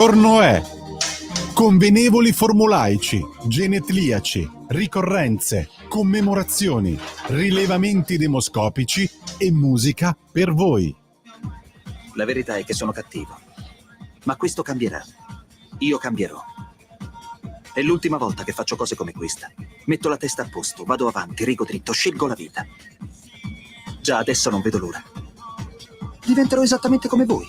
Giorno è convenevoli formulaici, genetliaci, ricorrenze, commemorazioni, rilevamenti demoscopici e musica per voi. La verità è che sono cattivo, ma questo cambierà. Io cambierò. È l'ultima volta che faccio cose come questa. Metto la testa a posto, vado avanti, rigo dritto, scelgo la vita. Già adesso non vedo l'ora. Diventerò esattamente come voi.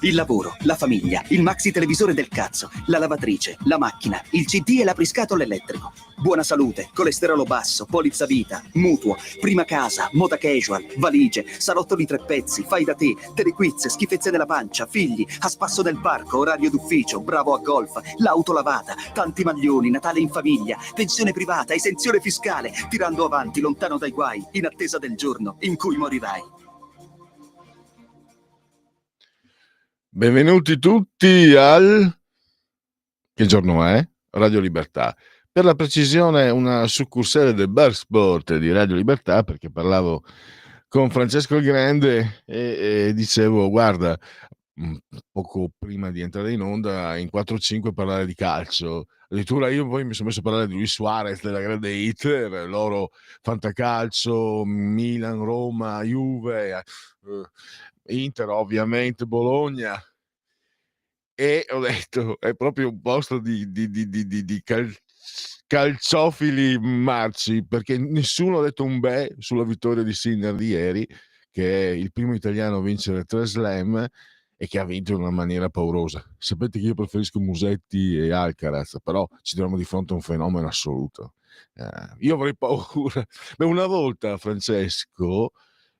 Il lavoro, la famiglia, il maxi televisore del cazzo, la lavatrice, la macchina, il CD e l'apriscatole elettrico. Buona salute, colesterolo basso, polizza vita, mutuo, prima casa, moda casual, valigie, salotto di 3 pezzi, fai da te, telequiz, schifezze nella pancia, figli, a spasso del parco, orario d'ufficio, bravo a golf, l'auto lavata, tanti maglioni, Natale in famiglia, pensione privata, esenzione fiscale, tirando avanti, lontano dai guai, in attesa del giorno in cui morirai. Benvenuti tutti al... Che giorno è? Radio Libertà. Per la precisione una succursale del Bar Sport di Radio Libertà, perché parlavo con Francesco il Grande e dicevo, guarda, poco prima di entrare in onda, in 4-5 parlare di calcio. Addirittura io poi mi sono messo a parlare di Luis Suarez, della grande Hitler, loro fantacalcio, Milan, Roma, Juve, Inter ovviamente, Bologna, e ho detto è proprio un posto di calciofili marci, perché nessuno ha detto un beh sulla vittoria di Sinner di ieri, che è il primo italiano a vincere 3 slam e che ha vinto in una maniera paurosa. Sapete che io preferisco Musetti e Alcaraz, però ci troviamo di fronte a un fenomeno assoluto. Io avrei paura. Beh, una volta, Francesco,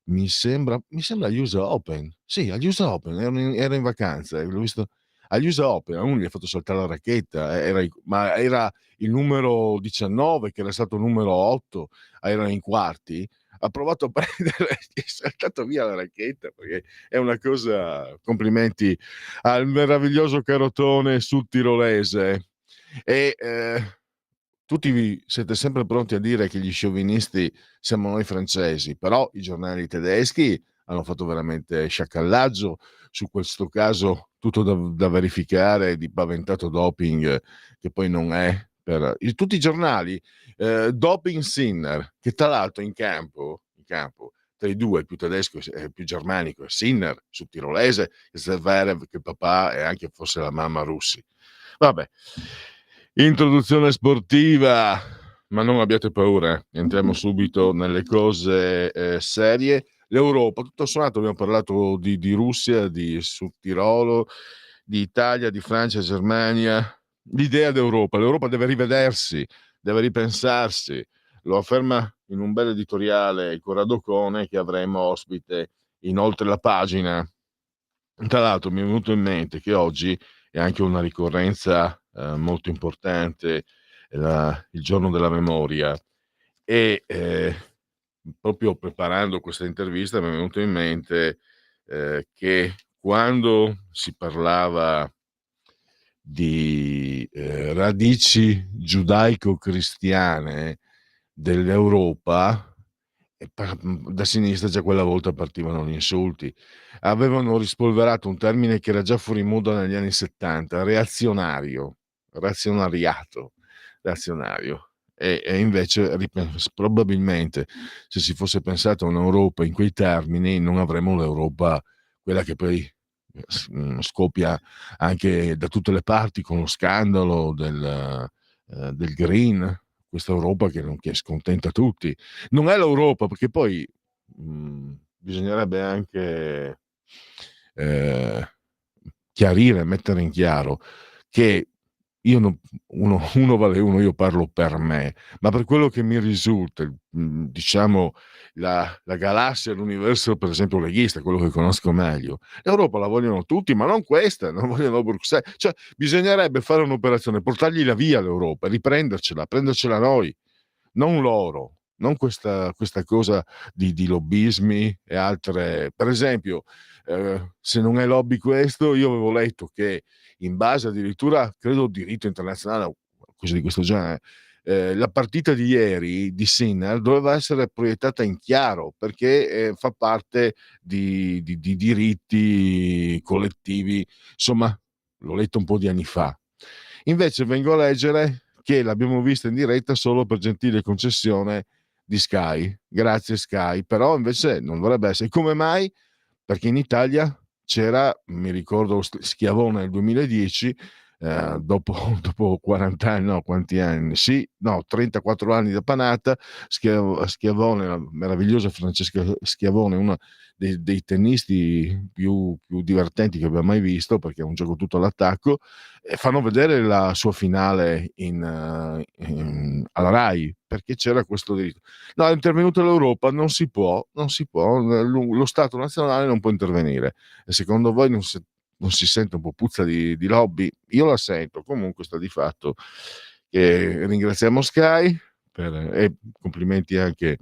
mi sembra agli US Open. Sì, agli US Open, ero in vacanza, l'ho visto agli US Open, a uno gli ha fatto saltare la racchetta, ma era il numero 19, che era stato il numero 8, era in quarti, ha provato a prendere, gli è saltato via la racchetta, perché è una cosa, complimenti al meraviglioso carotone sudtirolese. E tutti siete sempre pronti a dire che gli sciovinisti siamo noi francesi, però i giornali tedeschi hanno fatto veramente sciacallaggio su questo caso, tutto da verificare, di paventato doping, che poi non è tutti i giornali, doping Sinner, che tra l'altro in campo tra i due, il più tedesco e il più germanico è Sinner, sul tirolese, e Zverev, che il papà e anche forse la mamma russi. Vabbè, introduzione sportiva, ma non abbiate paura, entriamo subito nelle cose serie. L'Europa, tutto sommato abbiamo parlato di Russia, di Sud Tirolo, di Italia, di Francia, Germania. L'idea d'Europa, l'Europa deve rivedersi, deve ripensarsi, lo afferma in un bel editoriale Corrado Cone, che avremo ospite in Oltre la Pagina. Tra l'altro mi è venuto in mente che oggi è anche una ricorrenza molto importante, il giorno della memoria, e proprio preparando questa intervista mi è venuto in mente che quando si parlava di radici giudaico-cristiane dell'Europa, da sinistra già quella volta partivano gli insulti. Avevano rispolverato un termine che era già fuori moda negli anni 70, reazionario. E invece probabilmente, se si fosse pensato a un'Europa in quei termini, non avremmo l'Europa, quella che poi scoppia anche da tutte le parti con lo scandalo del green, questa Europa che scontenta tutti. Non è l'Europa, perché poi bisognerebbe anche chiarire, mettere in chiaro che io uno vale uno, io parlo per me, ma per quello che mi risulta, diciamo, la galassia, l'universo, per esempio leghista, quello che conosco meglio, l'Europa la vogliono tutti, ma non questa, non vogliono Bruxelles. Cioè bisognerebbe fare un'operazione, portargli via l'Europa, prendercela noi, non loro, non questa cosa di lobbismi e altre. Per esempio, se non è lobby questo, io avevo letto che in base addirittura, credo, al diritto internazionale o cose di questo genere, la partita di ieri di Sinner doveva essere proiettata in chiaro, perché fa parte di diritti collettivi, insomma, l'ho letto un po' di anni fa. Invece vengo a leggere che l'abbiamo vista in diretta solo per gentile concessione di Sky. Grazie Sky, però invece non dovrebbe essere. Come mai? Perché in Italia c'era, mi ricordo, Schiavone nel 2010, dopo 40 anni, no, quanti anni? Sì, no, 34 anni da panata, Schiavone, la meravigliosa Francesca Schiavone, una dei tennisti più divertenti che abbia mai visto, perché è un gioco tutto all'attacco, e fanno vedere la sua finale alla Rai, perché c'era questo diritto. No, è intervenuta l'Europa, non si può, lo Stato nazionale non può intervenire. E secondo voi non si sente un po' puzza di lobby? Io la sento, comunque sta di fatto che ringraziamo Sky e complimenti anche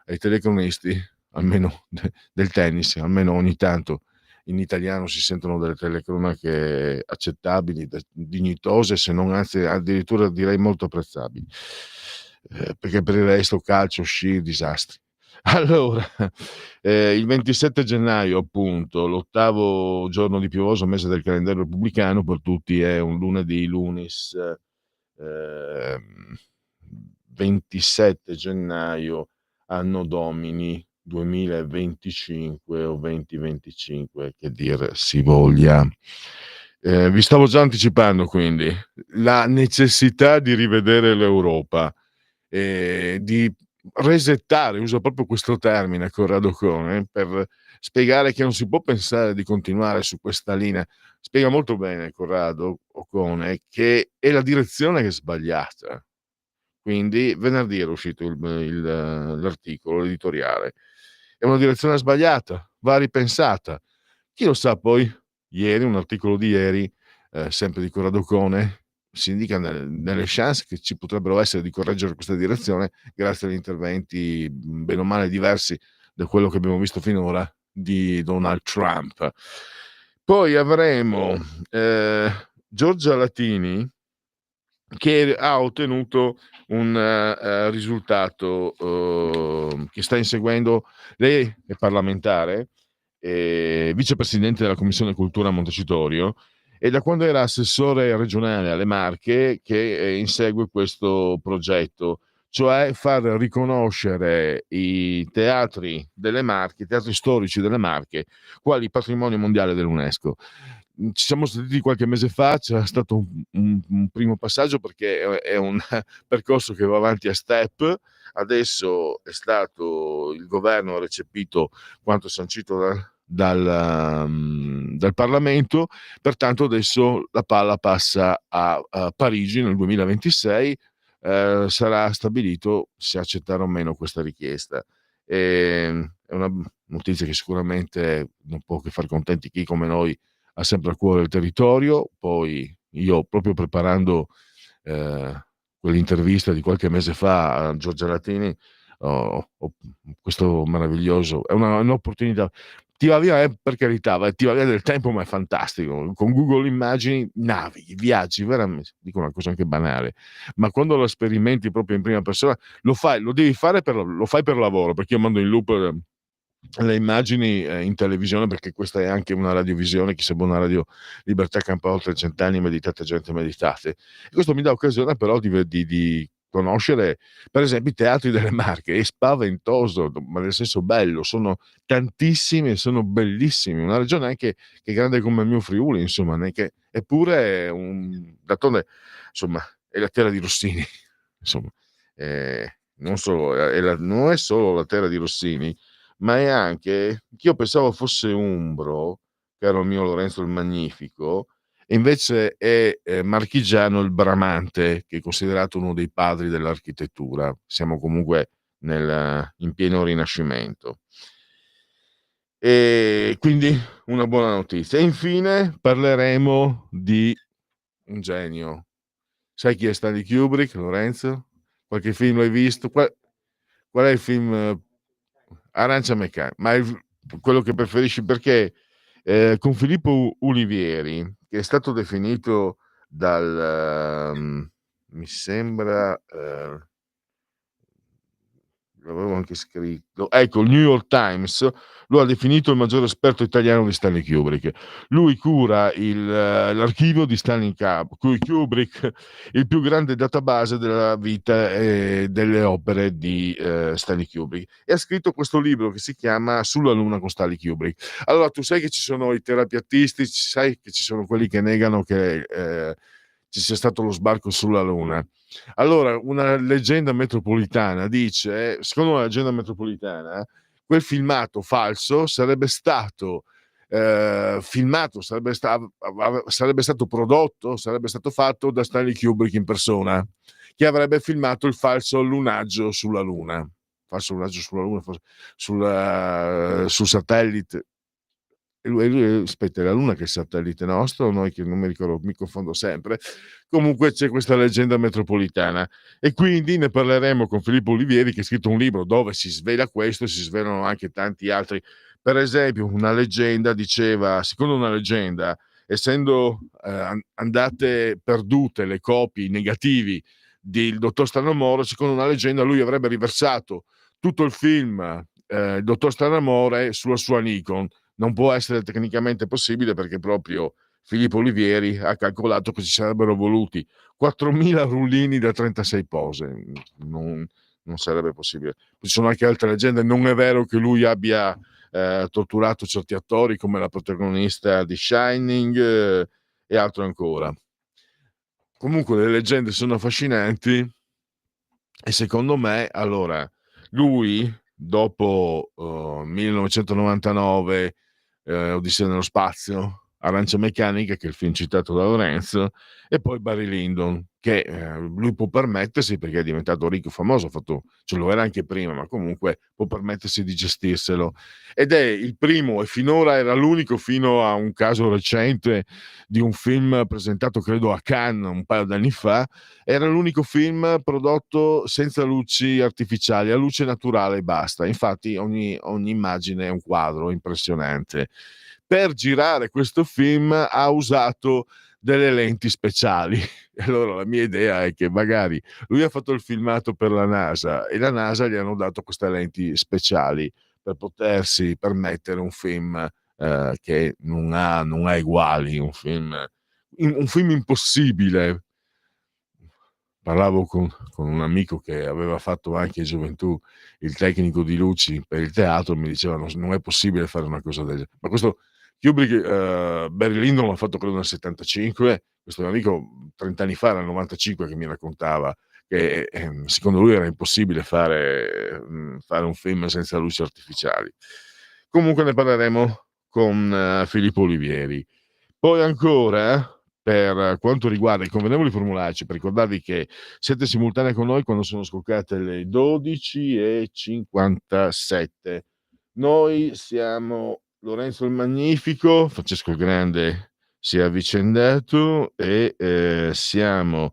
ai telecronisti, almeno del tennis, almeno ogni tanto in italiano si sentono delle telecronache accettabili, dignitose, se non anzi addirittura direi molto apprezzabili. Perché per il resto calcio, sci, disastri. Allora, il 27 gennaio, appunto, l'ottavo giorno di piovoso mese del calendario repubblicano, per tutti è un lunedì, lunis, 27 gennaio, anno domini 2025 o 2025, che dir si voglia. Vi stavo già anticipando quindi la necessità di rivedere l'Europa, di resettare, uso proprio questo termine, Corrado Cone, per spiegare che non si può pensare di continuare su questa linea. Spiega molto bene Corrado Ocone che è la direzione che è sbagliata. Quindi venerdì era uscito l'articolo, l'editoriale. È una direzione sbagliata, va ripensata. Chi lo sa poi, ieri, un articolo di ieri, sempre di Corrado Cone, si indica nelle chance che ci potrebbero essere di correggere questa direzione grazie agli interventi, bene o male diversi da quello che abbiamo visto finora di Donald Trump. Poi avremo Giorgia Latini, che ha ottenuto un risultato che sta inseguendo. Lei è parlamentare, vicepresidente della Commissione Cultura a Montecitorio, e da quando era assessore regionale alle Marche che insegue questo progetto, cioè far riconoscere i teatri delle Marche, i teatri storici delle Marche, quali patrimonio mondiale dell'UNESCO. Ci siamo sentiti qualche mese fa, c'era stato un primo passaggio perché è un percorso che va avanti a step. Adesso è stato il governo ha recepito quanto sancito dal Parlamento, pertanto adesso la palla passa a Parigi nel 2026, sarà stabilito se accettare o meno questa richiesta. È una notizia che sicuramente non può che far contenti chi come noi ha sempre a cuore il territorio. Poi io, proprio preparando quell'intervista di qualche mese fa a Giorgia Latini, ho questo maraviglioso, è un'opportunità. Ti va via, per carità, ti va via del tempo, ma è fantastico. Con Google Immagini navighi, viaggi, veramente, dico una cosa anche banale, ma quando lo sperimenti proprio in prima persona, lo devi fare lo fai per lavoro, perché io mando in loop le immagini in televisione, perché questa è anche una radiovisione, chi segue una radio Libertà campa oltre 100 anni, meditate gente meditate, e questo mi dà occasione però di conoscere per esempio i teatri delle Marche. È spaventoso, ma nel senso bello, sono tantissimi e sono bellissimi, una regione anche che è grande come il mio Friuli, insomma, eppure d'altronde, insomma, è la terra di Rossini, insomma, non è solo la terra di Rossini, ma è anche che io pensavo fosse umbro, che era il mio Lorenzo il Magnifico, e invece è marchigiano il Bramante, che è considerato uno dei padri dell'architettura. Siamo comunque in pieno Rinascimento. E quindi una buona notizia. E infine parleremo di un genio. Sai chi è Stanley Kubrick, Lorenzo? Qualche film l'hai visto? Qual è il film? Arancia Meccanica, ma è quello che preferisci perché con Filippo Ulivieri, che è stato definito mi sembra l'avevo anche scritto, ecco, il New York Times lo ha definito il maggiore esperto italiano di Stanley Kubrick. Lui cura l'archivio di Kubrick, il più grande database della vita e delle opere di Stanley Kubrick, e ha scritto questo libro che si chiama Sulla Luna con Stanley Kubrick. Allora, tu sai che ci sono i terapiattisti, sai che ci sono quelli che negano che ci sia stato lo sbarco sulla Luna. Allora, una leggenda metropolitana dice, secondo una leggenda metropolitana, quel filmato falso sarebbe stato filmato, sarebbe stato prodotto, sarebbe stato fatto da Stanley Kubrick in persona, che avrebbe filmato il falso lunaggio sulla Luna. Falso lunaggio sulla Luna, sul satellite. Aspetta, è la Luna che è il satellite nostro, noi che non mi ricordo, mi confondo sempre. Comunque c'è questa leggenda metropolitana, e quindi ne parleremo con Filippo Olivieri, che ha scritto un libro dove si svela questo e si svelano anche tanti altri. Per esempio, una leggenda diceva, secondo una leggenda, essendo andate perdute le copie, i negativi del dottor Stranamore, secondo una leggenda lui avrebbe riversato tutto il film il dottor Stranamore sulla sua Nikon. Non può essere tecnicamente possibile, perché proprio Filippo Olivieri ha calcolato che ci sarebbero voluti 4.000 rullini da 36 pose. Non sarebbe possibile. Ci sono anche altre leggende. Non è vero che lui abbia torturato certi attori, come la protagonista di Shining e altro ancora. Comunque le leggende sono affascinanti, e secondo me, allora, lui dopo 1999, Odissea nello spazio, Arancia Meccanica, che è il film citato da Lorenzo, e poi Barry Lyndon, che lui può permettersi, perché è diventato ricco e famoso, lo era anche prima, ma comunque può permettersi di gestirselo, ed è il primo, e finora era l'unico, fino a un caso recente di un film presentato credo a Cannes un paio d'anni fa, era l'unico film prodotto senza luci artificiali, a luce naturale e basta. Infatti ogni immagine è un quadro impressionante. Per girare questo film ha usato delle lenti speciali. Allora la mia idea è che magari lui ha fatto il filmato per la NASA, e la NASA gli hanno dato queste lenti speciali per potersi permettere un film che non ha uguali, un film impossibile. Parlavo con un amico che aveva fatto anche in gioventù il tecnico di luci per il teatro, mi diceva non è possibile fare una cosa del genere. Ma questo Kubrick, Barry Lyndon l'ha fatto credo nel 75, questo mio amico 30 anni fa, nel 95, che mi raccontava che secondo lui era impossibile fare un film senza luci artificiali. Comunque ne parleremo con Filippo Olivieri. Poi ancora, per quanto riguarda i convenevoli formulaici, per ricordarvi che siete simultanei con noi quando sono scoccate le 12:57. Noi siamo Lorenzo il Magnifico, Francesco il Grande si è avvicendato, e siamo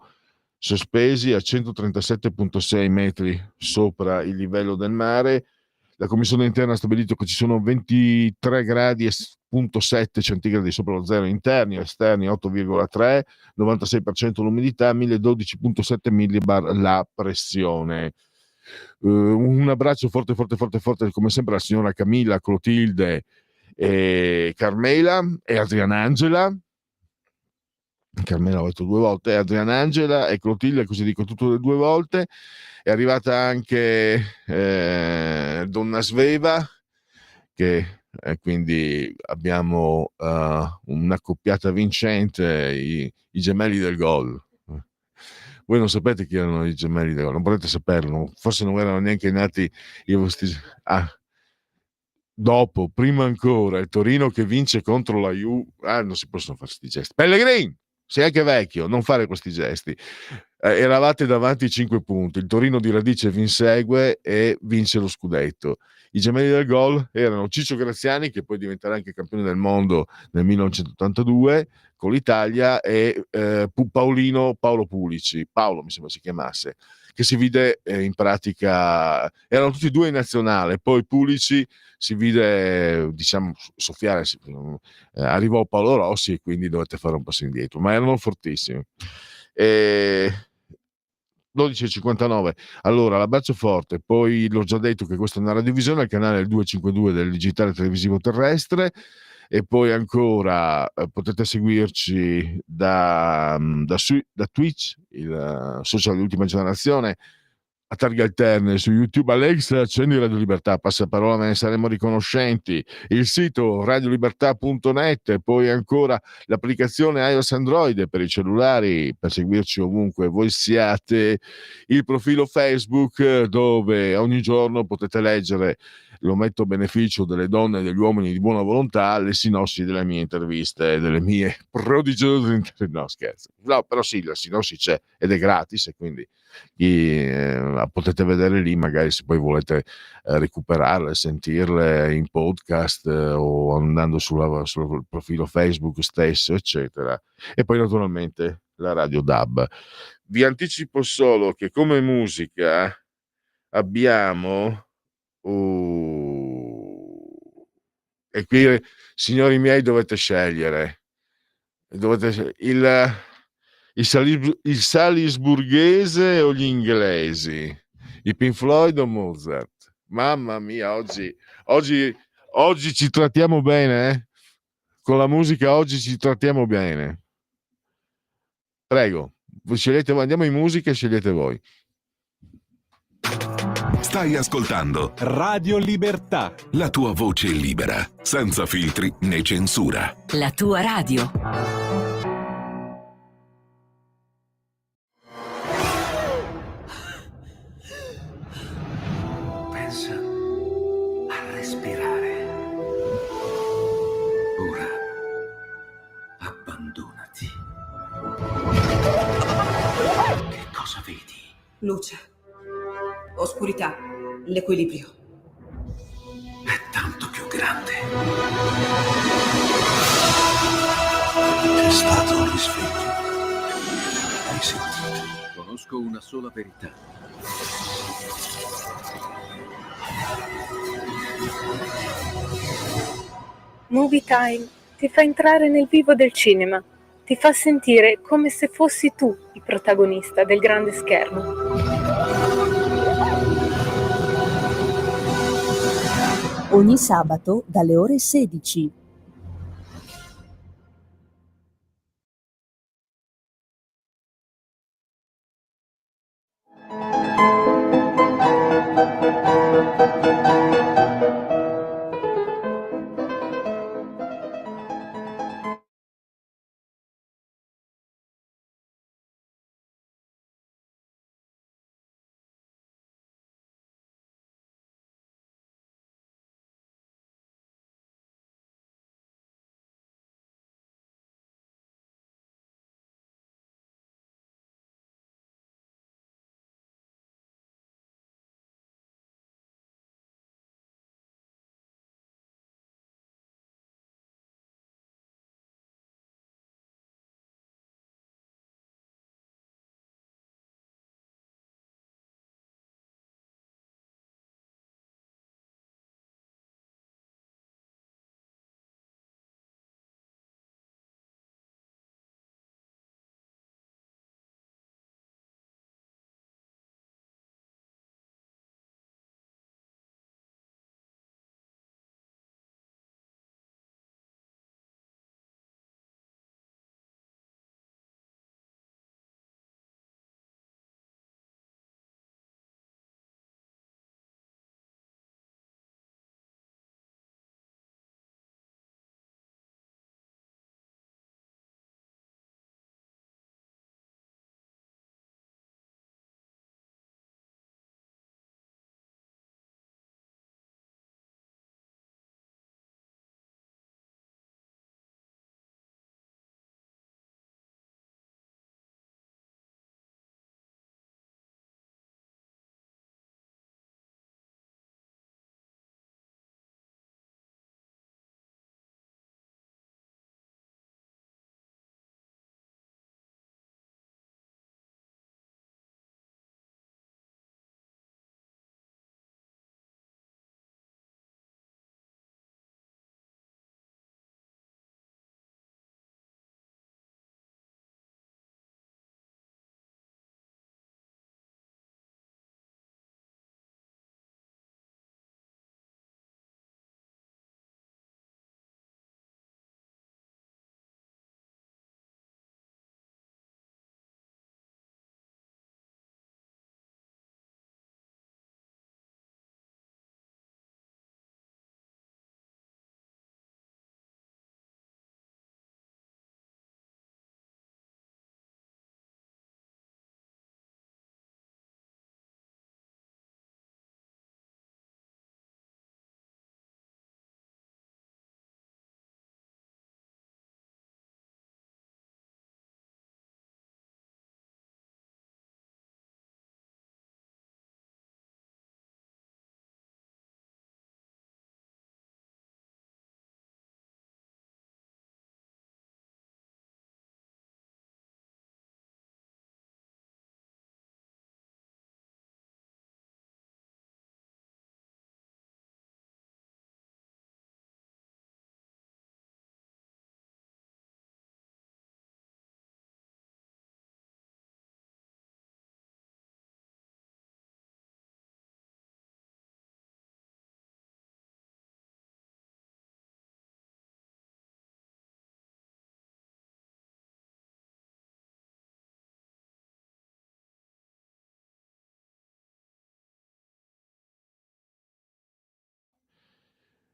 sospesi a 137,6 metri sopra il livello del mare. La commissione interna ha stabilito che ci sono 23 gradi e 0,7 centigradi sopra lo zero interni, esterni 8,3, 96% l'umidità, 1012,7 millibar la pressione. Un abbraccio forte come sempre alla signora Camilla, Clotilde, Carmela e Adrianangela. Carmela ho detto 2 volte, Adrianangela e Clotilde, così dico tutto le 2 volte. È arrivata anche Donna Sveva, che quindi abbiamo una coppiata vincente, i gemelli del gol. Voi non sapete chi erano i gemelli del gol, non potete saperlo, forse non erano neanche nati i vostri. Dopo, prima ancora, il Torino che vince contro la non si possono fare questi gesti. Pellegrini, sei anche vecchio, non fare questi gesti. Eravate davanti 5 punti, il Torino di Radice vi insegue e vince lo scudetto. I gemelli del gol erano Ciccio Graziani, che poi diventerà anche campione del mondo nel 1982 con l'Italia, e Paolo Pulici, Paolo mi sembra si chiamasse, che si vide in pratica, erano tutti e 2 in nazionale, poi Pulici si vide, diciamo, soffiare, arrivò Paolo Rossi e quindi dovette fare un passo indietro, ma erano fortissimi. 12:59. Allora, l'abbraccio forte, poi l'ho già detto che questa è una radiovisione, il canale è il 252 del digitale televisivo terrestre, e poi ancora potete seguirci da Twitch, il social di ultima generazione, a targhe alterne su YouTube. Alexa, accendi Radio Libertà, passaparola, me ne saremo riconoscenti. Il sito radiolibertà.net, e poi ancora l'applicazione iOS Android per i cellulari, per seguirci ovunque voi siate, il profilo Facebook, dove ogni giorno potete leggere, lo metto a beneficio delle donne e degli uomini di buona volontà, le sinossi delle mie interviste, delle mie prodigiose interviste. No, scherzo. No, però sì, la sinossi c'è ed è gratis, e quindi potete vedere lì, magari se poi volete recuperarle, sentirle in podcast, o andando sul profilo Facebook stesso, eccetera. E poi naturalmente la Radio DAB. Vi anticipo solo che come musica abbiamo e qui, signori miei, dovete scegliere. Il salisburghese o gli inglesi? I Pink Floyd o Mozart? Mamma mia, oggi, oggi ci trattiamo bene, eh? Con la musica oggi ci trattiamo bene. Prego, voi scegliete, andiamo in musica e scegliete voi. Stai ascoltando Radio Libertà. la tua voce libera, senza filtri né censura. La tua radio. Pensa a respirare. Ora abbandonati. Che cosa vedi? Luce, oscurità, l'equilibrio. È tanto più grande. È stato un risveglio. Hai sentito? Conosco una sola verità. Movie Time ti fa entrare nel vivo del cinema, ti fa sentire come se fossi tu il protagonista del grande schermo. Ogni sabato dalle ore 16.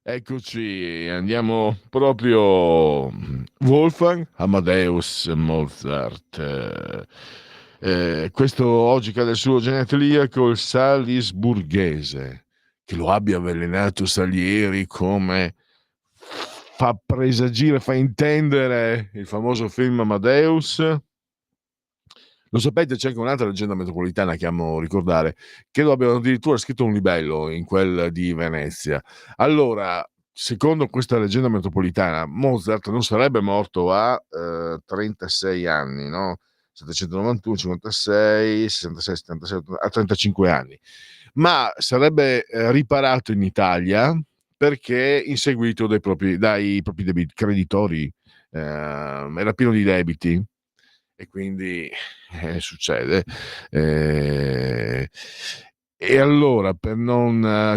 Eccoci, andiamo proprio Wolfgang Amadeus Mozart. Questo oggi cade il suo genetriaco, il salisburghese, che lo abbia avvelenato Salieri, come fa presagire, fa intendere il famoso film Amadeus. Lo sapete, c'è anche un'altra leggenda metropolitana che amo ricordare, che lo abbiano addirittura scritto un libello in quel di Venezia. Allora, secondo questa leggenda metropolitana, Mozart non sarebbe morto a 36 anni, no? 791, 56, 66, 76, a 35 anni, ma sarebbe riparato in Italia perché inseguito dai propri creditori, era pieno di debiti e quindi succede. E allora per non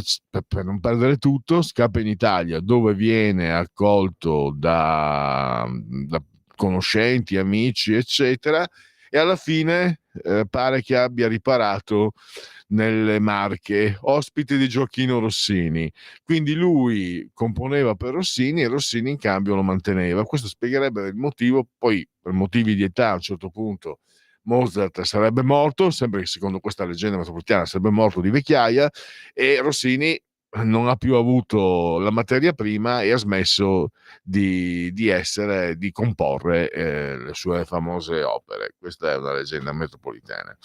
perdere tutto scappa in Italia, dove viene accolto da conoscenti, amici, eccetera, e alla fine pare che abbia riparato nelle Marche, ospite di Gioacchino Rossini. Quindi lui componeva per Rossini e Rossini in cambio lo manteneva. Questo spiegherebbe il motivo, poi per motivi di età a un certo punto Mozart sarebbe morto, sempre che secondo questa leggenda metropolitana sarebbe morto di vecchiaia, e Rossini non ha più avuto la materia prima e ha smesso di comporre le sue famose opere. Questa è una leggenda metropolitana.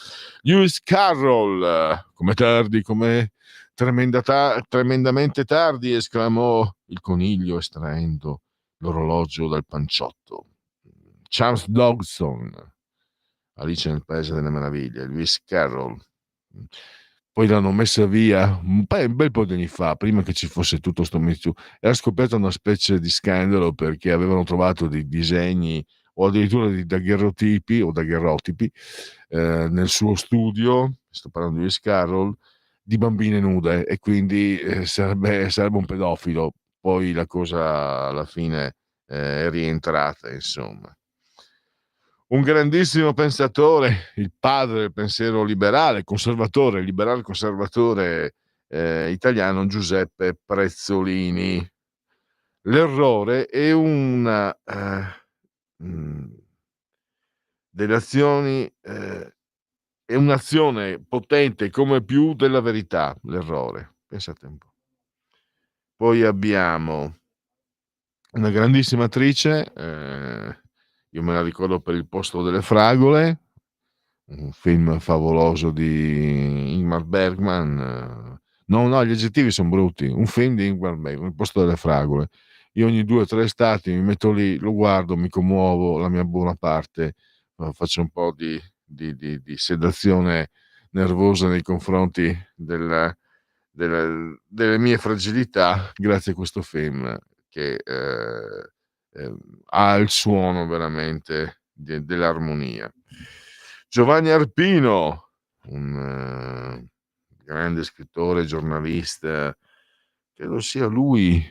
Lewis Carroll, come tremendamente tardi, esclamò il coniglio estraendo l'orologio dal panciotto. Charles Dodgson, Alice nel Paese delle Meraviglie, Lewis Carroll. Poi l'hanno messa via un bel po' di anni fa, prima che ci fosse tutto sto mito. Era scoperta una specie di scandalo perché avevano trovato dei disegni o addirittura dei daguerrotipi nel suo studio, sto parlando di Lewis Carroll, di bambine nude, e quindi sarebbe un pedofilo. Poi la cosa alla fine è rientrata, insomma. Un grandissimo pensatore, il padre del pensiero liberale conservatore italiano, Giuseppe Prezzolini. L'errore è una delle azioni, è un'azione potente come più della verità, l'errore. Pensate un po'. Poi abbiamo una grandissima attrice, io me la ricordo per Il posto delle fragole, un film favoloso di Ingmar Bergman. No, gli aggettivi sono brutti. Un film di Ingmar Bergman, Il posto delle fragole. Io ogni 2 o 3 estati mi metto lì, lo guardo, mi commuovo, la mia buona parte, faccio un po' di sedazione nervosa nei confronti delle mie fragilità, grazie a questo film che ha il suono veramente dell'armonia. Giovanni Arpino, un grande scrittore, giornalista, credo sia lui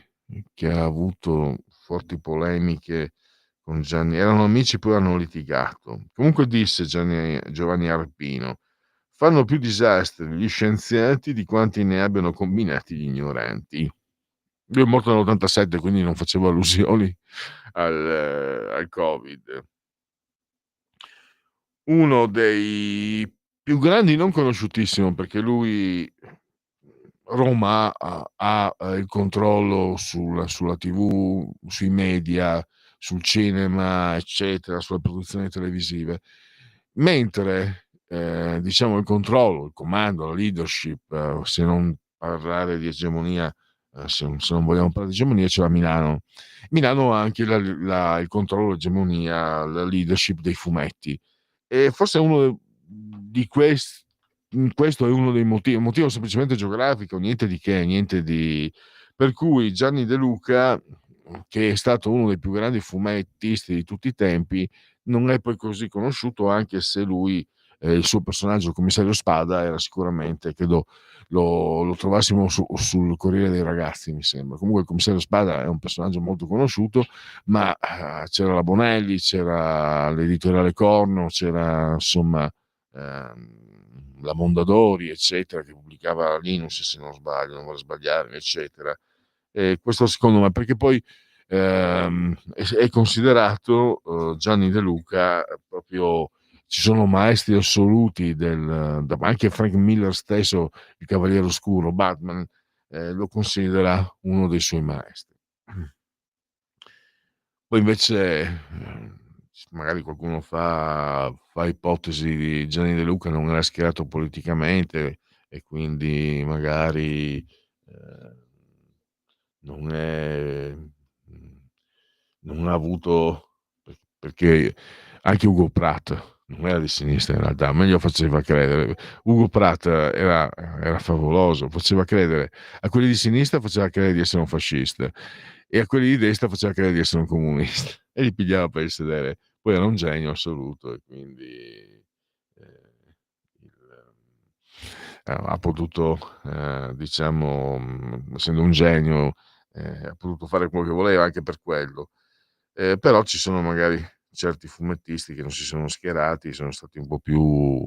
che ha avuto forti polemiche con Gianni, erano amici, poi hanno litigato. Comunque disse Giovanni Arpino: fanno più disastri gli scienziati di quanti ne abbiano combinati gli ignoranti. Lui è morto nell'87, quindi non facevo allusioni al Covid. Uno dei più grandi, non conosciutissimo, perché lui, Roma ha il controllo sulla TV, sui media, sul cinema, eccetera, sulle produzioni televisive, mentre diciamo il controllo, il comando, la leadership, se non parlare di egemonia, se non vogliamo parlare di egemonia, c'è la Milano. Milano ha anche il controllo, l'egemonia, la leadership dei fumetti. E forse uno di questo è uno dei motivi, un motivo semplicemente geografico, niente di che, per cui Gianni De Luca, che è stato uno dei più grandi fumettisti di tutti i tempi, non è poi così conosciuto, anche se lui, il suo personaggio, il commissario Spada, era sicuramente, credo lo trovassimo sul Corriere dei Ragazzi, mi sembra. Comunque il commissario Spada è un personaggio molto conosciuto, ma c'era la Bonelli, c'era l'editoriale Corno, c'era insomma la Mondadori, eccetera, che pubblicava Linus, se non sbaglio, non vorrei sbagliare, eccetera. Questo secondo me, perché poi è considerato Gianni De Luca proprio, ci sono maestri assoluti anche Frank Miller stesso, il Cavaliere Oscuro, Batman, lo considera uno dei suoi maestri. Poi invece magari qualcuno fa ipotesi di Gianni De Luca non era schierato politicamente e quindi magari non è non ha avuto, perché anche Ugo Pratt non era di sinistra in realtà, meglio faceva credere. Ugo Pratt era favoloso, faceva credere a quelli di sinistra, faceva credere di essere un fascista, e a quelli di destra faceva credere di essere un comunista e li pigliava per il sedere. Poi era un genio assoluto e quindi ha potuto, diciamo, essendo un genio, ha potuto fare quello che voleva anche per quello. Però ci sono magari certi fumettisti che non si sono schierati, sono stati un po' più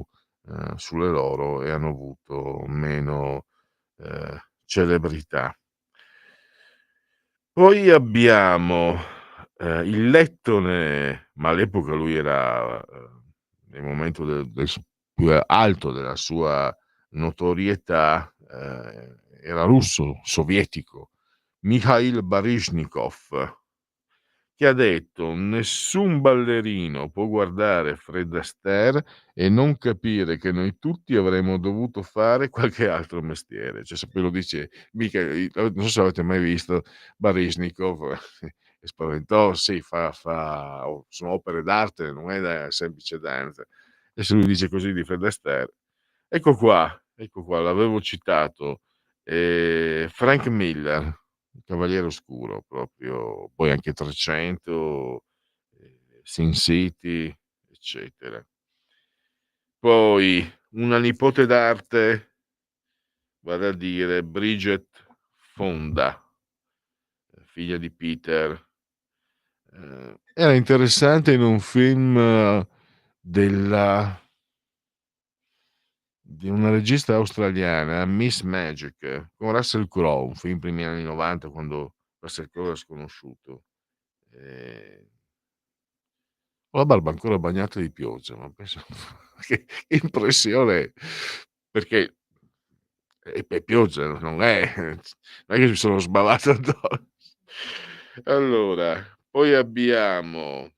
sulle loro e hanno avuto meno celebrità. Poi abbiamo il Lettone, ma all'epoca lui era nel momento del più alto della sua notorietà, era russo, sovietico, Mikhail Baryshnikov, che ha detto: nessun ballerino può guardare Fred Astaire e non capire che noi tutti avremmo dovuto fare qualche altro mestiere. Cioè, se poi lo dice non so se avete mai visto Baryshnikov, è spaventoso, sì, sono opere d'arte, non è da semplice danza. E se lui dice così di Fred Astaire, ecco qua, l'avevo citato, Frank Miller, il Cavaliere Oscuro, proprio, poi anche 300, Sin City, eccetera. Poi una nipote d'arte, vale a dire Bridget Fonda, figlia di Peter. Era interessante in un film di una regista australiana, Miss Magic, con Russell Crowe, un film primi anni 90 quando Russell Crowe era sconosciuto. Ho la barba ancora bagnata di pioggia, ma penso che impressione, perché è pioggia, non è che mi sono sbavato addosso. Allora, poi abbiamo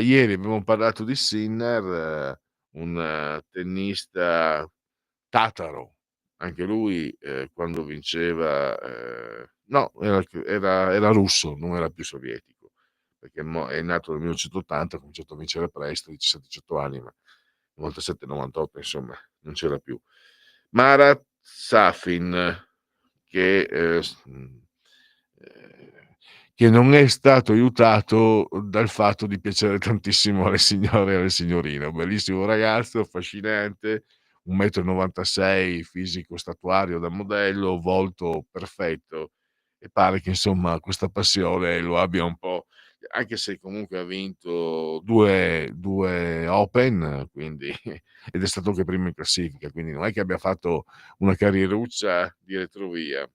ieri abbiamo parlato di Sinner, un tennista tataro, anche lui, quando vinceva, no, era russo, non era più sovietico, perché è nato nel 1980, ha cominciato a vincere presto, 17-18 anni, ma 97-98 insomma non c'era più. Marat Safin, che che non è stato aiutato dal fatto di piacere tantissimo alle signore e alle signorine. Un bellissimo ragazzo, affascinante, 1,96 m, fisico statuario da modello, volto perfetto, e pare che insomma questa passione lo abbia un po', anche se comunque ha vinto due Open, quindi ed è stato anche primo in classifica, quindi non è che abbia fatto una carrieruccia di retrovia.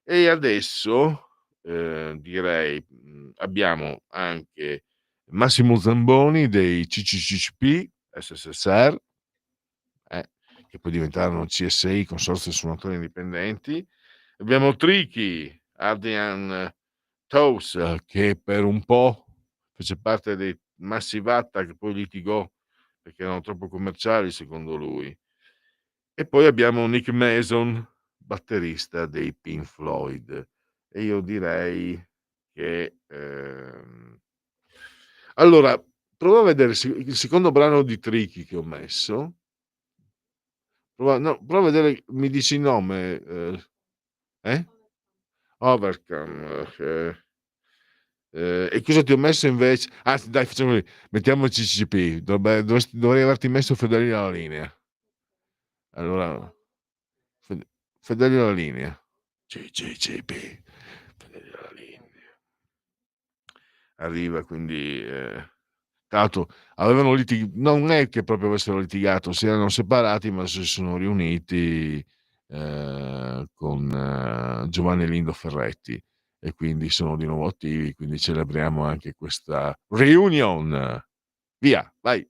E adesso direi abbiamo anche Massimo Zamboni dei CCCP SSSR, che poi diventarono CSI, Consorzio Suonatori Indipendenti. Abbiamo Tricky, Adrian Tous, che per un po' fece parte dei Massive Attack, poi litigò perché erano troppo commerciali secondo lui. E poi abbiamo Nick Mason, batterista dei Pink Floyd. E io direi che allora prova a vedere il secondo brano di Tricky che ho messo. Prova a vedere, mi dici il nome, Overcome, e cosa ti ho messo invece? Dai, facciamo così, mettiamo il CCP, dovrei averti messo Fedeli alla linea. Allora, Fedeli alla linea. CCP, Fedeli alla linea. Arriva quindi, tra l'altro avevano non è che proprio avessero litigato, si erano separati, ma si sono riuniti con Giovanni Lindo Ferretti, e quindi sono di nuovo attivi, quindi celebriamo anche questa reunion. Via, vai.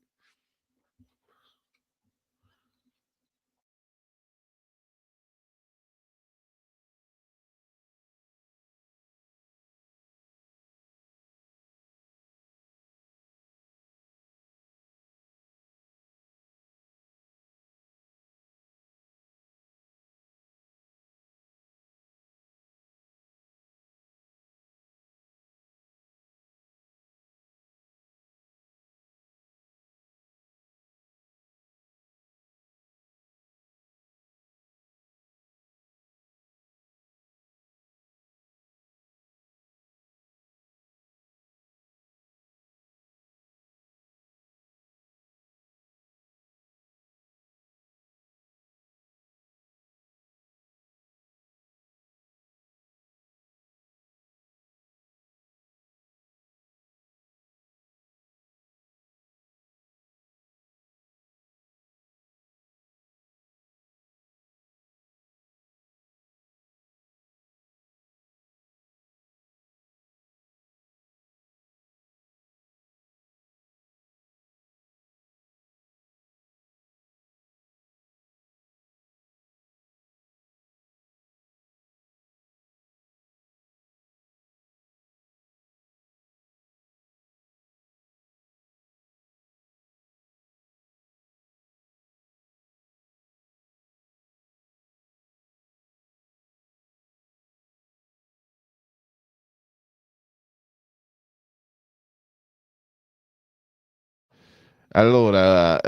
Allora,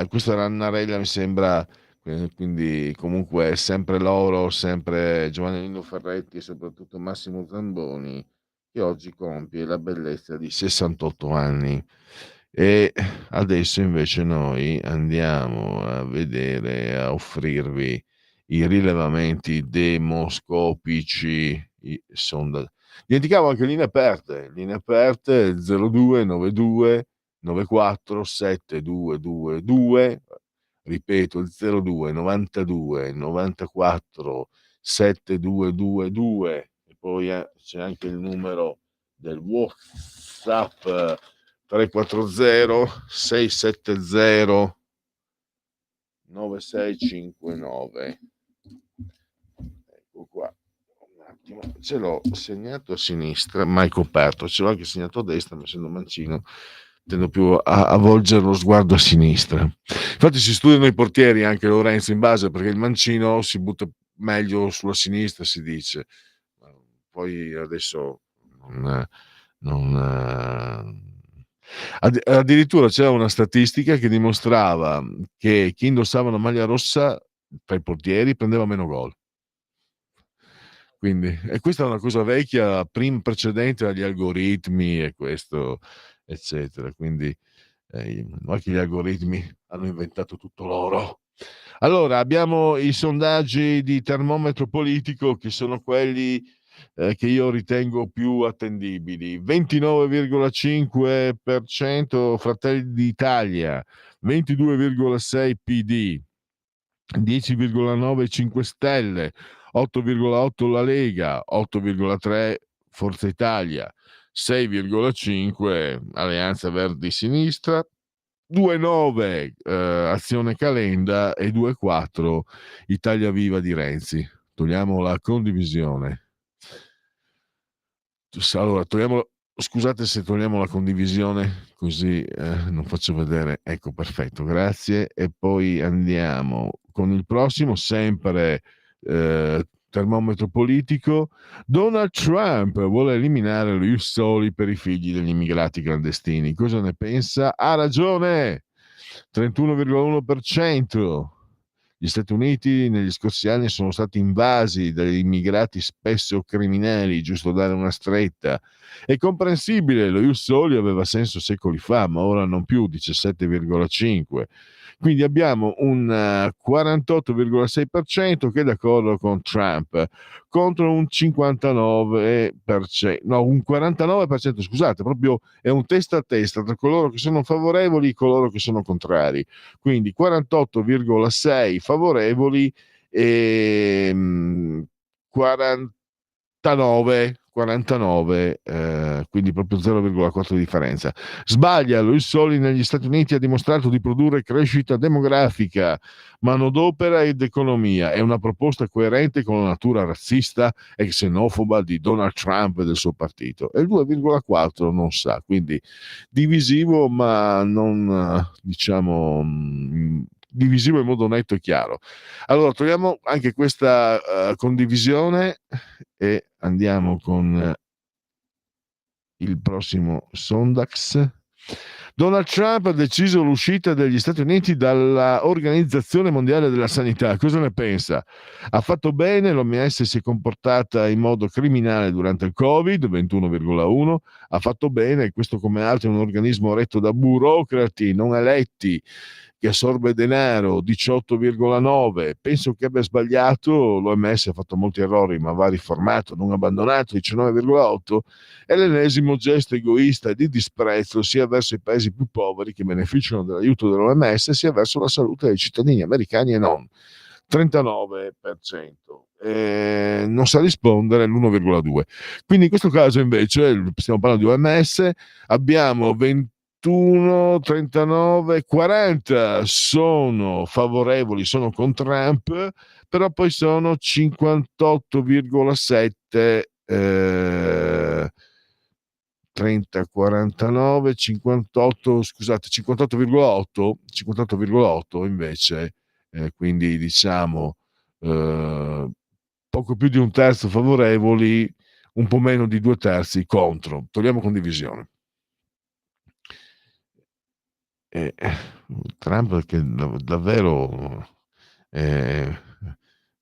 questa Rannarella mi sembra, quindi comunque sempre loro, sempre Giovanni Lindo Ferretti e soprattutto Massimo Zamboni, che oggi compie la bellezza di 68 anni. E adesso invece noi andiamo a vedere, a offrirvi i rilevamenti demoscopici, i sondaggi. Dimenticavo anche linee aperte 0292 94 7222, ripeto il 02 92 94 7222, e poi c'è anche il numero del WhatsApp 340 670 9659. Ecco qua, un attimo, ce l'ho segnato a sinistra, mai coperto, ce l'ho anche segnato a destra, ma essendo mancino tendo più a volgere lo sguardo a sinistra. Infatti si studiano i portieri anche, Lorenzo, in base, perché il mancino si butta meglio sulla sinistra, si dice. Poi adesso addirittura c'era una statistica che dimostrava che chi indossava una maglia rossa tra i portieri prendeva meno gol. Quindi, e questa è una cosa vecchia, precedente agli algoritmi e questo, eccetera. Quindi anche gli algoritmi hanno inventato tutto loro. Allora, abbiamo i sondaggi di termometro politico, che sono quelli che io ritengo più attendibili. 29,5% Fratelli d'Italia, 22,6 PD, 10,9 5 Stelle, 8,8 la Lega, 8,3 Forza Italia, 6,5 Alleanza Verdi Sinistra, 2,9 Azione Calenda e 2,4 Italia Viva di Renzi. Togliamo la condivisione. Allora, scusate se togliamo la condivisione, così non faccio vedere. Ecco, perfetto, grazie. E poi andiamo con il prossimo, sempre termometro politico. Donald Trump vuole eliminare lo ius soli per i figli degli immigrati clandestini. Cosa ne pensa? Ha ragione! 31,1%. Gli Stati Uniti negli scorsi anni sono stati invasi dagli immigrati spesso criminali, giusto dare una stretta. È comprensibile, lo ius soli aveva senso secoli fa, ma ora non più, 17,5%. Quindi abbiamo un 48,6% che è d'accordo con Trump, contro un 59%, no, un 49%, scusate, proprio è un testa a testa tra coloro che sono favorevoli e coloro che sono contrari. Quindi 48,6 favorevoli e 49, quindi proprio 0,4 di differenza. Sbaglia, Luis Soli negli Stati Uniti ha dimostrato di produrre crescita demografica, manodopera ed economia. È una proposta coerente con la natura razzista e xenofoba di Donald Trump e del suo partito. E il 2,4 non sa, quindi divisivo, ma non diciamo divisivo in modo netto e chiaro. Allora troviamo anche questa condivisione e andiamo con il prossimo Sondax. Donald Trump ha deciso l'uscita degli Stati Uniti dalla Organizzazione Mondiale della Sanità. Cosa ne pensa? Ha fatto bene, l'OMS si è comportata in modo criminale durante il Covid, 21,1. Ha fatto bene, questo come altro è un organismo retto da burocrati non eletti, che assorbe denaro, 18,9. Penso che abbia sbagliato, l'OMS ha fatto molti errori ma va riformato, non abbandonato, 19,8. È l'ennesimo gesto egoista e di disprezzo sia verso i paesi più poveri che beneficiano dell'aiuto dell'OMS sia verso la salute dei cittadini americani e non, 39%. Non sa rispondere l'1,2. Quindi in questo caso invece stiamo parlando di OMS, abbiamo 21, 39, 40 sono favorevoli, sono con Trump, però poi sono 58,7 30, 49, 58, scusate, 58,8 invece, quindi diciamo poco più di un terzo favorevoli, un po' meno di 2/3 contro. Togliamo condivisione. Trump che davvero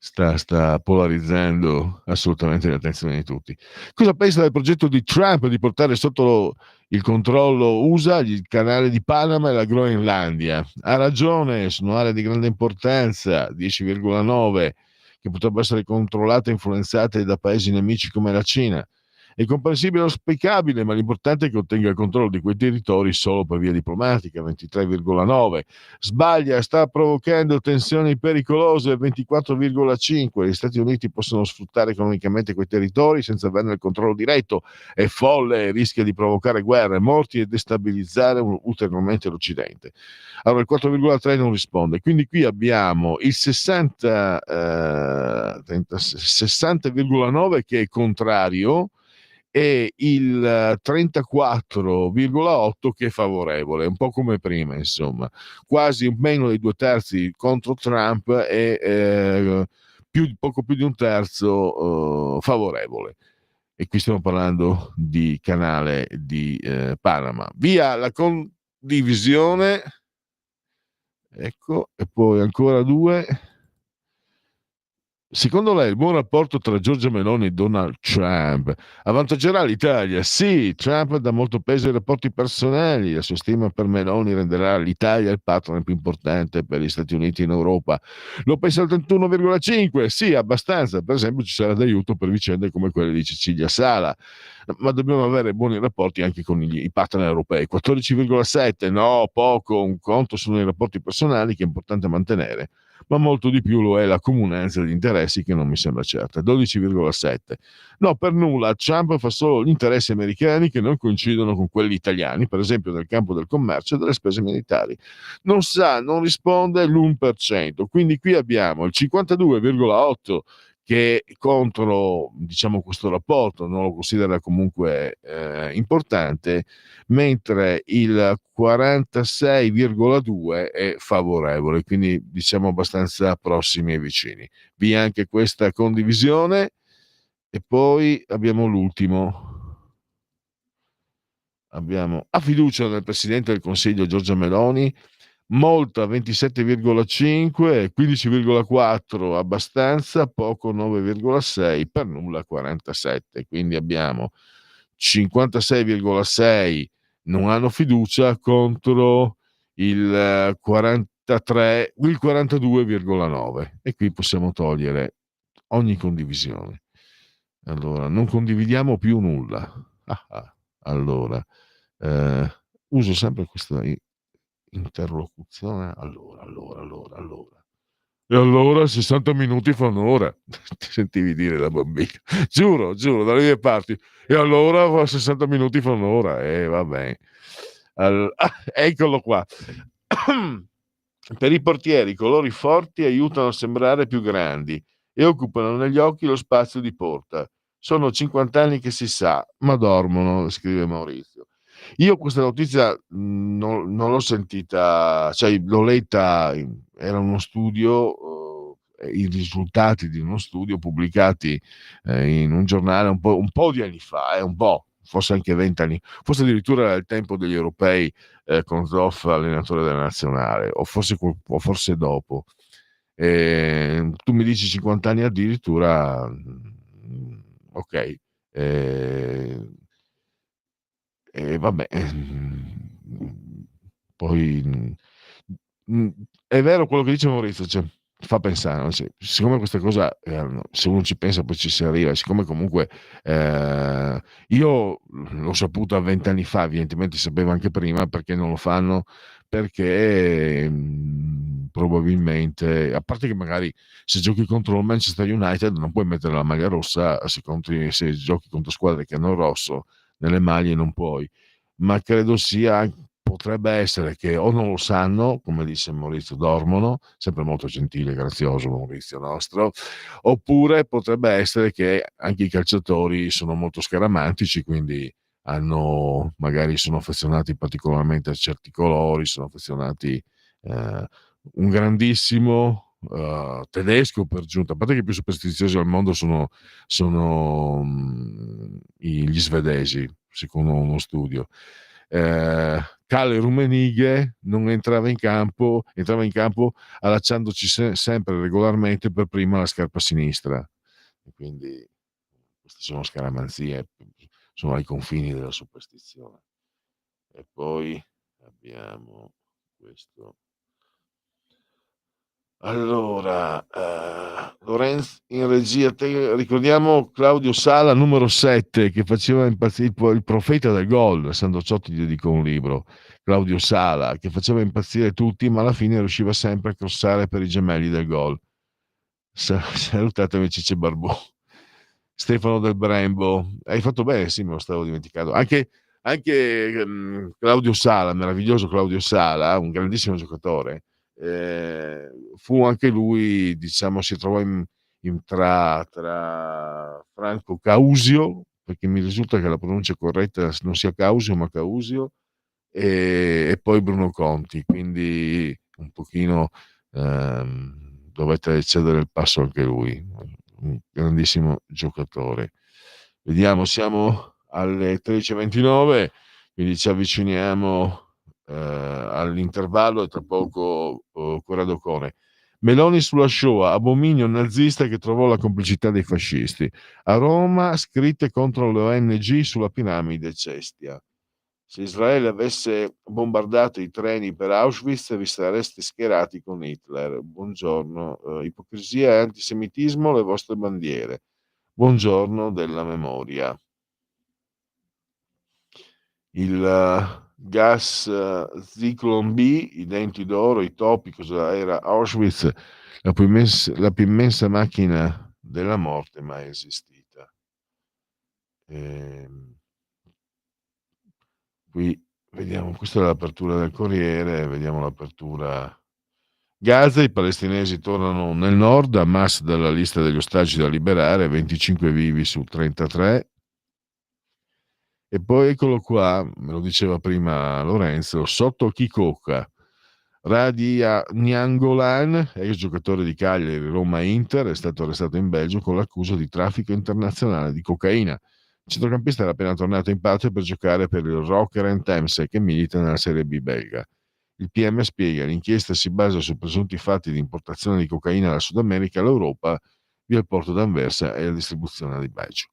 sta polarizzando assolutamente l'attenzione di tutti. Cosa pensa del progetto di Trump di portare sotto il controllo USA il canale di Panama e la Groenlandia? Ha ragione, sono aree di grande importanza, 10,9, che potrebbero essere controllate e influenzate da paesi nemici come la Cina. È comprensibile e auspicabile, ma l'importante è che ottenga il controllo di quei territori solo per via diplomatica, 23,9. Sbaglia, sta provocando tensioni pericolose, 24,5. Gli Stati Uniti possono sfruttare economicamente quei territori senza averne il controllo diretto. È folle, rischia di provocare guerre, morti e destabilizzare ulteriormente l'Occidente. Allora il 4,3 non risponde. Quindi qui abbiamo il 60,9 che è contrario e il 34,8 che è favorevole, un po' come prima, insomma, quasi meno dei 2/3 contro Trump e poco più di un terzo favorevole. E qui stiamo parlando di canale di Panama. Via la condivisione, ecco, e poi ancora 2. Secondo lei il buon rapporto tra Giorgia Meloni e Donald Trump avvantaggerà l'Italia? Sì, Trump dà molto peso ai rapporti personali, la sua stima per Meloni renderà l'Italia il partner più importante per gli Stati Uniti in Europa. Lo pensa il 31,5? Sì, abbastanza, per esempio ci sarà d'aiuto per vicende come quelle di Cecilia Sala, ma dobbiamo avere buoni rapporti anche con i partner europei. 14,7? No, poco, un conto sono i rapporti personali che è importante mantenere, ma molto di più lo è la comunanza di interessi che non mi sembra certa. 12,7. No, per nulla, Trump fa solo gli interessi americani che non coincidono con quelli italiani, per esempio nel campo del commercio e delle spese militari. Non sa, non risponde l'1%, quindi qui abbiamo il 52,8 che contro, diciamo, questo rapporto non lo considera comunque importante, mentre il 46,2 è favorevole, quindi diciamo abbastanza prossimi e vicini. Via anche questa condivisione e poi abbiamo l'ultimo. Abbiamo a fiducia nel Presidente del Consiglio Giorgia Meloni, molta 27,5, 15,4 abbastanza, poco 9,6, per nulla 47. Quindi abbiamo 56,6 non hanno fiducia contro il 43, il 42,9 e qui possiamo togliere ogni condivisione. Allora, non condividiamo più nulla. Allora, uso sempre questa interlocuzione. Allora. E allora 60 minuti fa un'ora. Ti sentivi dire da bambino. Giuro, dalle mie parti. E allora 60 minuti fa un'ora. Vabbè. Eccolo qua. Per i portieri, i colori forti aiutano a sembrare più grandi e occupano negli occhi lo spazio di porta. Sono 50 anni che si sa, ma dormono, scrive Maurizio. Io questa notizia non l'ho sentita, cioè l'ho letta, era uno studio, i risultati di uno studio pubblicati in un giornale un po' di anni fa, un po', forse anche 20 anni, forse addirittura al tempo degli europei con Zoff allenatore della nazionale, o forse dopo. Tu mi dici 50 anni addirittura, ok. Vabbè, poi è vero quello che dice Maurizio, cioè, fa pensare, no? Siccome questa cosa, se uno ci pensa poi ci si arriva, siccome comunque io l'ho saputo a 20 anni fa, evidentemente sapevo anche prima, perché non lo fanno, perché probabilmente, a parte che magari se giochi contro il Manchester United non puoi mettere la maglia rossa, se giochi contro squadre che hanno il rosso nelle maglie non puoi, ma credo potrebbe essere che o non lo sanno, come dice Maurizio, dormono, sempre molto gentile e grazioso Maurizio nostro, oppure potrebbe essere che anche i calciatori sono molto scaramantici, quindi magari sono affezionati particolarmente a certi colori, sono affezionati un grandissimo tedesco per giunta, a parte che i più superstiziosi al mondo sono gli svedesi, secondo uno studio. Kalle Rummenigge non entrava in campo allacciandoci sempre regolarmente per prima la scarpa sinistra, e quindi queste sono scaramanzie, sono ai confini della superstizione. E poi abbiamo questo. Allora, Lorenz in regia, ricordiamo Claudio Sala, numero 7, che faceva impazzire il profeta del gol. Sandro Ciotti gli dedicò un libro, Claudio Sala, che faceva impazzire tutti, ma alla fine riusciva sempre a crossare per i gemelli del gol. Salutatemi Cicce Barbù. Stefano del Brembo, hai fatto bene, sì, me lo stavo dimenticando. Anche Claudio Sala, meraviglioso Claudio Sala, un grandissimo giocatore. Fu anche lui, diciamo, si trovò tra Franco Causio, perché mi risulta che la pronuncia corretta non sia Causio ma Causio, e poi Bruno Conti, quindi un pochino dovette cedere il passo anche lui, un grandissimo giocatore. Vediamo, siamo alle 13:29, quindi ci avviciniamo all'intervallo e tra poco Corrado Cone. Meloni sulla Shoah, abominio nazista che trovò la complicità dei fascisti. A Roma scritte contro le ONG sulla piramide Cestia. Se Israele avesse bombardato i treni per Auschwitz vi sareste schierati con Hitler. Buongiorno. Ipocrisia e antisemitismo le vostre bandiere. Buongiorno della memoria. Il gas Zyklon B, i denti d'oro, i topi, cosa era Auschwitz, la più immensa macchina della morte mai esistita. Qui vediamo, questa è l'apertura del Corriere, vediamo l'apertura. Gaza, i palestinesi tornano nel nord, Hamas dalla lista degli ostaggi da liberare, 25 vivi su 33. E poi eccolo qua, me lo diceva prima Lorenzo, sotto Kikoka, Radia Niangolan, ex giocatore di Cagliari, Roma e Inter, è stato arrestato in Belgio con l'accusa di traffico internazionale di cocaina. Il centrocampista era appena tornato in patria per giocare per il Rocker Thames, che milita nella Serie B belga. Il PM spiega, l'inchiesta si basa su presunti fatti di importazione di cocaina dalla Sud America all'Europa via il porto d'Anversa e la distribuzione di Belgio.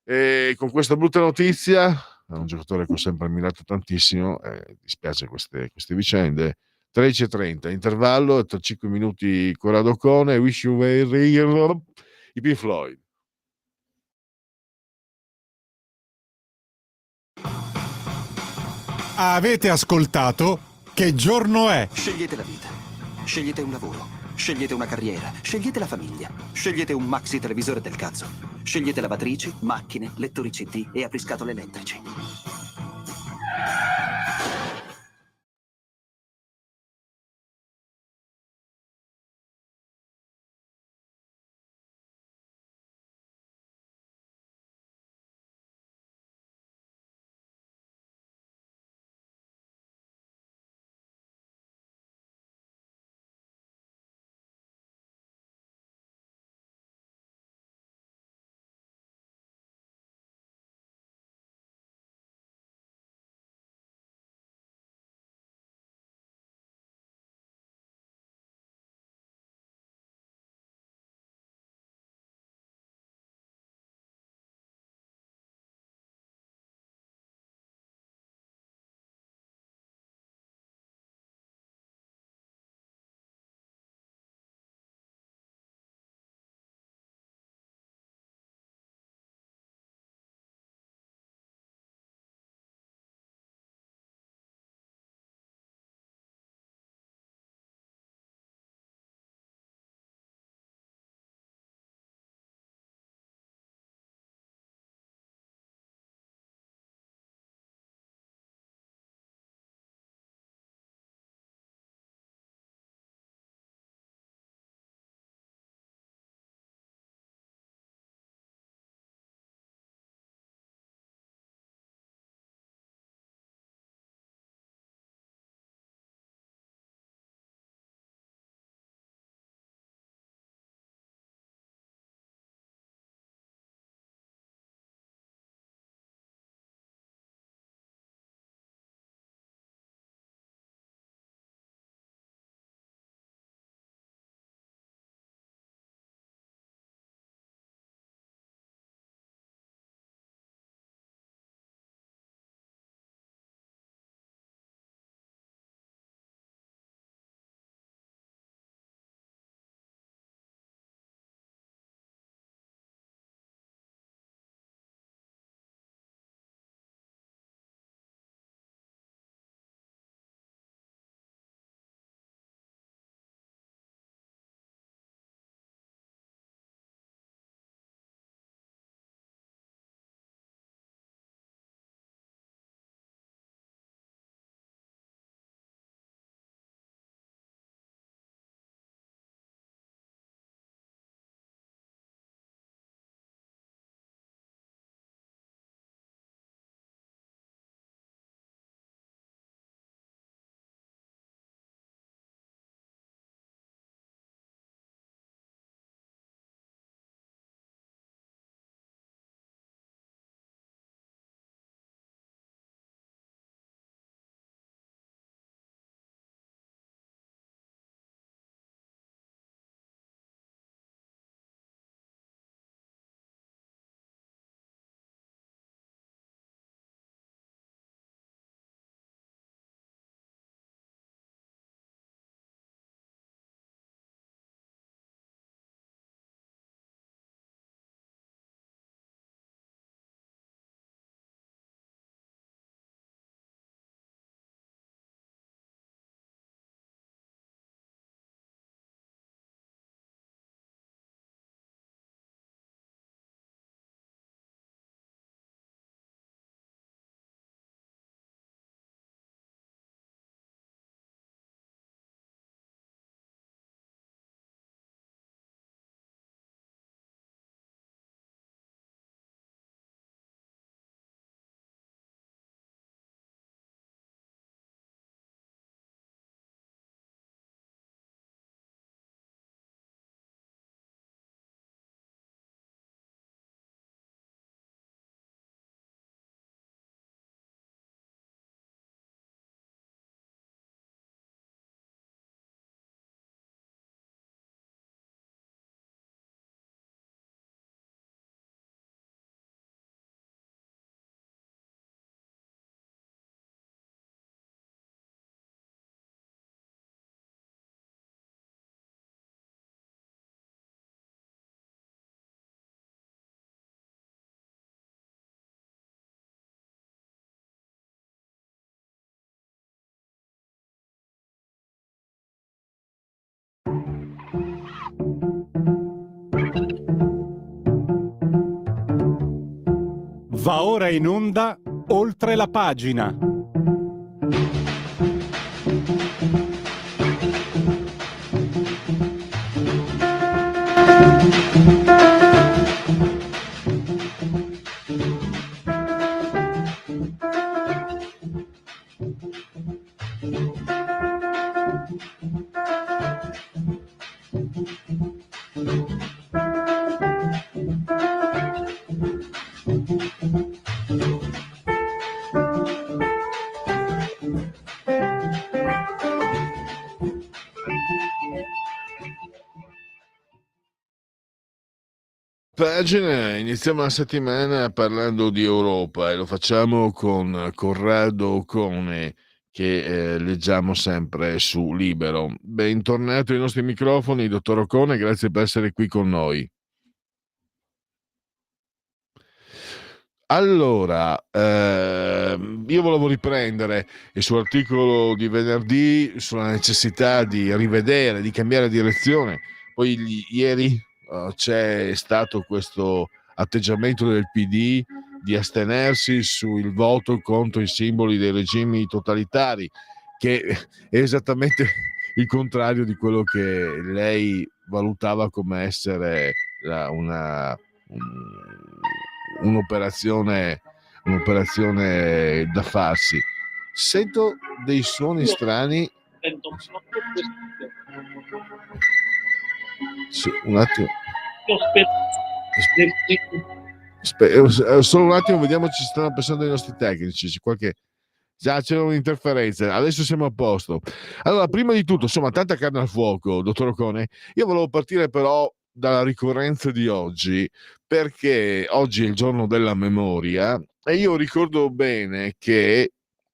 E con questa brutta notizia, è un giocatore che ho sempre ammirato tantissimo, dispiace queste vicende. 13:30, intervallo, e tra 5 minuti Corrado Cone, Wish You Were Here, i Pink Floyd. Avete ascoltato Che giorno è? Scegliete la vita. Scegliete un lavoro. Scegliete una carriera, scegliete la famiglia, scegliete un maxi televisore del cazzo, scegliete lavatrici, macchine, lettori CD e apriscatole elettrici. Va ora in onda Oltre la pagina. Pagina, iniziamo la settimana parlando di Europa e lo facciamo con Corrado Ocone che leggiamo sempre su Libero. Bentornato ai nostri microfoni, dottor Ocone, grazie per essere qui con noi. Allora, io volevo riprendere il suo articolo di venerdì sulla necessità di rivedere, di cambiare direzione. Poi ieri c'è stato questo atteggiamento del PD di astenersi sul voto contro i simboli dei regimi totalitari, che è esattamente il contrario di quello che lei valutava come essere un'operazione da farsi. Sento dei suoni strani. Sì, un attimo. Solo un attimo, vediamo, ci stanno pensando i nostri tecnici. Già c'è un'interferenza, adesso siamo a posto. Allora, prima di tutto, insomma, tanta carne al fuoco, dottor Ocone. Io volevo partire però dalla ricorrenza di oggi, perché oggi è il giorno della memoria e io ricordo bene che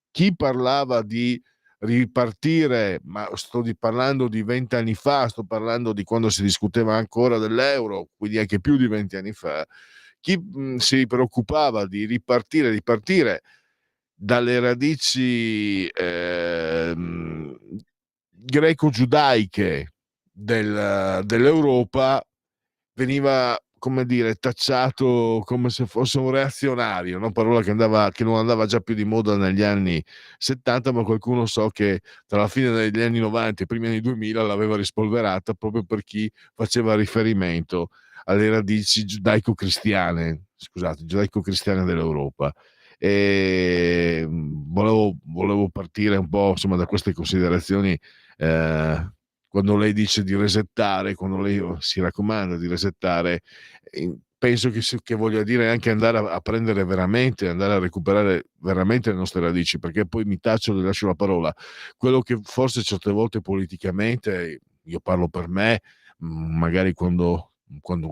chi parlava di ripartire, ma parlando di 20 anni fa, sto parlando di quando si discuteva ancora dell'euro, quindi anche più di 20 anni fa, chi si preoccupava di ripartire dalle radici greco-giudaiche dell'Europa veniva, come dire, tacciato come se fosse un reazionario, no? Parola che non andava già più di moda negli anni 70, ma qualcuno so che tra la fine degli anni 90 e i primi anni 2000 l'aveva rispolverata proprio per chi faceva riferimento alle radici giudaico-cristiane dell'Europa. E volevo partire un po', insomma, da queste considerazioni. Quando lei dice di resettare, quando lei si raccomanda di resettare, penso che voglia dire anche andare a prendere veramente, andare a recuperare veramente le nostre radici, perché poi mi taccio, le lascio la parola. Quello che forse certe volte politicamente, io parlo per me, magari quando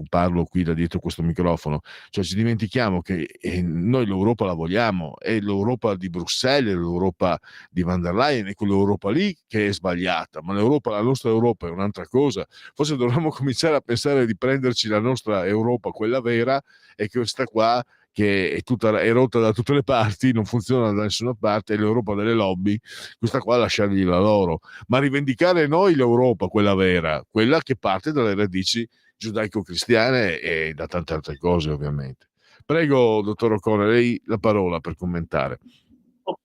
parlo qui da dietro questo microfono, cioè ci dimentichiamo che noi l'Europa la vogliamo, è l'Europa di Bruxelles, è l'Europa di van der Leyen, è quell'Europa lì che è sbagliata, ma la nostra Europa è un'altra cosa. Forse dovremmo cominciare a pensare di prenderci la nostra Europa, quella vera, e questa qua che è rotta da tutte le parti, non funziona da nessuna parte, è l'Europa delle lobby, questa qua lasciargli la loro, ma rivendicare noi l'Europa, quella vera, quella che parte dalle radici giudaico-cristiane e da tante altre cose, ovviamente. Prego, dottor Ocone, lei la parola per commentare.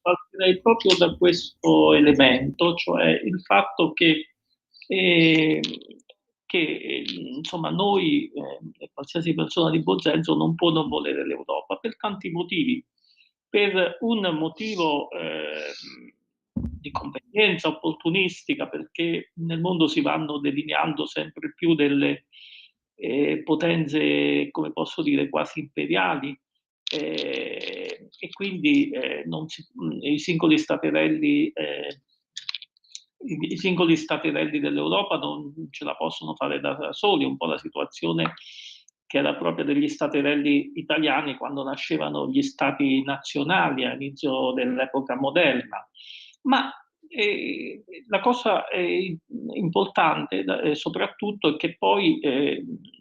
Partirei proprio da questo elemento, cioè il fatto che insomma noi, qualsiasi persona di buon senso non può non volere l'Europa per tanti motivi. Per un motivo di convenienza opportunistica, perché nel mondo si vanno delineando sempre più delle potenze, come posso dire, quasi imperiali, e quindi i singoli staterelli dell'Europa non ce la possono fare da soli, un po' la situazione che era propria degli staterelli italiani quando nascevano gli stati nazionali all'inizio dell'epoca moderna. Ma la cosa importante soprattutto è che poi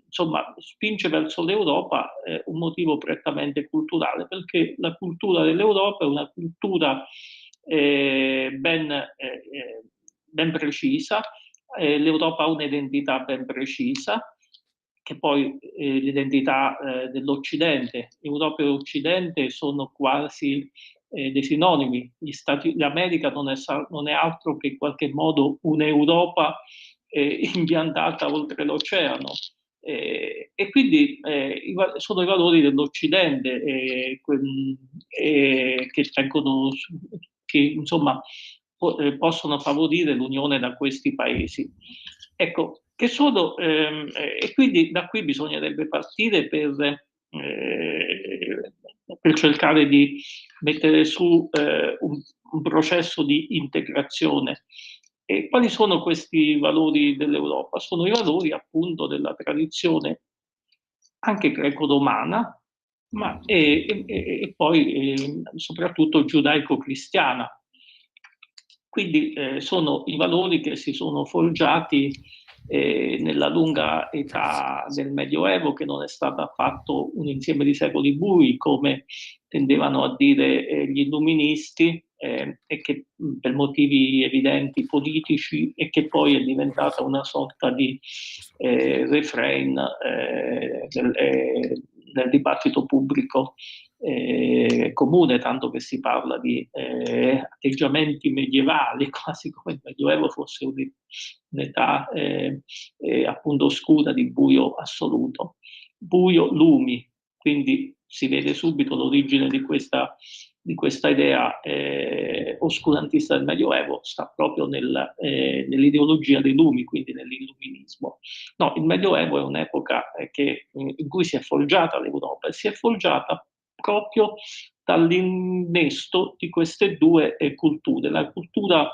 insomma, spinge verso l'Europa un motivo prettamente culturale, perché la cultura dell'Europa è una cultura ben precisa, l'Europa ha un'identità ben precisa, che poi l'identità dell'Occidente. Europa e Occidente sono quasi dei sinonimi. L'America non è altro che in qualche modo un'Europa impiantata oltre l'oceano. E quindi sono i valori dell'Occidente che tengono, che insomma possono favorire l'unione da questi paesi. Ecco, e quindi da qui bisognerebbe partire per cercare di mettere su un processo di integrazione. E quali sono questi valori dell'Europa? Sono i valori appunto della tradizione anche greco-romana, ma e poi soprattutto giudaico-cristiana. Quindi sono i valori che si sono forgiati nella lunga età del Medioevo, che non è stato affatto un insieme di secoli bui, come tendevano a dire gli illuministi, e che per motivi evidenti politici, e che poi è diventata una sorta di refrain nel dibattito pubblico comune, tanto che si parla di atteggiamenti medievali, quasi come il Medioevo fosse un'età appunto oscura di buio assoluto. Buio, lumi, quindi si vede subito l'origine di questa idea oscurantista del Medioevo, sta proprio nell'ideologia dei lumi, quindi nell'illuminismo. No, il Medioevo è un'epoca in cui si è forgiata l'Europa, e si è forgiata proprio dall'innesto di queste due culture, la cultura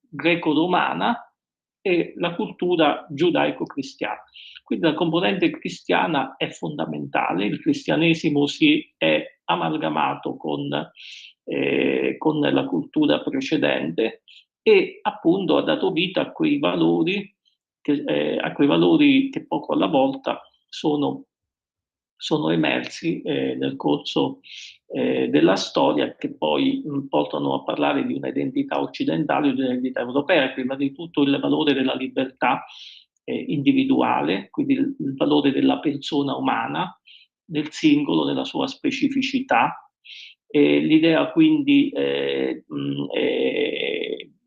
greco-romana e la cultura giudaico-cristiana. Quindi la componente cristiana è fondamentale, il cristianesimo si è amalgamato con la cultura precedente e appunto ha dato vita a quei valori che poco alla volta sono emersi nel corso della storia, che poi portano a parlare di un'identità occidentale e di un'identità europea. Prima di tutto il valore della libertà individuale, quindi il valore della persona umana, del singolo, nella sua specificità, l'idea quindi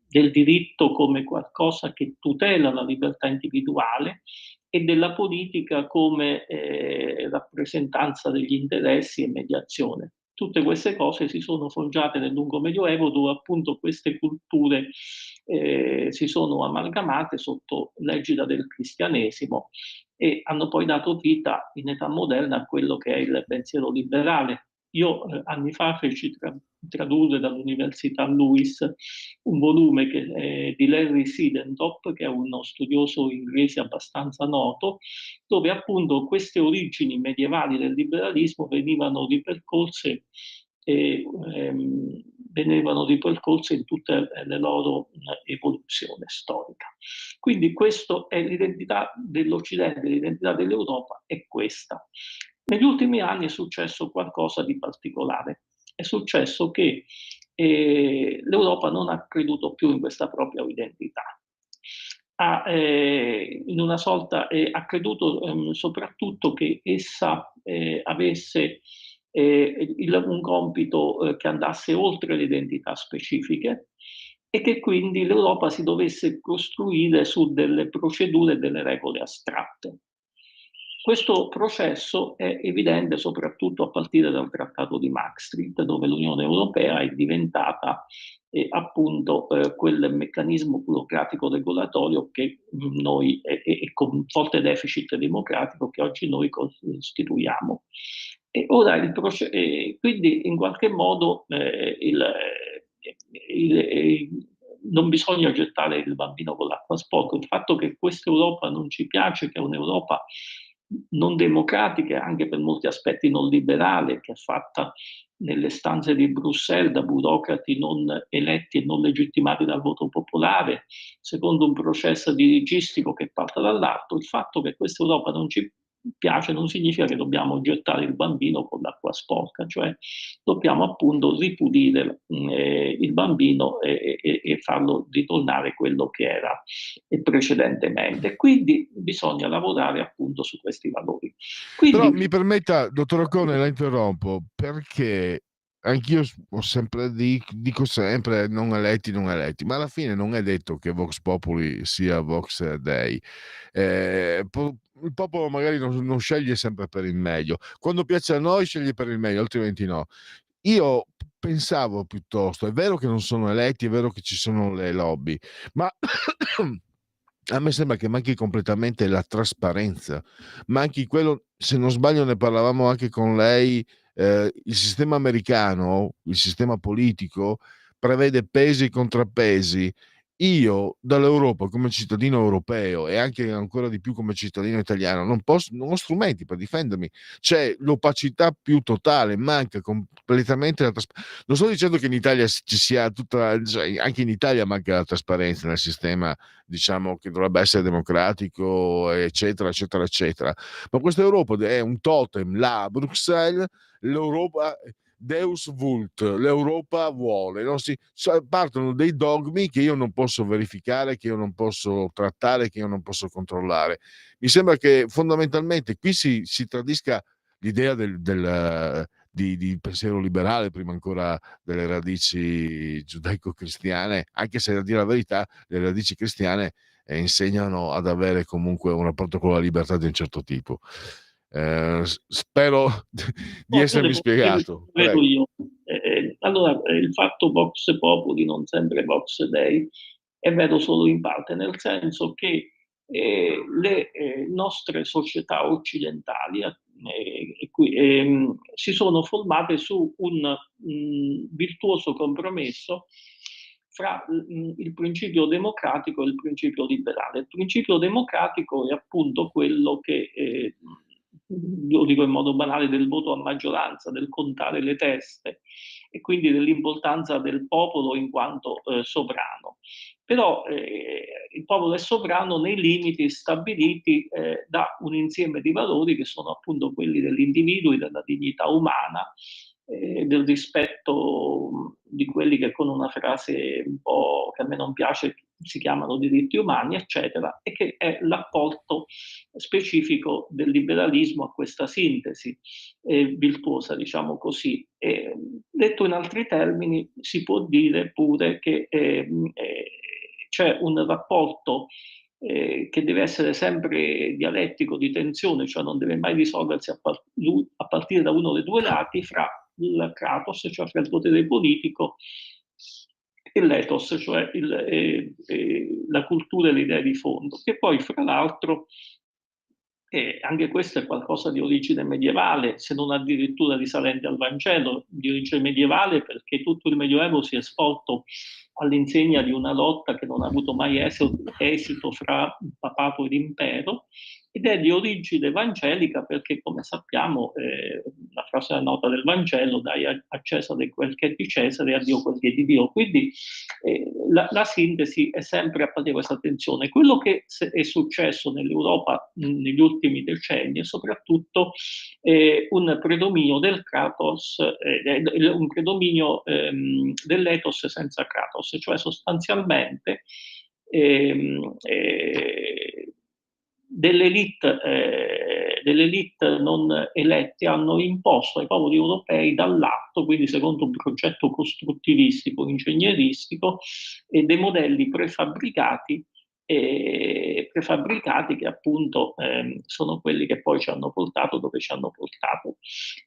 del diritto come qualcosa che tutela la libertà individuale, e della politica come rappresentanza degli interessi e mediazione. Tutte queste cose si sono forgiate nel lungo Medioevo, dove appunto queste culture si sono amalgamate sotto l'egida del cristianesimo e hanno poi dato vita in età moderna a quello che è il pensiero liberale. Io anni fa feci tradurre dall'Università Lewis un volume di Larry Siedentop, che è uno studioso inglese abbastanza noto, dove appunto queste origini medievali del liberalismo venivano ripercorse in tutte le loro evoluzione storica. Quindi questa è l'identità dell'Occidente, l'identità dell'Europa è questa. Negli ultimi anni è successo qualcosa di particolare. È successo che l'Europa non ha creduto più in questa propria identità. Ha creduto soprattutto che essa avesse un compito che andasse oltre le identità specifiche, e che quindi l'Europa si dovesse costruire su delle procedure e delle regole astratte. Questo processo è evidente soprattutto a partire dal Trattato di Maastricht, dove l'Unione Europea è diventata appunto quel meccanismo burocratico regolatorio che noi, e con forte deficit democratico, che oggi noi costituiamo. E ora quindi in qualche modo non bisogna gettare il bambino con l'acqua sporca. Il fatto che questa Europa non ci piace, che è un'Europa non democratica, anche per molti aspetti non liberale, che è fatta nelle stanze di Bruxelles da burocrati non eletti e non legittimati dal voto popolare, secondo un processo dirigistico che parte dall'alto, il fatto che questa Europa non ci piace non significa che dobbiamo gettare il bambino con l'acqua sporca, cioè dobbiamo appunto ripulire il bambino e farlo ritornare quello che era precedentemente. Quindi bisogna lavorare appunto su questi valori. Quindi, Però mi permetta, dottor Ocone, la interrompo, perché anch'io ho sempre dico sempre non eletti, ma alla fine non è detto che Vox Populi sia Vox Dei. Il popolo magari non sceglie sempre per il meglio. Quando piace a noi sceglie per il meglio, altrimenti no. Io pensavo piuttosto, è vero che non sono eletti, è vero che ci sono le lobby, ma a me sembra che manchi completamente la trasparenza, manchi quello, se non sbaglio ne parlavamo anche con lei, il sistema americano, il sistema politico prevede pesi e contrappesi. Io dall'Europa come cittadino europeo e anche ancora di più come cittadino italiano non ho strumenti per difendermi, c'è l'opacità più totale, manca completamente la trasparenza. Non sto dicendo che in Italia ci sia tutta, cioè, anche in Italia manca la trasparenza nel sistema, diciamo, che dovrebbe essere democratico, eccetera, eccetera, eccetera. Ma questa Europa è un totem, là a Bruxelles, l'Europa Deus vult, l'Europa vuole, no? Partono dei dogmi che io non posso verificare, che io non posso trattare, che io non posso controllare. Mi sembra che fondamentalmente qui si tradisca l'idea di pensiero liberale prima ancora delle radici giudaico-cristiane, anche se a dire la verità le radici cristiane insegnano ad avere comunque un rapporto con la libertà di un certo tipo. Spero di essermi spiegato. Prego io. Allora, il fatto Vox Populi non sempre Vox Dei è vero solo in parte, nel senso che le nostre società occidentali si sono formate su un virtuoso compromesso fra il principio democratico e il principio liberale. Il principio democratico è appunto quello che, lo dico in modo banale, del voto a maggioranza, del contare le teste e quindi dell'importanza del popolo in quanto sovrano. Però il popolo è sovrano nei limiti stabiliti da un insieme di valori che sono appunto quelli dell'individuo, della dignità umana, del rispetto di quelli che con una frase un po' che a me non piace si chiamano diritti umani, eccetera, e che è l'apporto specifico del liberalismo a questa sintesi virtuosa, diciamo così. Detto in altri termini, si può dire pure che c'è un rapporto che deve essere sempre dialettico di tensione, cioè non deve mai risolversi a partire da uno dei due lati, fra il kratos, cioè fra il potere politico, e l'ethos, cioè la cultura e le idee di fondo, che poi fra l'altro anche questo è qualcosa di origine medievale, se non addirittura risalente al Vangelo, di origine medievale, perché tutto il Medioevo si è svolto all'insegna di una lotta che non ha avuto mai esito fra papato ed impero, ed è di origine evangelica perché, come sappiamo, la frase nota del Vangelo: dai a Cesare quel che è di Cesare e a Dio quel che è di Dio. Quindi la sintesi è sempre a partire da questa attenzione. Quello che è successo nell'Europa negli ultimi decenni è soprattutto un predominio del kratos, un predominio dell'ethos senza kratos, cioè sostanzialmente delle elite non elette hanno imposto ai popoli europei dall'alto, quindi secondo un progetto costruttivistico, ingegneristico, dei modelli prefabbricati che appunto sono quelli che poi ci hanno portato dove ci hanno portato.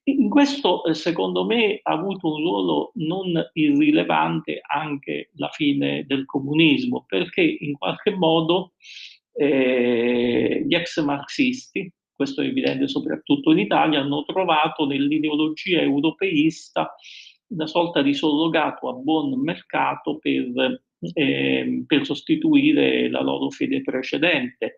In questo secondo me ha avuto un ruolo non irrilevante anche la fine del comunismo, perché in qualche modo gli ex marxisti, questo è evidente soprattutto in Italia, hanno trovato nell'ideologia europeista una sorta di surrogato a buon mercato per sostituire la loro fede precedente,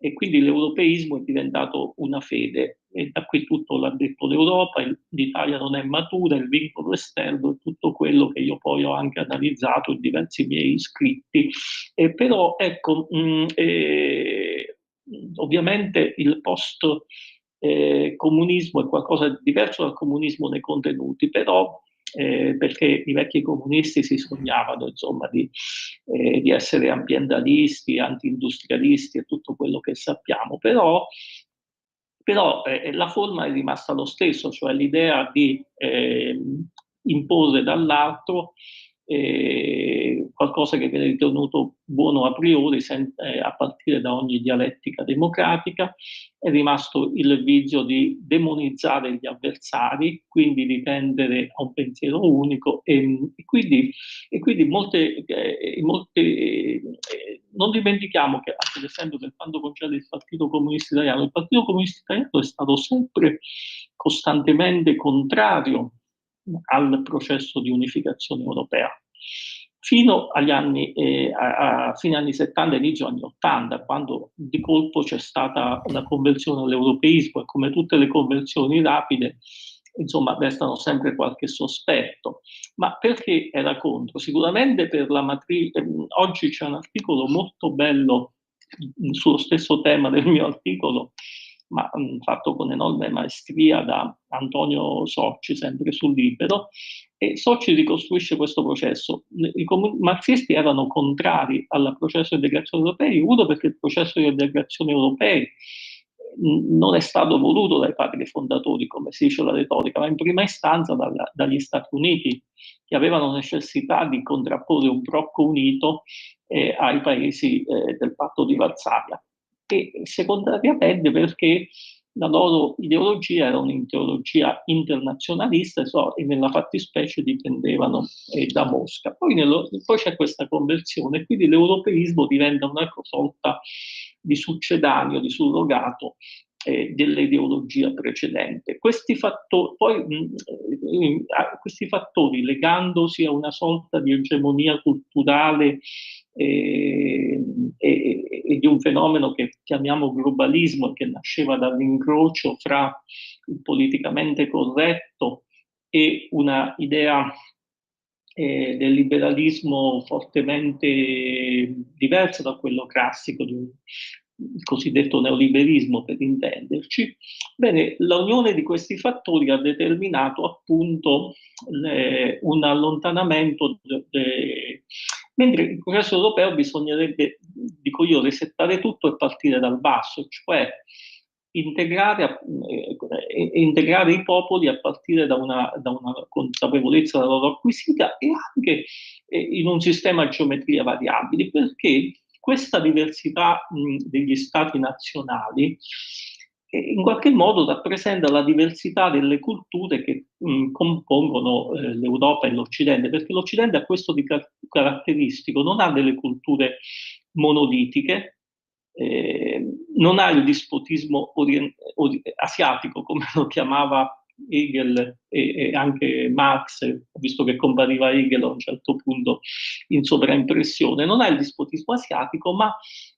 e quindi l'europeismo è diventato una fede, e da qui tutto l'ha detto l'Europa, l'Italia non è matura, il vincolo esterno, e tutto quello che io poi ho anche analizzato in diversi miei scritti. Però ecco, ovviamente il post comunismo è qualcosa di diverso dal comunismo nei contenuti, però perché i vecchi comunisti si sognavano, insomma, di essere ambientalisti, anti-industrialisti e tutto quello che sappiamo, però la forma è rimasta lo stesso, cioè l'idea di imporre dall'altro qualcosa che viene ritenuto buono a priori, a partire da ogni dialettica democratica. È rimasto il vizio di demonizzare gli avversari, quindi di tendere a un pensiero unico e quindi non dimentichiamo che, ad esempio, per quanto concerne il Partito Comunista Italiano, il Partito Comunista Italiano è stato sempre costantemente contrario al processo di unificazione europea, fino agli anni, a fine anni 70 e inizio anni 80, quando di colpo c'è stata la conversione all'europeismo, e come tutte le conversioni rapide, insomma, restano sempre qualche sospetto. Ma perché era contro? Sicuramente per la matrice. Oggi c'è un articolo molto bello sullo stesso tema del mio articolo, ma fatto con enorme maestria da Antonio Socci, sempre sul Libero, e Socci ricostruisce questo processo. I marxisti erano contrari al processo di integrazione europea, uno perché il processo di integrazione europea non è stato voluto dai padri fondatori, come si dice la retorica, ma in prima istanza dagli Stati Uniti, che avevano necessità di contrapporre un blocco unito ai paesi del patto di Varsavia. E secondariamente perché la loro ideologia era un'ideologia internazionalista e nella fattispecie dipendevano da Mosca. Poi c'è questa conversione, quindi l'europeismo diventa una sorta di succedaneo, di surrogato dell'ideologia precedente. Questi fattori, legandosi a una sorta di egemonia culturale e di un fenomeno che chiamiamo globalismo, che nasceva dall'incrocio fra il politicamente corretto e una idea del liberalismo fortemente diverso da quello classico, il cosiddetto neoliberismo per intenderci. Bene, l'unione di questi fattori ha determinato appunto un allontanamento, mentre il processo europeo bisognerebbe, dico io, resettare tutto e partire dal basso, cioè integrare i popoli a partire da una consapevolezza della loro acquisita e anche in un sistema a geometria variabili, perché questa diversità degli stati nazionali in qualche modo rappresenta la diversità delle culture che compongono l'Europa e l'Occidente, perché l'Occidente ha questo di caratteristico, non ha delle culture monolitiche, non ha il dispotismo asiatico, come lo chiamava Hegel e anche Marx, visto che compariva Hegel a un certo punto in sovraimpressione, non ha il dispotismo asiatico, ma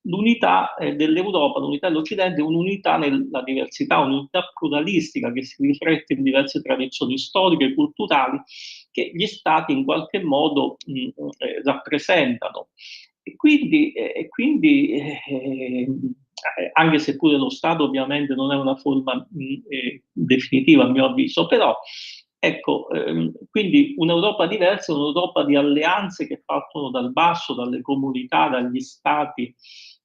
l'unità dell'Europa, l'unità dell'Occidente è un'unità nella diversità, un'unità pluralistica che si riflette in diverse tradizioni storiche e culturali che gli stati in qualche modo rappresentano. E quindi anche se pure lo Stato ovviamente non è una forma definitiva a mio avviso, però ecco, quindi un'Europa diversa è un'Europa di alleanze che partono dal basso, dalle comunità, dagli stati,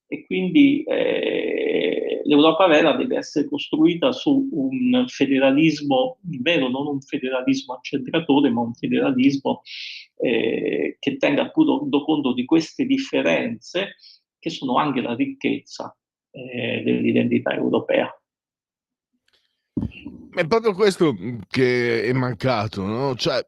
e quindi l'Europa vera deve essere costruita su un federalismo vero, non un federalismo accentratore, ma un federalismo che tenga appunto conto di queste differenze che sono anche la ricchezza dell'identità europea. È proprio questo che è mancato, no? Cioè,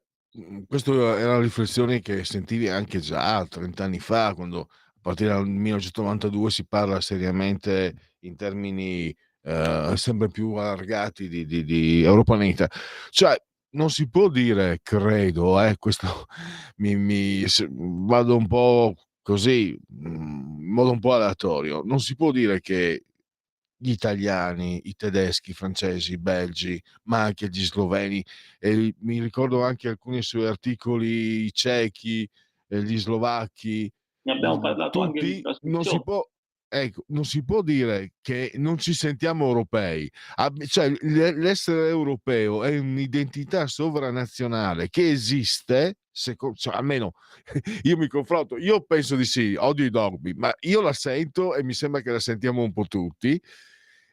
questa era una riflessione che sentivi anche già 30 anni fa, quando a partire dal 1992 si parla seriamente in termini sempre più allargati di europanità. Cioè, non si può dire, credo, questo vado un po' così, in modo un po' aleatorio, non si può dire che gli italiani, i tedeschi, i francesi, i belgi, ma anche gli sloveni, e mi ricordo anche alcuni suoi articoli, i cechi, gli slovacchi, Ne abbiamo parlato anche in tutti, non si trasmissione. può, ecco, non si può dire che non ci sentiamo europei. Cioè, l'essere europeo è un'identità sovranazionale che esiste, cioè, almeno io mi confronto, io penso di sì, odio i dogmi, ma io la sento e mi sembra che la sentiamo un po' tutti.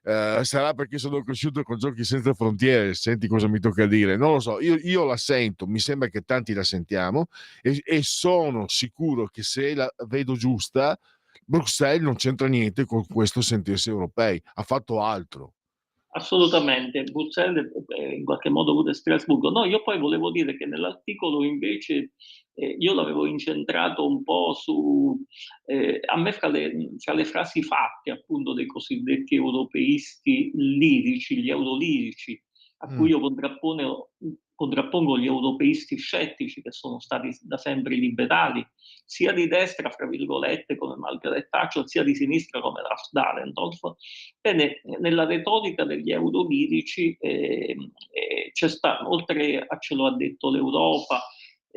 Sarà perché sono cresciuto con Giochi senza frontiere, senti cosa mi tocca dire, non lo so, io la sento, mi sembra che tanti la sentiamo e sono sicuro che se la vedo giusta, Bruxelles non c'entra niente con questo sentirsi europei, ha fatto altro. Assolutamente, Bruxelles in qualche modo pure Strasburgo. No, io poi volevo dire che nell'articolo invece io l'avevo incentrato un po' su, a me fra le frasi fatte appunto dei cosiddetti europeisti lirici, gli eurolirici, a cui io contrappongo gli europeisti scettici che sono stati da sempre liberali, sia di destra, fra virgolette, come Margaret Thatcher, sia di sinistra come Ralph Dahrendorf. Bene, nella retorica degli eurolirici c'è stato, oltre a ce lo ha detto l'Europa,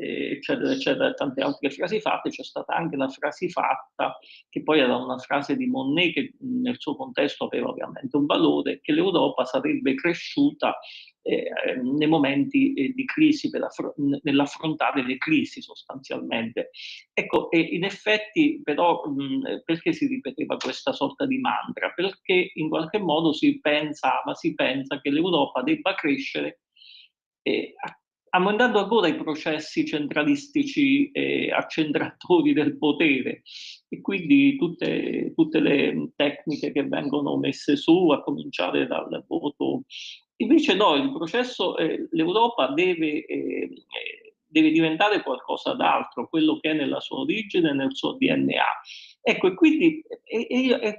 eccetera, eccetera, tante altre frasi fatte, c'è stata anche la frase fatta, che poi era una frase di Monnet che nel suo contesto aveva ovviamente un valore, che l'Europa sarebbe cresciuta nei momenti di crisi, nell'affrontare le crisi sostanzialmente. Ecco, e in effetti però perché si ripeteva questa sorta di mantra? Perché in qualche modo si pensa che l'Europa debba crescere aumentando ancora i processi centralistici e accentratori del potere, e quindi tutte le tecniche che vengono messe su, a cominciare dal voto. Invece no, il processo, l'Europa deve diventare qualcosa d'altro, quello che è nella sua origine, nel suo DNA. Ecco, e quindi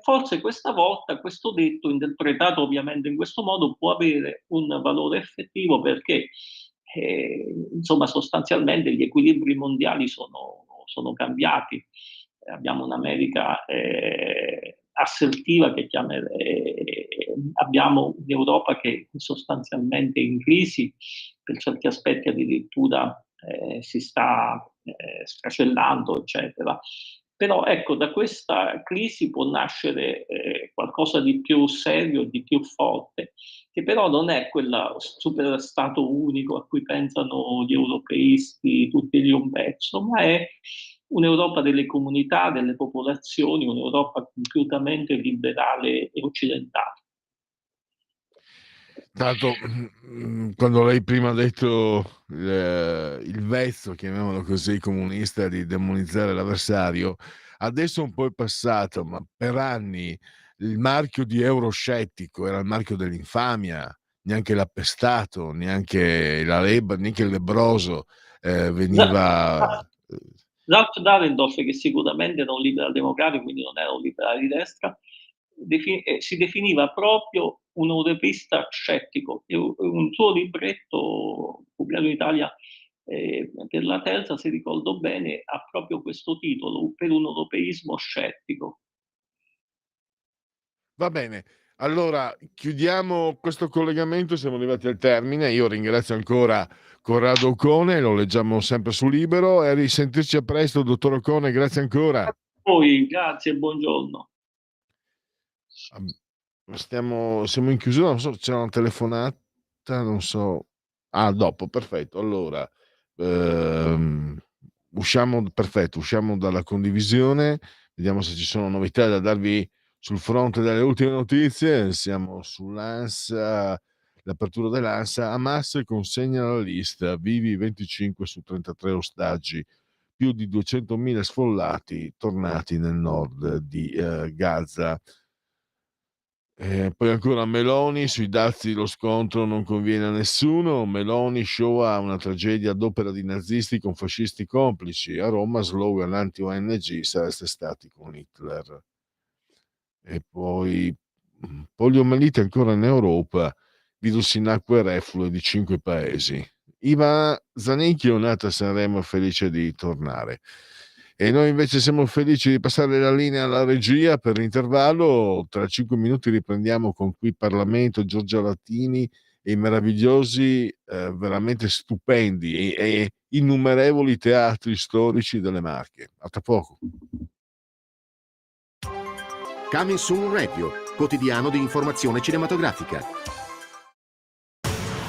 forse questa volta questo detto, interpretato ovviamente in questo modo, può avere un valore effettivo perché insomma sostanzialmente gli equilibri mondiali sono cambiati. Abbiamo un'America assertiva che abbiamo un'Europa che sostanzialmente è in crisi, per certi aspetti addirittura si sta sfracellando, eccetera. Però ecco, da questa crisi può nascere qualcosa di più serio, di più forte, che però non è quella super stato unico a cui pensano gli europeisti tutti di un pezzo, ma è un'Europa delle comunità, delle popolazioni, un'Europa compiutamente liberale e occidentale. Tanto, quando lei prima ha detto il vezzo, chiamiamolo così, comunista di demonizzare l'avversario, adesso un po' è passato, ma per anni il marchio di euroscettico era il marchio dell'infamia, neanche l'appestato, neanche neanche il lebbroso veniva. Ralph Dahrendorf, che sicuramente era un liberal democratico, quindi non era un liberale di destra, si definiva proprio un europeista scettico. E un suo libretto pubblicato in Italia per la terza, se ricordo bene, ha proprio questo titolo, Per un europeismo scettico. Va bene, allora chiudiamo questo collegamento, siamo arrivati al termine. Io ringrazio ancora Corrado Ocone, lo leggiamo sempre su Libero, e a risentirci a presto, dottor Ocone, grazie ancora. Poi, grazie e buongiorno. Siamo in chiusura, non so, c'è una telefonata, non so. Dopo, perfetto. Allora, usciamo dalla condivisione, vediamo se ci sono novità da darvi sul fronte delle ultime notizie. Siamo sull'ANSA, l'apertura dell'ANSA. Hamas consegna la lista, vivi 25 su 33 ostaggi, più di 200.000 sfollati tornati nel nord di Gaza. Poi ancora Meloni, sui dazi lo scontro non conviene a nessuno. Meloni, Shoah, una tragedia d'opera di nazisti con fascisti complici. A Roma, slogan anti-ONG, sareste stati con Hitler. E poi poliomielite ancora in Europa, virus in acque reflue di 5 paesi. Iva Zanicchio, nata a Sanremo, felice di tornare. E noi invece siamo felici di passare la linea alla regia per l'intervallo. Tra 5 minuti riprendiamo con Qui Parlamento, Giorgia Latini e i meravigliosi, veramente stupendi e innumerevoli teatri storici delle Marche. A tra poco. Coming Soon Radio, quotidiano di informazione cinematografica.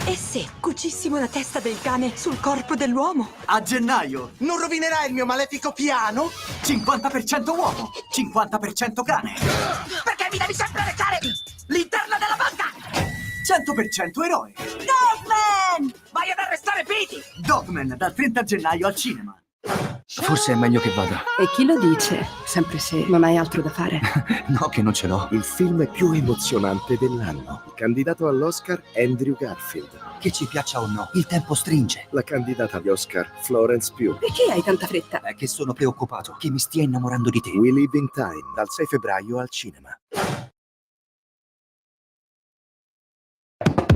E se cucissimo la testa del cane sul corpo dell'uomo? A gennaio non rovinerai il mio malefico piano? 50% uomo, 50% cane. Perché mi devi sempre recare l'interno della banca? 100% eroe. Dogman! Vai ad arrestare Pete! Dogman dal 30 gennaio al cinema. Forse è meglio che vada. E chi lo dice? Sempre se non hai altro da fare. No, che non ce l'ho. Il film più emozionante dell'anno. Il candidato all'Oscar Andrew Garfield. Che ci piaccia o no, il tempo stringe. La candidata agli Oscar Florence Pugh. Perché hai tanta fretta? È che sono preoccupato, che mi stia innamorando di te. We Live in Time, dal 6 febbraio al cinema.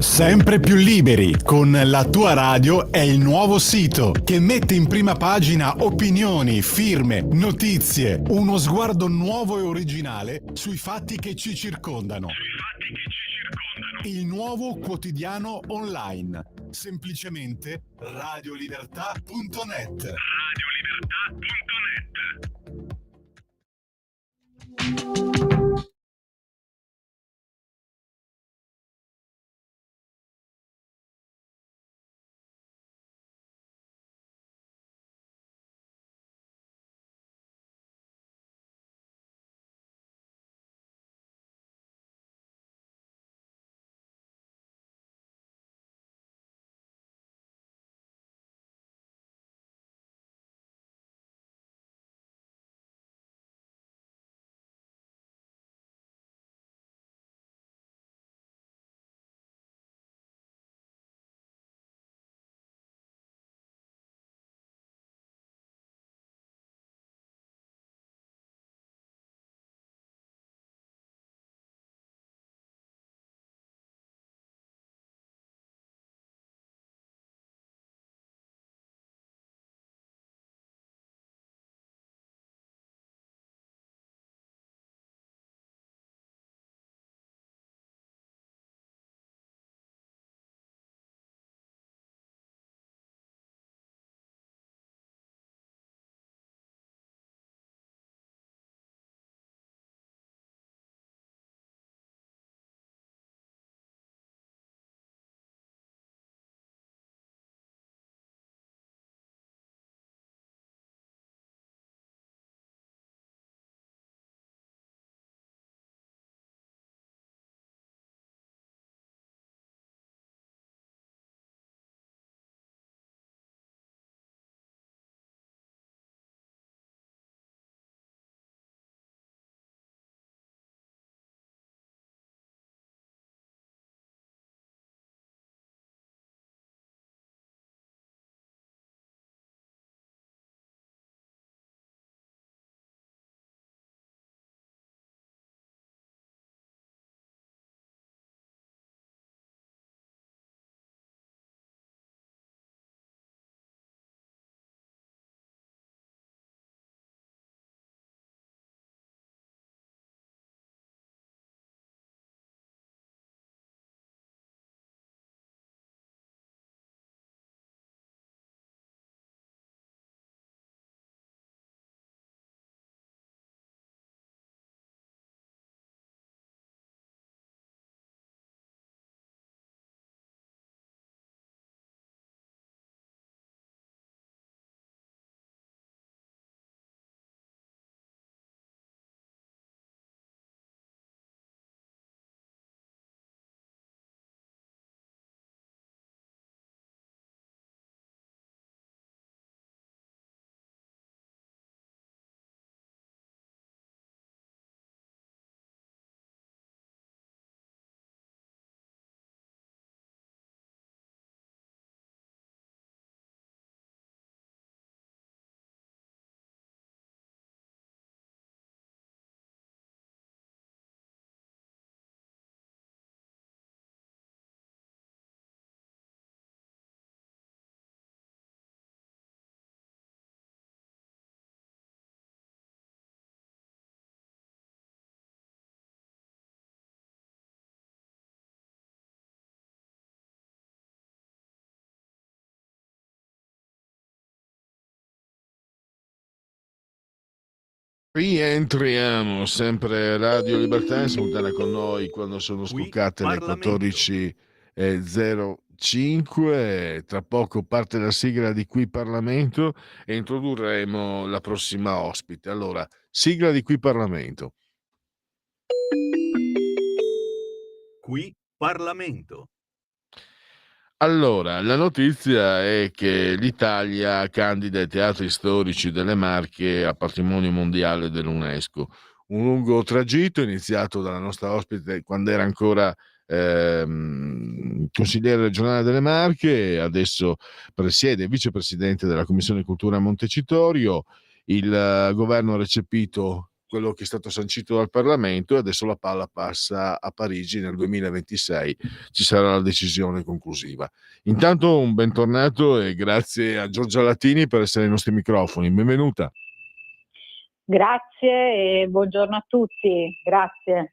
Sempre più liberi con La tua radio è il nuovo sito che mette in prima pagina opinioni, firme, notizie, uno sguardo nuovo e originale sui fatti che ci circondano. Il nuovo quotidiano online. Semplicemente radiolibertà.net. Rientriamo sempre Radio Libertà in simultanea con noi quando sono scoccate le 14:05. Tra poco parte la sigla di Qui Parlamento e introdurremo la prossima ospite. Allora, sigla di Qui Parlamento. Qui Parlamento. Allora, la notizia è che l'Italia candida i teatri storici delle Marche a patrimonio mondiale dell'UNESCO. Un lungo tragitto iniziato dalla nostra ospite quando era ancora consigliere regionale delle Marche, adesso presiede, vicepresidente della Commissione Cultura a Montecitorio. Il governo ha recepito quello che è stato sancito dal Parlamento e adesso la palla passa a Parigi. Nel 2026 ci sarà la decisione conclusiva. Intanto un bentornato e grazie a Giorgia Latini per essere ai nostri microfoni. Benvenuta. Grazie e buongiorno a tutti, grazie.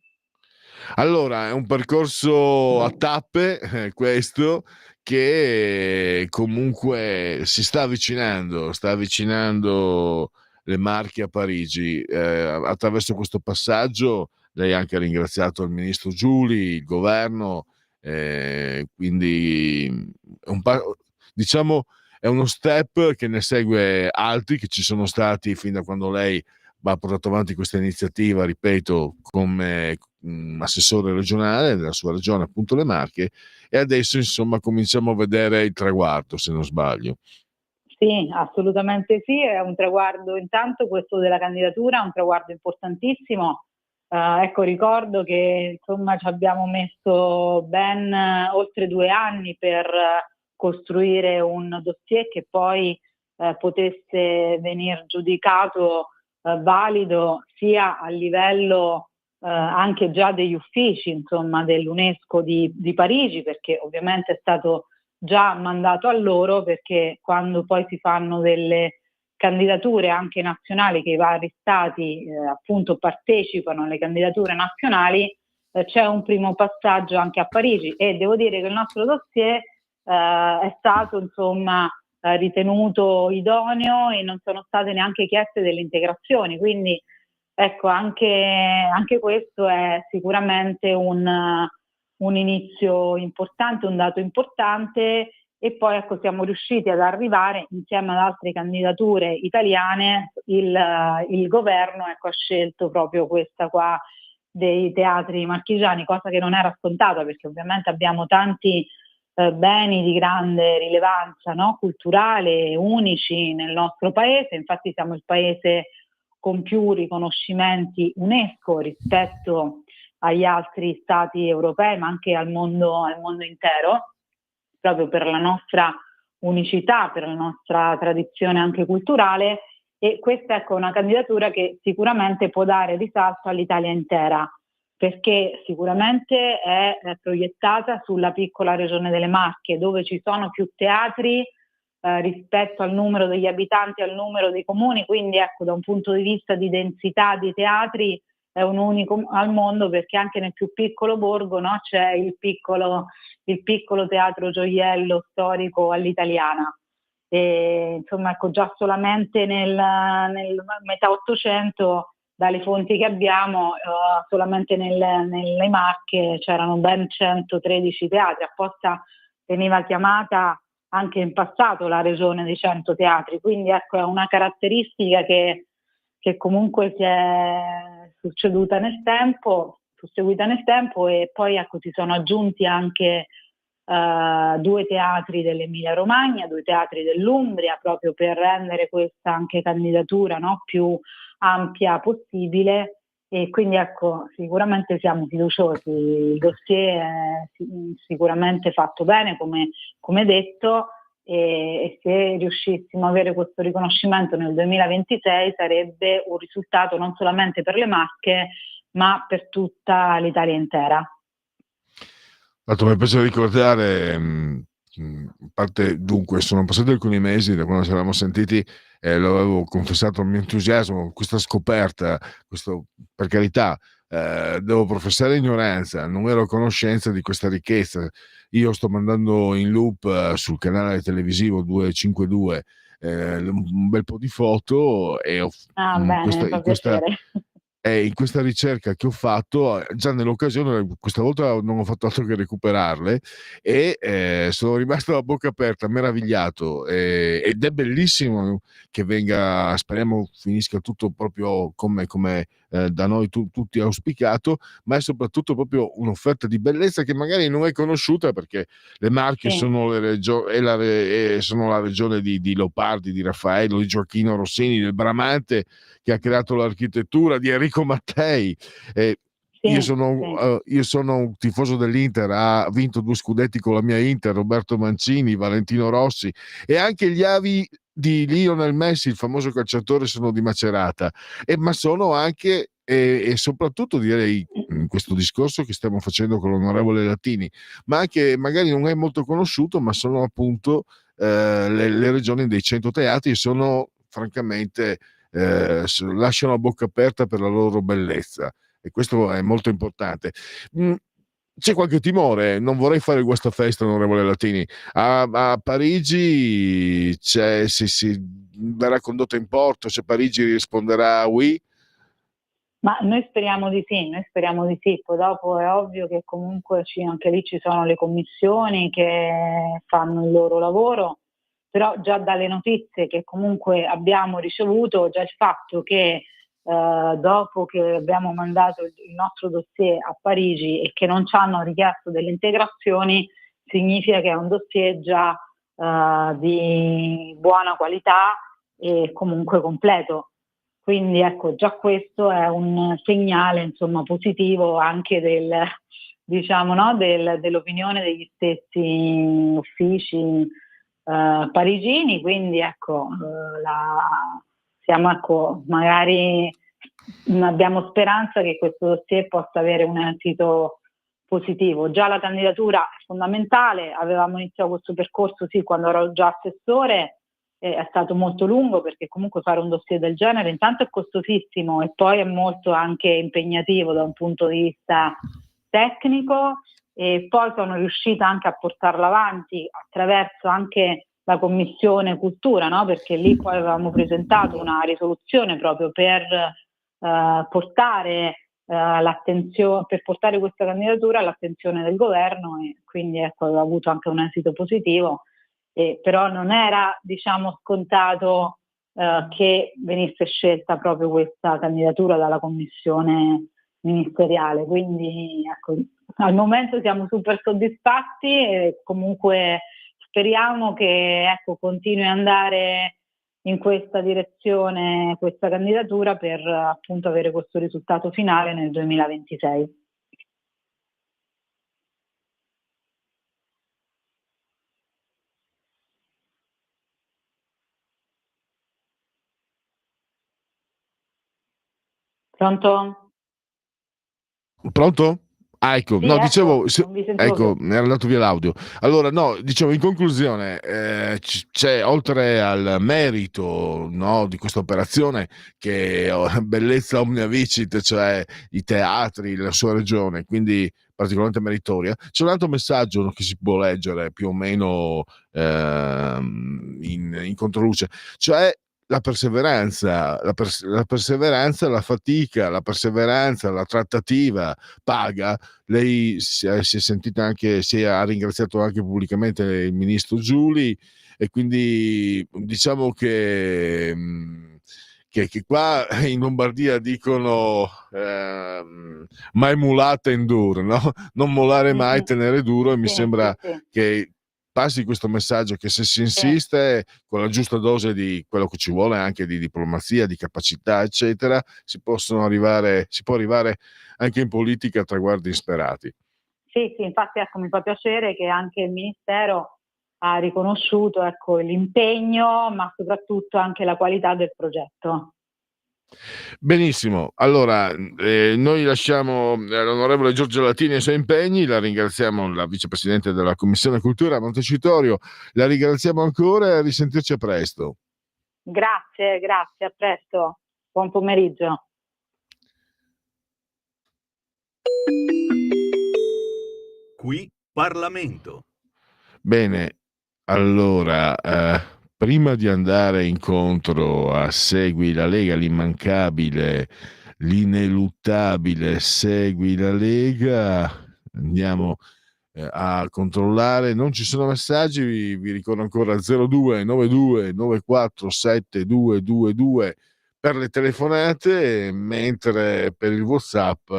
Allora, è un percorso a tappe, questo, che comunque si sta avvicinando le Marche a Parigi. Attraverso questo passaggio lei ha anche ringraziato il ministro Giuli, il governo, quindi diciamo è uno step che ne segue altri che ci sono stati fin da quando lei ha portato avanti questa iniziativa, ripeto, come assessore regionale della sua regione, appunto le Marche, e adesso insomma cominciamo a vedere il traguardo, se non sbaglio. Sì, assolutamente sì, è un traguardo, intanto questo della candidatura è un traguardo importantissimo. Ecco, ricordo che insomma ci abbiamo messo ben oltre 2 anni per costruire un dossier che poi potesse venir giudicato valido sia a livello anche già degli uffici, insomma, dell'UNESCO di Parigi, perché ovviamente è stato già mandato a loro, perché quando poi si fanno delle candidature anche nazionali, che i vari stati appunto partecipano alle candidature nazionali, c'è un primo passaggio anche a Parigi, e devo dire che il nostro dossier è stato insomma ritenuto idoneo e non sono state neanche chieste delle integrazioni, quindi ecco, anche questo è sicuramente un inizio importante, un dato importante. E poi ecco, siamo riusciti ad arrivare insieme ad altre candidature italiane, il governo ecco, ha scelto proprio questa qua dei teatri marchigiani, cosa che non era scontata, perché ovviamente abbiamo tanti beni di grande rilevanza, no? Culturale, unici nel nostro paese. Infatti siamo il paese con più riconoscimenti UNESCO rispetto agli altri stati europei, ma anche al mondo intero, proprio per la nostra unicità, per la nostra tradizione anche culturale. E questa ecco, è una candidatura che sicuramente può dare risalto all'Italia intera, perché sicuramente è proiettata sulla piccola regione delle Marche, dove ci sono più teatri rispetto al numero degli abitanti, al numero dei comuni. Quindi ecco, da un punto di vista di densità di teatri è un unico al mondo, perché anche nel più piccolo borgo, no, c'è il piccolo teatro gioiello storico all'italiana. E, insomma, ecco, già solamente nel metà Ottocento, dalle fonti che abbiamo, solamente nelle Marche c'erano ben 113 teatri. Apposta veniva chiamata anche in passato la regione dei 100 teatri. Quindi ecco, è una caratteristica che comunque si è susseguita nel tempo, e poi ecco, si sono aggiunti anche 2 teatri dell'Emilia Romagna, 2 teatri dell'Umbria, proprio per rendere questa anche candidatura, no, più ampia possibile. E quindi ecco, sicuramente siamo fiduciosi, il dossier è sicuramente fatto bene, come detto, e se riuscissimo a avere questo riconoscimento nel 2026 sarebbe un risultato non solamente per le Marche, ma per tutta l'Italia intera. Mi piace ricordare, a parte, dunque, sono passati alcuni mesi da quando ci eravamo sentiti, l'avevo confessato il mio entusiasmo, questa scoperta, questo, per carità, devo professare ignoranza, non ero a conoscenza di questa ricchezza. Io sto mandando in loop sul canale televisivo 252 un bel po' di foto e Bene, fa piacere. in questa ricerca che ho fatto, già nell'occasione, questa volta non ho fatto altro che recuperarle e sono rimasto a bocca aperta, meravigliato, ed è bellissimo che venga, speriamo finisca tutto proprio come da noi tutti auspicato, ma è soprattutto proprio un'offerta di bellezza che magari non è conosciuta, perché le Marche sono sono la regione di Leopardi, di Raffaello, di Gioacchino Rossini, del Bramante, che ha creato l'architettura, di Enrico Mattei. Io sono un tifoso dell'Inter, ha vinto 2 scudetti con la mia Inter, Roberto Mancini, Valentino Rossi, e anche gli avi di Lionel Messi, il famoso calciatore, sono di Macerata, ma sono anche e soprattutto, direi, in questo discorso che stiamo facendo con l'onorevole Latini, ma anche magari non è molto conosciuto, ma sono appunto le regioni dei 100 teatri, e sono francamente lasciano a bocca aperta per la loro bellezza, e questo è molto importante. C'è qualche timore? Non vorrei fare il guastafeste, onorevole Latini. A Parigi si verrà condotta in porto, se Parigi risponderà oui? Ma noi speriamo di sì, poi dopo è ovvio che comunque anche lì ci sono le commissioni che fanno il loro lavoro, però già dalle notizie che comunque abbiamo ricevuto, già il fatto che dopo che abbiamo mandato il nostro dossier a Parigi e che non ci hanno richiesto delle integrazioni, significa che è un dossier già di buona qualità e comunque completo. Quindi ecco, già questo è un segnale, insomma, positivo anche dell'opinione degli stessi uffici parigini. Quindi ecco, magari abbiamo speranza che questo dossier possa avere un esito positivo. Già la candidatura è fondamentale, avevamo iniziato questo percorso quando ero già assessore. È stato molto lungo, perché comunque fare un dossier del genere intanto è costosissimo e poi è molto anche impegnativo da un punto di vista tecnico, e poi sono riuscita anche a portarlo avanti attraverso anche la Commissione Cultura, no? Perché lì poi avevamo presentato una risoluzione proprio per portare questa candidatura all'attenzione del governo, e quindi ecco, aveva avuto anche un esito positivo. Però non era, scontato che venisse scelta proprio questa candidatura dalla commissione ministeriale. Quindi ecco, al momento siamo super soddisfatti e comunque speriamo che continui ad andare in questa direzione questa candidatura, per appunto avere questo risultato finale nel 2026. Pronto? Ecco, sì, no, ecco, dicevo, ecco, mi era andato via l'audio. Allora, no, dicevo, in conclusione, c'è, oltre al merito, no, di questa operazione, che bellezza omnia vicit, cioè i teatri, la sua regione, quindi particolarmente meritoria, c'è un altro messaggio che si può leggere più o meno in controluce, cioè la perseveranza, la fatica, la perseveranza, la trattativa paga. Lei si è sentita anche, ha ringraziato anche pubblicamente il ministro Giuli, e quindi diciamo che qua in Lombardia dicono mai mulata endur, no? Non mollare mai, tenere duro, e mi sembra che passi questo messaggio, che se si insiste con la giusta dose di quello che ci vuole, anche di diplomazia, di capacità, eccetera, si può arrivare anche in politica a traguardi insperati. Sì, infatti ecco, mi fa piacere che anche il Ministero ha riconosciuto l'impegno, ma soprattutto anche la qualità del progetto. Benissimo, allora noi lasciamo l'onorevole Giorgia Latini ai suoi impegni, la ringraziamo, la vicepresidente della Commissione Cultura a Montecitorio, la ringraziamo ancora, e a risentirci a presto. Grazie, a presto, buon pomeriggio. Qui Parlamento. Bene, allora prima di andare incontro a Segui la Lega, l'immancabile, l'ineluttabile Segui la Lega, andiamo a controllare. Non ci sono messaggi, vi ricordo ancora 0292 947 222 per le telefonate, mentre per il WhatsApp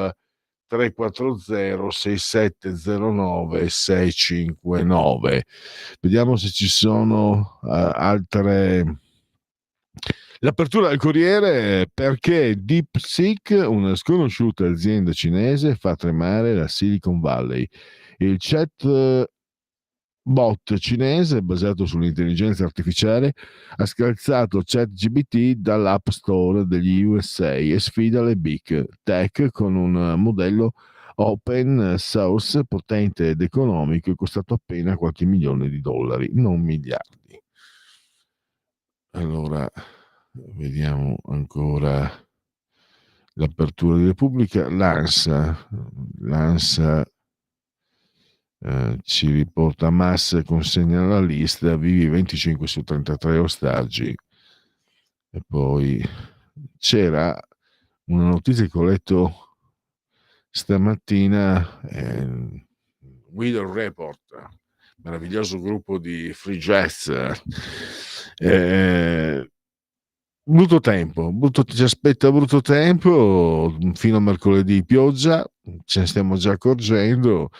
340 6709 659. Vediamo se ci sono altre. L'apertura del Corriere, perché DeepSeek, una sconosciuta azienda cinese, fa tremare la Silicon Valley. Il chat bot cinese basato sull'intelligenza artificiale ha scalzato ChatGPT dall'App Store degli USA e sfida le big tech con un modello open source potente ed economico e costato appena qualche milione di dollari, non miliardi. Allora, vediamo ancora l'apertura di Repubblica. L'ANSA ci riporta: Hamas consegna la lista, vivi 25 su 33 ostaggi. E poi c'era una notizia che ho letto stamattina, Widow Report, meraviglioso gruppo di free jazz. Brutto tempo, ci aspetta brutto tempo fino a mercoledì, pioggia, ce ne stiamo già accorgendo,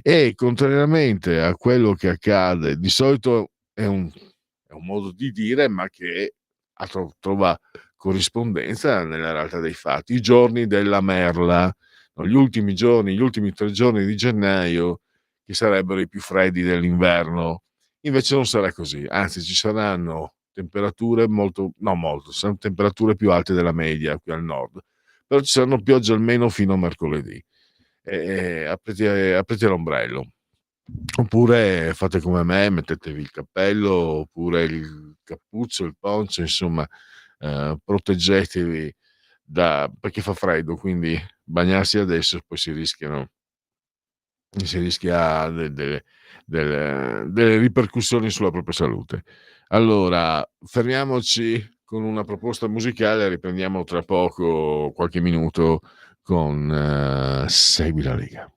e contrariamente a quello che accade, di solito è un modo di dire, ma che trova corrispondenza nella realtà dei fatti. I giorni della merla, no, gli ultimi 3 giorni di gennaio, che sarebbero i più freddi dell'inverno, invece non sarà così, anzi ci saranno temperature saranno temperature più alte della media qui al nord, però ci saranno piogge almeno fino a mercoledì. Aprite l'ombrello, oppure fate come me, mettetevi il cappello oppure il cappuccio, il poncho, insomma, proteggetevi perché fa freddo, quindi bagnarsi adesso poi si rischia delle ripercussioni sulla propria salute. Allora, fermiamoci con una proposta musicale, riprendiamo tra poco, qualche minuto, con Segui la Lega.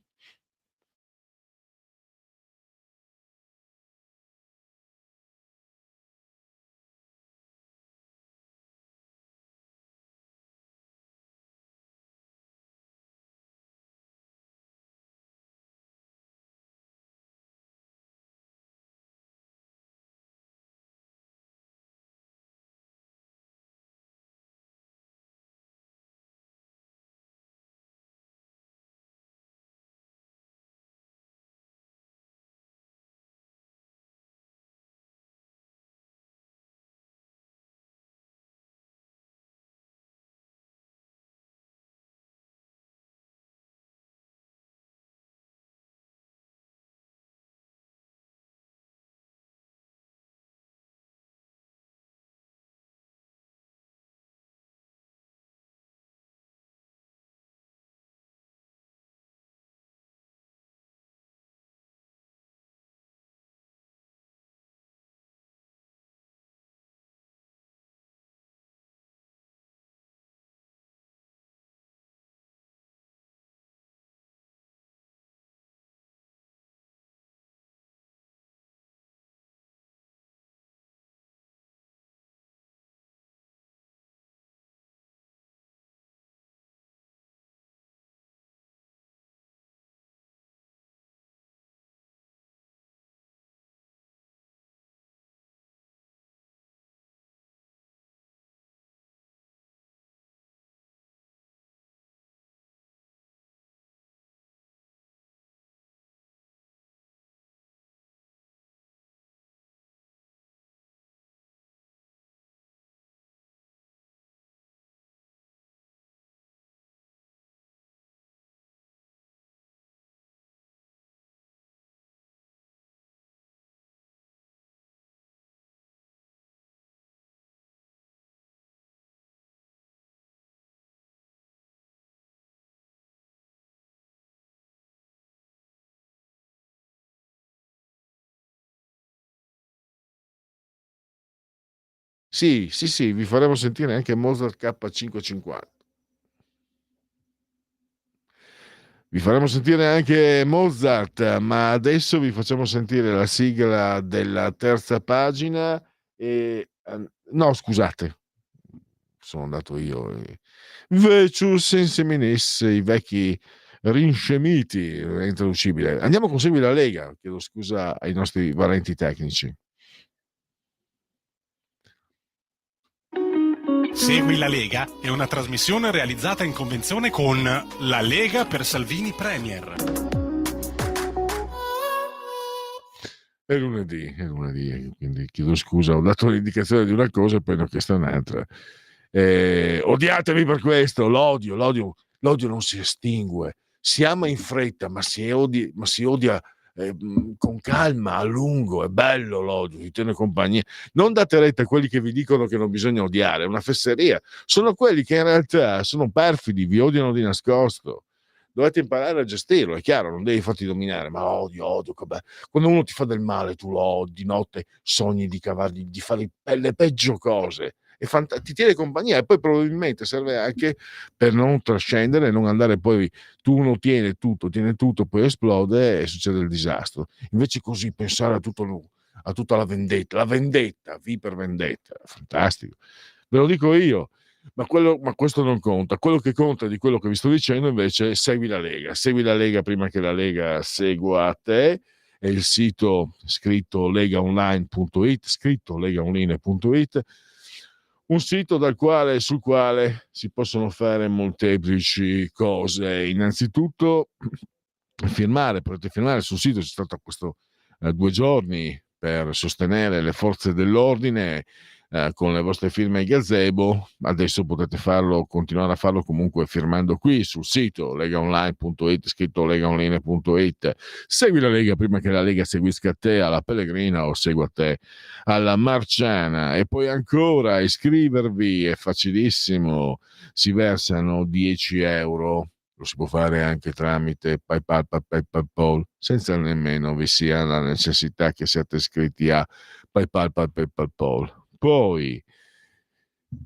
Sì, vi faremo sentire anche Mozart K550. Vi faremo sentire anche Mozart, ma adesso vi facciamo sentire la sigla della terza pagina e no, scusate, sono andato io. Vecius inseminis, i vecchi rinscemiti, è intraducibile. Andiamo con Segui la Lega, chiedo scusa ai nostri valenti tecnici. Segui la Lega è una trasmissione realizzata in convenzione con La Lega per Salvini Premier. È lunedì, quindi chiedo scusa, ho dato l'indicazione di una cosa e poi ne ho chiesto un'altra. Odiatevi per questo, l'odio non si estingue, si ama in fretta, ma si odia con calma, a lungo. È bello l'odio, vi tiene compagnia. Non date retta a quelli che vi dicono che non bisogna odiare, è una fesseria. Sono quelli che in realtà sono perfidi, vi odiano di nascosto. Dovete imparare a gestirlo, è chiaro, non devi farti dominare, ma odio, quando uno ti fa del male tu lo odi, di notte sogni di cavargli, di fare le peggio cose, e ti tiene compagnia, e poi probabilmente serve anche per non trascendere, non andare poi, tu uno tiene tutto, poi esplode e succede il disastro. Invece così pensare a tutta la vendetta, V per vendetta, fantastico, ve lo dico io. Ma questo non conta. Quello che conta di quello che vi sto dicendo invece è segui la Lega prima che la Lega segua te. È il sito scritto legaonline.it, un sito sul quale si possono fare molteplici cose. Innanzitutto potete firmare sul sito. C'è stato questo 2 giorni per sostenere le forze dell'ordine con le vostre firme ai gazebo. Adesso potete continuare a farlo comunque firmando qui sul sito legaonline.it, scritto legaonline.it. Segui la Lega prima che la Lega seguisca te alla Pellegrina o segua te alla Marciana. E poi ancora iscrivervi, è facilissimo, si versano 10 euro. Lo si può fare anche tramite PayPal, senza nemmeno vi sia la necessità che siate iscritti a PayPal. Poi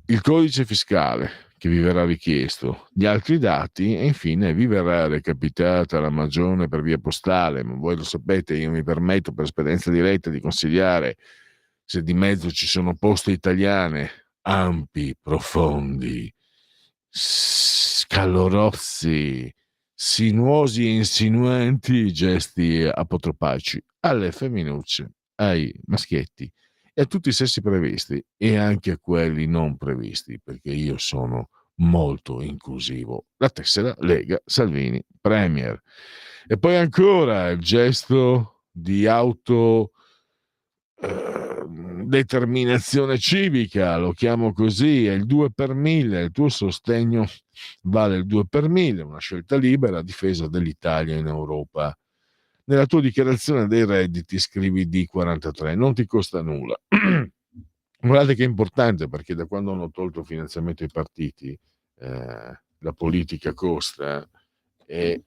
il codice fiscale che vi verrà richiesto, gli altri dati e infine vi verrà recapitata la magione per via postale. Ma voi lo sapete, io mi permetto per esperienza diretta di consigliare, se di mezzo ci sono poste italiane ampi, profondi, scalorozzi, sinuosi e insinuanti gesti apotropaici alle femminucce, ai maschietti e a tutti i sessi previsti e anche a quelli non previsti, perché io sono molto inclusivo. La tessera Lega Salvini Premier. E poi ancora il gesto di determinazione civica, lo chiamo così, è il 2 per 1000, il tuo sostegno vale il 2 per 1000, una scelta libera a difesa dell'Italia in Europa. Nella tua dichiarazione dei redditi scrivi D43, non ti costa nulla. Guardate che è importante, perché da quando hanno tolto il finanziamento ai partiti la politica costa, e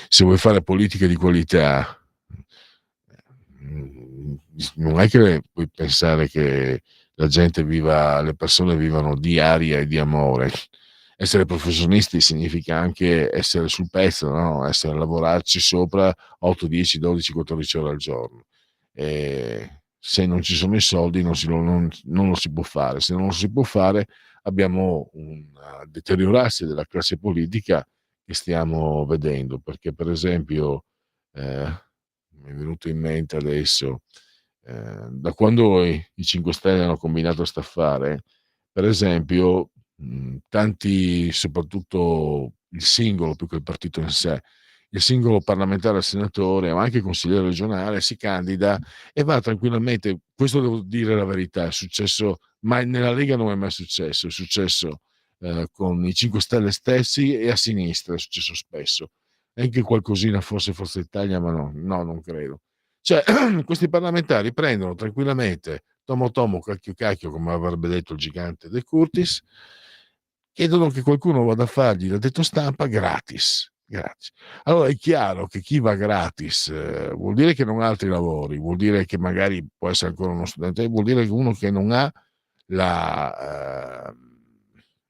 se vuoi fare politica di qualità non è che puoi pensare che le persone vivano di aria e di amore. Essere professionisti significa anche essere sul pezzo, no? Lavorarci sopra 8, 10, 12, 14 ore al giorno. E se non ci sono i soldi non lo si può fare. Se non lo si può fare, abbiamo un deteriorarsi della classe politica che stiamo vedendo, perché per esempio mi è venuto in mente adesso, da quando i 5 Stelle hanno combinato sta affare, per esempio tanti, soprattutto il singolo più che il partito in sé, il singolo parlamentare, senatore ma anche consigliere regionale, si candida e va tranquillamente. Questo devo dire la verità, è successo, ma nella Lega non è mai successo, è successo con i 5 Stelle stessi e a sinistra è successo spesso, anche qualcosina forse Forza Italia, ma no, non credo. Cioè questi parlamentari prendono tranquillamente tomo cacchio, come avrebbe detto il gigante De Curtis, chiedono che qualcuno vada a fargli l'addetto stampa gratis, Grazie. Allora è chiaro che chi va gratis vuol dire che non ha altri lavori, vuol dire che magari può essere ancora uno studente, vuol dire che uno che non ha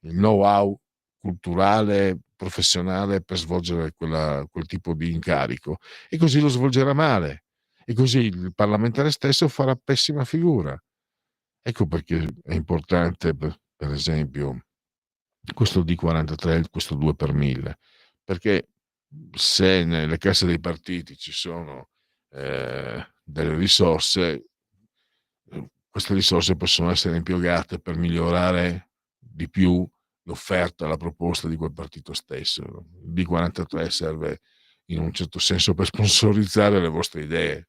il know-how culturale, professionale per svolgere quel tipo di incarico, e così lo svolgerà male, e così il parlamentare stesso farà pessima figura. Ecco perché è importante, per esempio, questo D43, questo 2 per 1000, perché se nelle casse dei partiti ci sono delle risorse, queste risorse possono essere impiegate per migliorare di più l'offerta, la proposta di quel partito stesso. Il D43 serve in un certo senso per sponsorizzare le vostre idee,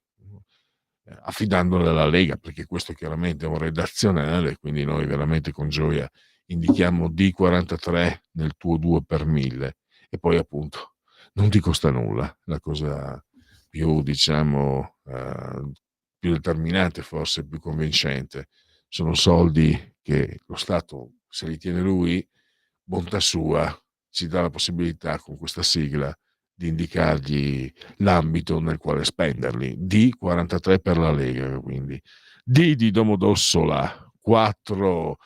affidandole alla Lega, perché questo chiaramente è un redazionale, quindi noi veramente con gioia indichiamo D43 nel tuo 2 per 1000, e poi appunto non ti costa nulla. La cosa più, diciamo, più determinante, forse più convincente, sono soldi che lo Stato, se li tiene lui, bontà sua, ci dà la possibilità con questa sigla di indicargli l'ambito nel quale spenderli. D43 per la Lega, quindi D di Domodossola, 4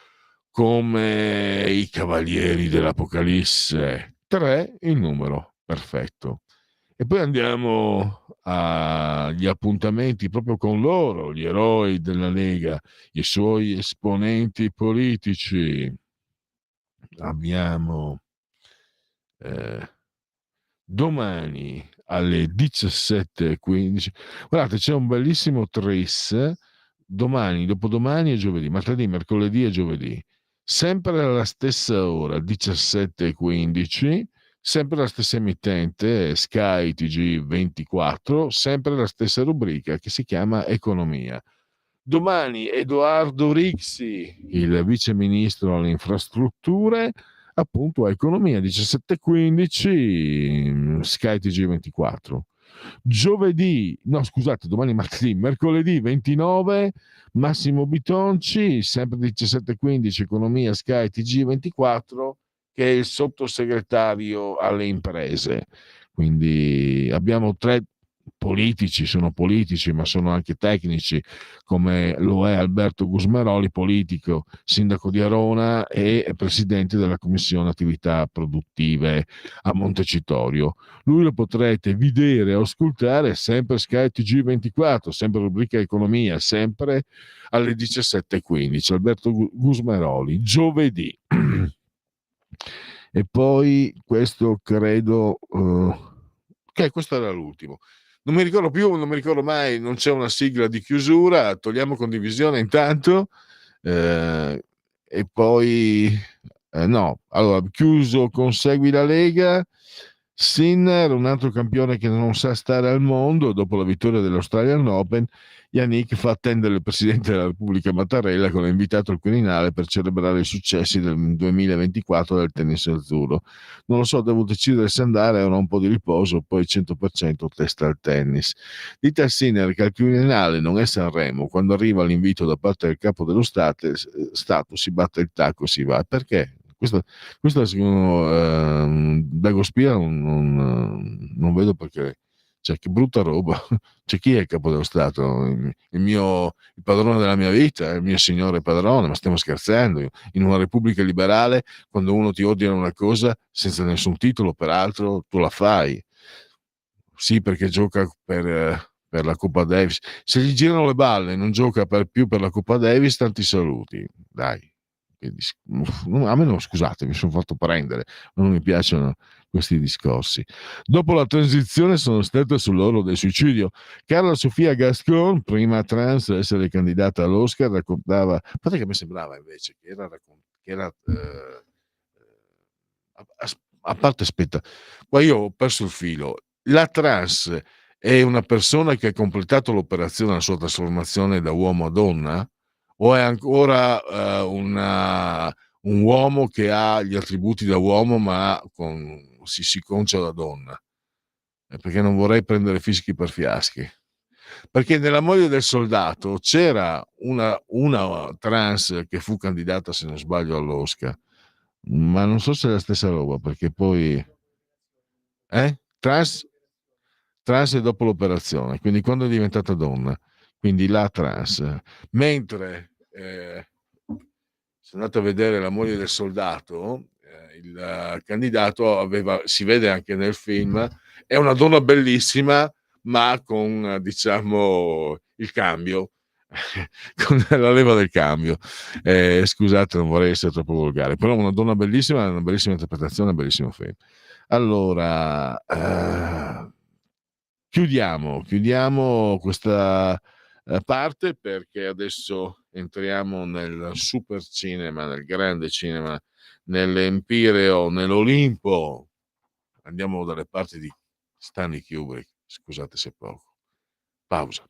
come i Cavalieri dell'Apocalisse, 3 il numero perfetto. E poi andiamo agli appuntamenti proprio con loro, gli eroi della Lega, i suoi esponenti politici. Abbiamo domani alle 17:15. Guardate, c'è un bellissimo tris domani, dopodomani e giovedì, martedì, mercoledì e giovedì, sempre alla stessa ora, 17:15, sempre la stessa emittente, Sky TG24, sempre la stessa rubrica che si chiama Economia. Domani Edoardo Rixi, il vice ministro alle infrastrutture, appunto a Economia, 17:15, Sky TG24. Domani martedì, mercoledì 29, Massimo Bitonci, sempre 17:15, Economia, Sky TG24, che è il sottosegretario alle imprese. Quindi abbiamo 3 politici, sono politici ma sono anche tecnici, come lo è Alberto Gusmeroli, politico, sindaco di Arona e presidente della commissione attività produttive a Montecitorio. Lui lo potrete vedere o ascoltare sempre Sky TG24, sempre rubrica Economia, sempre alle 17:15. Alberto Gusmeroli, giovedì. E poi questo credo che questo era l'ultimo. Non mi ricordo più, non mi ricordo mai, non c'è una sigla di chiusura, togliamo condivisione intanto, e poi no, allora chiuso con Segui la Lega. Sinner, un altro campione che non sa stare al mondo, dopo la vittoria dell'Australian Open, Yannick fa attendere il Presidente della Repubblica Mattarella, che l'ha invitato al Quirinale per celebrare i successi del 2024 del tennis azzurro. Non lo so, devo decidere se andare o no, un po' di riposo, poi 100% testa al tennis. Dite a Sinner che al Quirinale non è Sanremo, quando arriva l'invito da parte del capo dello Stato si batte il tacco e si va. Perché? Questo secondo Dagospia non vedo perché. Cioè, che brutta roba. C'è chi è il capo dello Stato? Il padrone della mia vita, il mio signore padrone, ma stiamo scherzando? In una repubblica liberale, quando uno ti ordina una cosa senza nessun titolo, peraltro, tu la fai. Sì, perché gioca per la Coppa Davis. Se gli girano le balle e non gioca più per la Coppa Davis, tanti saluti. Dai. A me no, scusate, mi sono fatto prendere, non mi piacciono questi discorsi. Dopo la transizione sono state sull'orlo del suicidio. Carla Sofia Gascon, prima trans a essere candidata all'Oscar, raccontava, guardate che mi sembrava invece che era a parte, aspetta, qua io ho perso il filo. La trans è una persona che ha completato l'operazione, la sua trasformazione da uomo a donna, o è ancora un uomo che ha gli attributi da uomo ma si concia da donna? Perché non vorrei prendere fischi per fiaschi. Perché nella moglie del soldato c'era una trans che fu candidata, se non sbaglio, all'Oscar, ma non so se è la stessa roba, perché poi Trans, trans è dopo l'operazione, quindi quando è diventata donna, quindi la trans. Mentre se andate a vedere La moglie del soldato, il candidato si vede anche nel film, è una donna bellissima, ma con diciamo il cambio, con la leva del cambio. Scusate, non vorrei essere troppo volgare, però una donna bellissima, una bellissima interpretazione, un bellissimo film. Allora, chiudiamo questa parte, perché adesso entriamo nel super cinema, nel grande cinema, nell'Empireo, nell'Olimpo. Andiamo dalle parti di Stanley Kubrick. Scusate se poco. Pausa.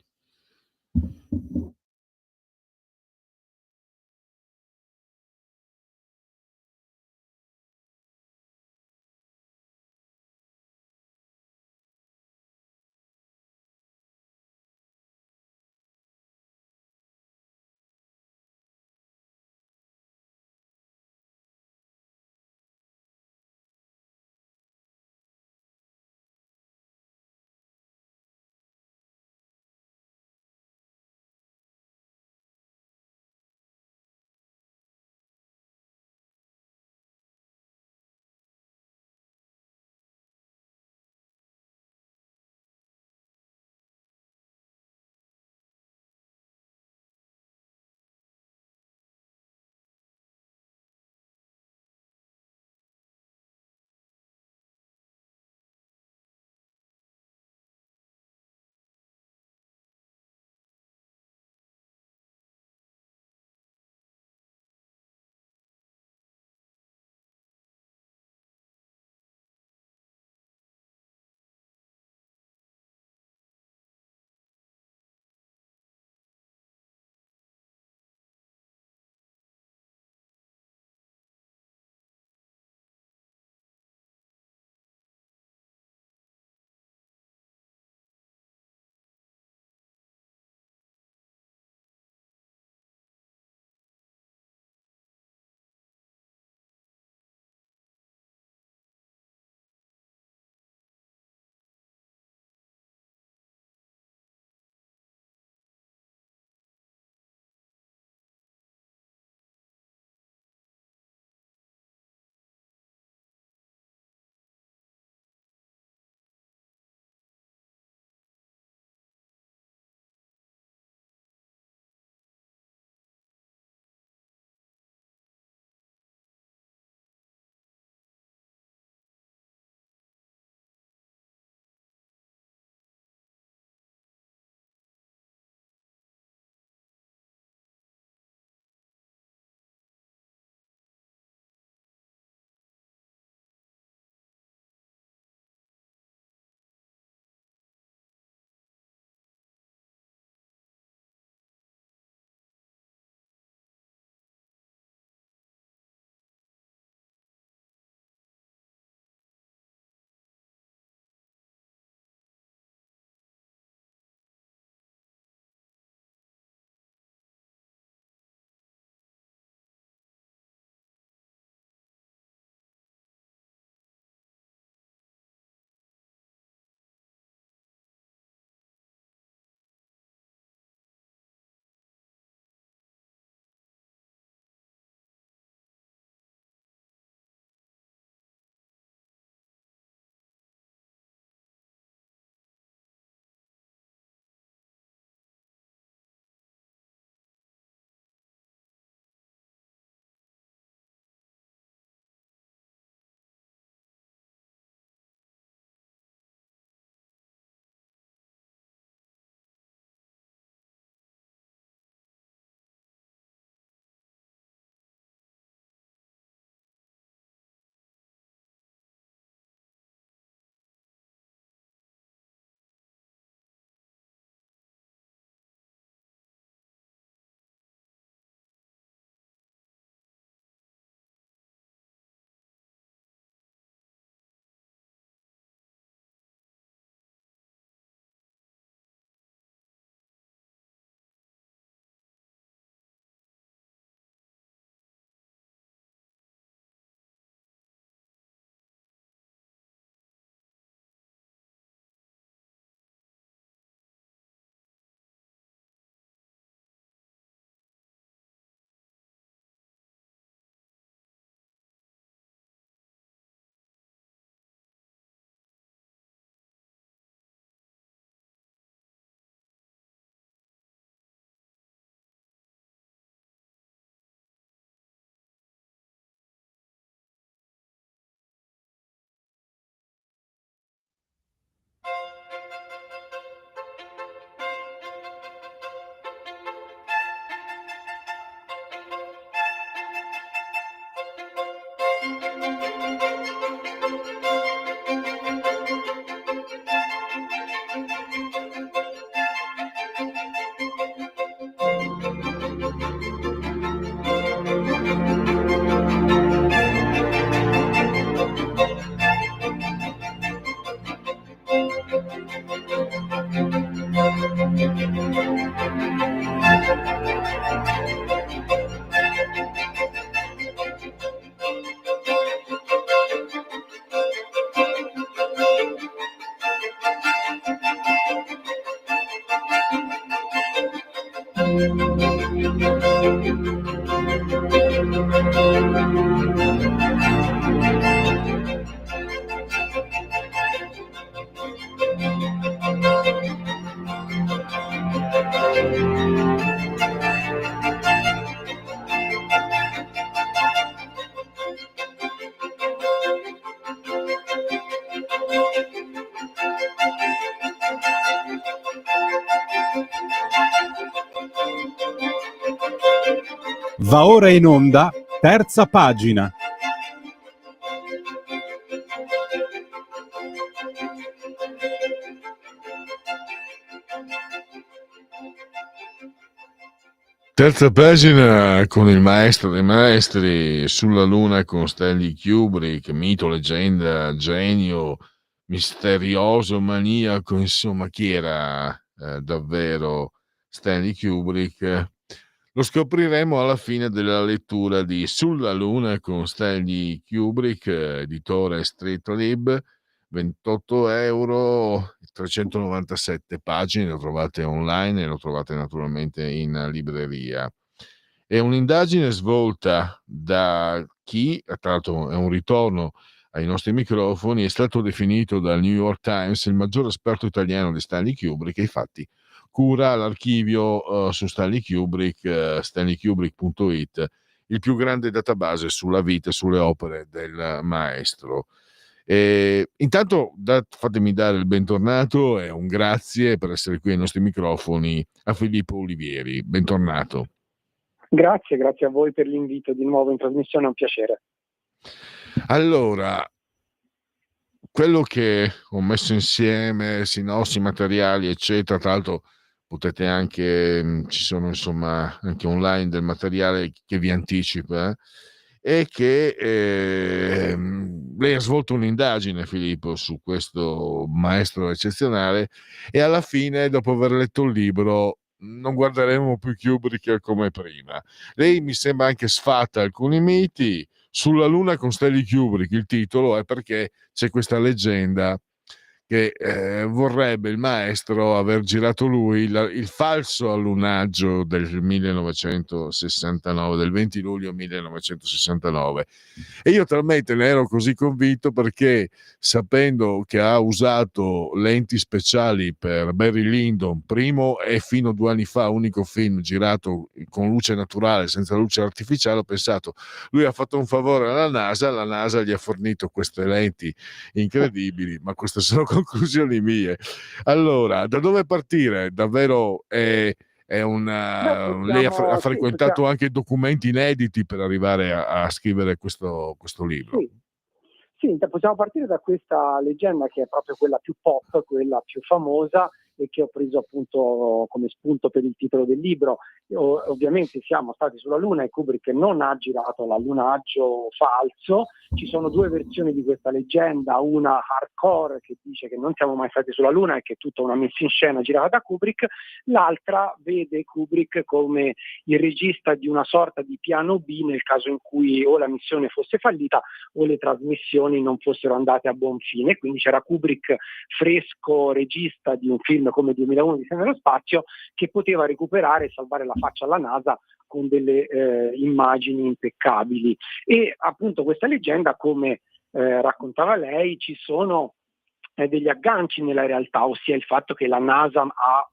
Va ora in onda, terza pagina. Terza pagina con il maestro dei maestri, Sulla Luna con Stanley Kubrick, mito, leggenda, genio, misterioso, maniaco, insomma, chi era davvero Stanley Kubrick? Lo scopriremo alla fine della lettura di Sulla Luna con Stanley Kubrick, editore Streetlib, 28 euro, 397 pagine, lo trovate online e lo trovate naturalmente in libreria. È un'indagine svolta da chi, tra l'altro è un ritorno ai nostri microfoni, è stato definito dal New York Times il maggior esperto italiano di Stanley Kubrick, e infatti cura l'archivio su Stanley Kubrick, stanleykubrick.it, il più grande database sulla vita e sulle opere del maestro. Intanto fatemi dare il bentornato e un grazie per essere qui ai nostri microfoni a Filippo Olivieri. Bentornato. Grazie a voi per l'invito di nuovo in trasmissione, è un piacere. Allora, quello che ho messo insieme, sinossi, materiali, eccetera, tra l'altro potete anche, ci sono insomma anche online del materiale che vi anticipa, è che lei ha svolto un'indagine, Filippo, su questo maestro eccezionale, e alla fine, dopo aver letto il libro, non guarderemo più Kubrick come prima. Lei mi sembra anche sfatta alcuni miti. Sulla Luna con Stanley Kubrick, il titolo è perché c'è questa leggenda che vorrebbe il maestro aver girato lui il falso allunaggio del 1969, del 20 luglio 1969. E io talmente ne ero così convinto, perché sapendo che ha usato lenti speciali per Barry Lyndon, primo e fino a 2 anni fa unico film girato con luce naturale, senza luce artificiale, ho pensato, lui ha fatto un favore alla NASA, la NASA gli ha fornito queste lenti incredibili, ma queste sono conclusioni mie. Allora, da dove partire? Davvero lei ha frequentato anche documenti inediti per arrivare a scrivere questo libro. Sì, possiamo partire da questa leggenda, che è proprio quella più pop, quella più famosa, e che ho preso appunto come spunto per il titolo del libro. Ovviamente siamo stati sulla Luna e Kubrick non ha girato l'allunaggio falso. Ci sono 2 versioni di questa leggenda, una hardcore che dice che non siamo mai stati sulla Luna e che è tutta una messa in scena girata da Kubrick, l'altra vede Kubrick come il regista di una sorta di piano B nel caso in cui o la missione fosse fallita o le trasmissioni non fossero andate a buon fine. Quindi c'era Kubrick fresco, regista di un film come 2001 di nello spazio, che poteva recuperare e salvare la faccia alla NASA con delle immagini impeccabili. E appunto questa leggenda, come raccontava lei, ci sono degli agganci nella realtà, ossia il fatto che la NASA ha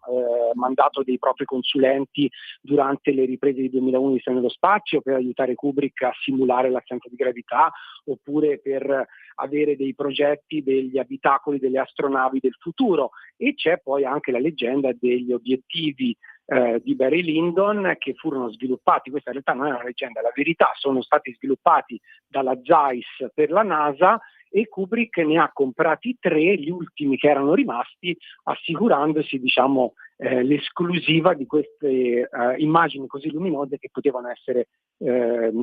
mandato dei propri consulenti durante le riprese di 2001 di nello spazio per aiutare Kubrick a simulare l'assenza di gravità, oppure per avere dei progetti degli abitacoli delle astronavi del futuro. E c'è poi anche la leggenda degli obiettivi di Barry Lyndon, che furono sviluppati, questa in realtà non è una leggenda, è la verità, sono stati sviluppati dalla Zeiss per la NASA e Kubrick ne ha comprati 3, gli ultimi che erano rimasti, assicurandosi, diciamo, l'esclusiva di queste immagini così luminose che potevano essere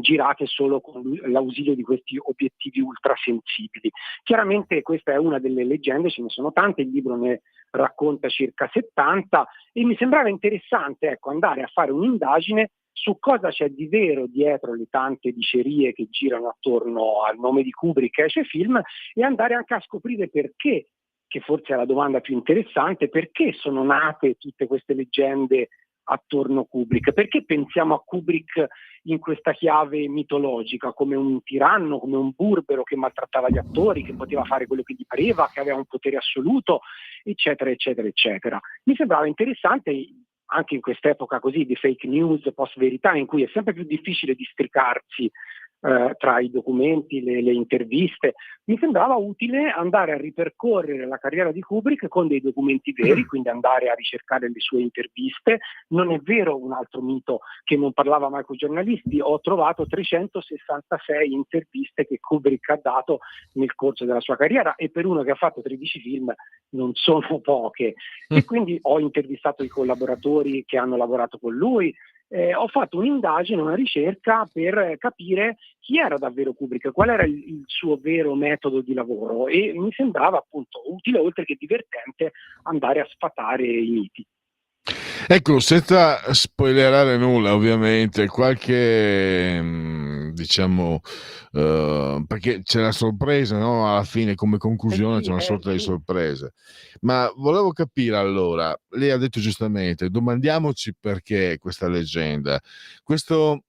girate solo con l'ausilio di questi obiettivi ultrasensibili. Chiaramente questa è una delle leggende, ce ne sono tante, il libro ne racconta circa 70 e mi sembrava interessante, ecco, andare a fare un'indagine su cosa c'è di vero dietro le tante dicerie che girano attorno al nome di Kubrick e ai suoi film, e andare anche a scoprire perché, che forse è la domanda più interessante, perché sono nate tutte queste leggende attorno a Kubrick, perché pensiamo a Kubrick in questa chiave mitologica, come un tiranno, come un burbero che maltrattava gli attori, che poteva fare quello che gli pareva, che aveva un potere assoluto, eccetera, eccetera, eccetera. Mi sembrava interessante, anche in quest'epoca così di fake news, post-verità, in cui è sempre più difficile districarsi tra i documenti, le interviste, mi sembrava utile andare a ripercorrere la carriera di Kubrick con dei documenti veri, quindi andare a ricercare le sue interviste. Non è vero, un altro mito, che non parlava mai con i giornalisti. Ho trovato 366 interviste che Kubrick ha dato nel corso della sua carriera, e per uno che ha fatto 13 film non sono poche. E quindi ho intervistato i collaboratori che hanno lavorato con lui. Ho fatto un'indagine, una ricerca per capire chi era davvero Kubrick, qual era il suo vero metodo di lavoro, e mi sembrava appunto utile, oltre che divertente, andare a sfatare i miti. Ecco, senza spoilerare nulla, ovviamente, qualche diciamo perché c'è la sorpresa, no? Alla fine, come conclusione, c'è una sorta di sorpresa. Ma volevo capire, allora, lei ha detto giustamente, domandiamoci perché questa leggenda. Questo,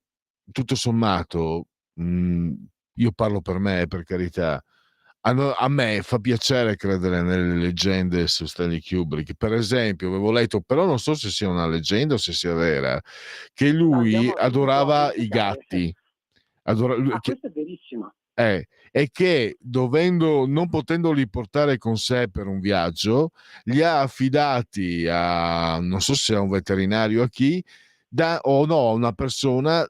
tutto sommato, io parlo per me, per carità. A me fa piacere credere nelle leggende su Stanley Kubrick. Per esempio, avevo letto, però non so se sia una leggenda o se sia vera, che lui adorava i gatti. Questo è verissimo. E che non potendoli portare con sé per un viaggio, li ha affidati a, non so se a un veterinario, a chi, una persona,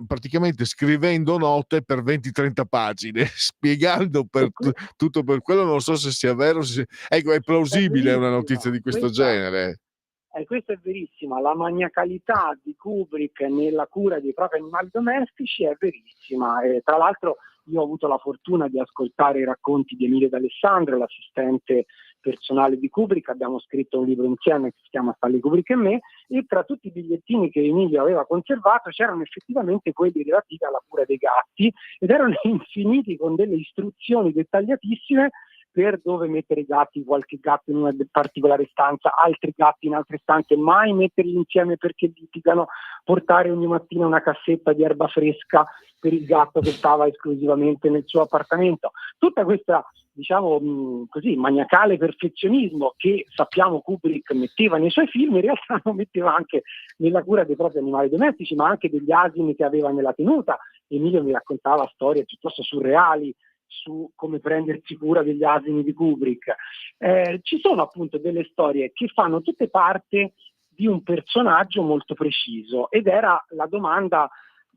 praticamente scrivendo note per 20-30 pagine, spiegando tutto per quello. Non so se sia vero, ecco, è plausibile una notizia di questo genere. Questo è verissimo, la maniacalità di Kubrick nella cura dei propri animali domestici è verissima. Tra l'altro io ho avuto la fortuna di ascoltare i racconti di Emilio D'Alessandro, l'assistente personale di Kubrick. Abbiamo scritto un libro insieme che si chiama Stanley Kubrick e me, e tra tutti i bigliettini che Emilio aveva conservato c'erano effettivamente quelli relativi alla cura dei gatti, ed erano infiniti, con delle istruzioni dettagliatissime per dove mettere i gatti, qualche gatto in una particolare stanza, altri gatti in altre stanze, mai metterli insieme perché litigano, portare ogni mattina una cassetta di erba fresca per il gatto che stava esclusivamente nel suo appartamento. Tutta questa, diciamo così, maniacale perfezionismo che sappiamo Kubrick metteva nei suoi film, in realtà lo metteva anche nella cura dei propri animali domestici, ma anche degli asini che aveva nella tenuta. Emilio mi raccontava storie piuttosto surreali su come prendersi cura degli asini di Kubrick. Ci sono appunto delle storie che fanno tutte parte di un personaggio molto preciso, ed era la domanda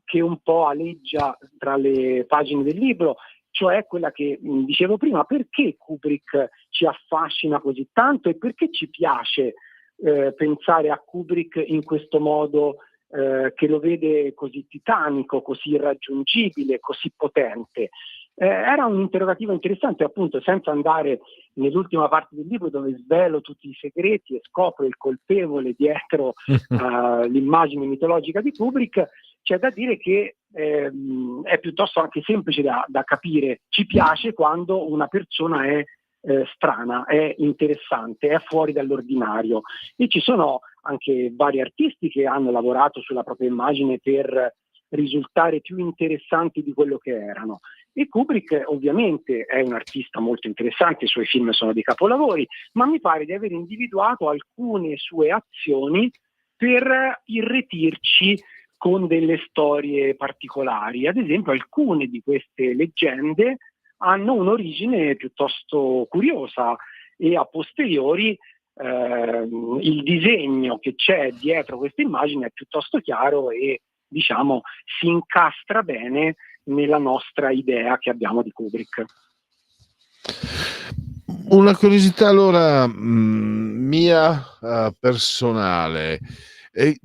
che un po' aleggia tra le pagine del libro, cioè quella che dicevo prima: perché Kubrick ci affascina così tanto e perché ci piace pensare a Kubrick in questo modo, che lo vede così titanico, così irraggiungibile, così potente. Era un interrogativo interessante, appunto, senza andare nell'ultima parte del libro dove svelo tutti i segreti e scopro il colpevole dietro l'immagine mitologica di Kubrick. C'è da dire che è piuttosto anche semplice da capire. Ci piace quando una persona è strana, è interessante, è fuori dall'ordinario, e ci sono anche vari artisti che hanno lavorato sulla propria immagine per risultare più interessanti di quello che erano. E Kubrick ovviamente è un artista molto interessante, i suoi film sono dei capolavori, ma mi pare di aver individuato alcune sue azioni per irretirci con delle storie particolari. Ad esempio, alcune di queste leggende hanno un'origine piuttosto curiosa, e a posteriori il disegno che c'è dietro questa immagine è piuttosto chiaro e, diciamo, si incastra bene nella nostra idea che abbiamo di Kubrick. Una curiosità allora mia personale,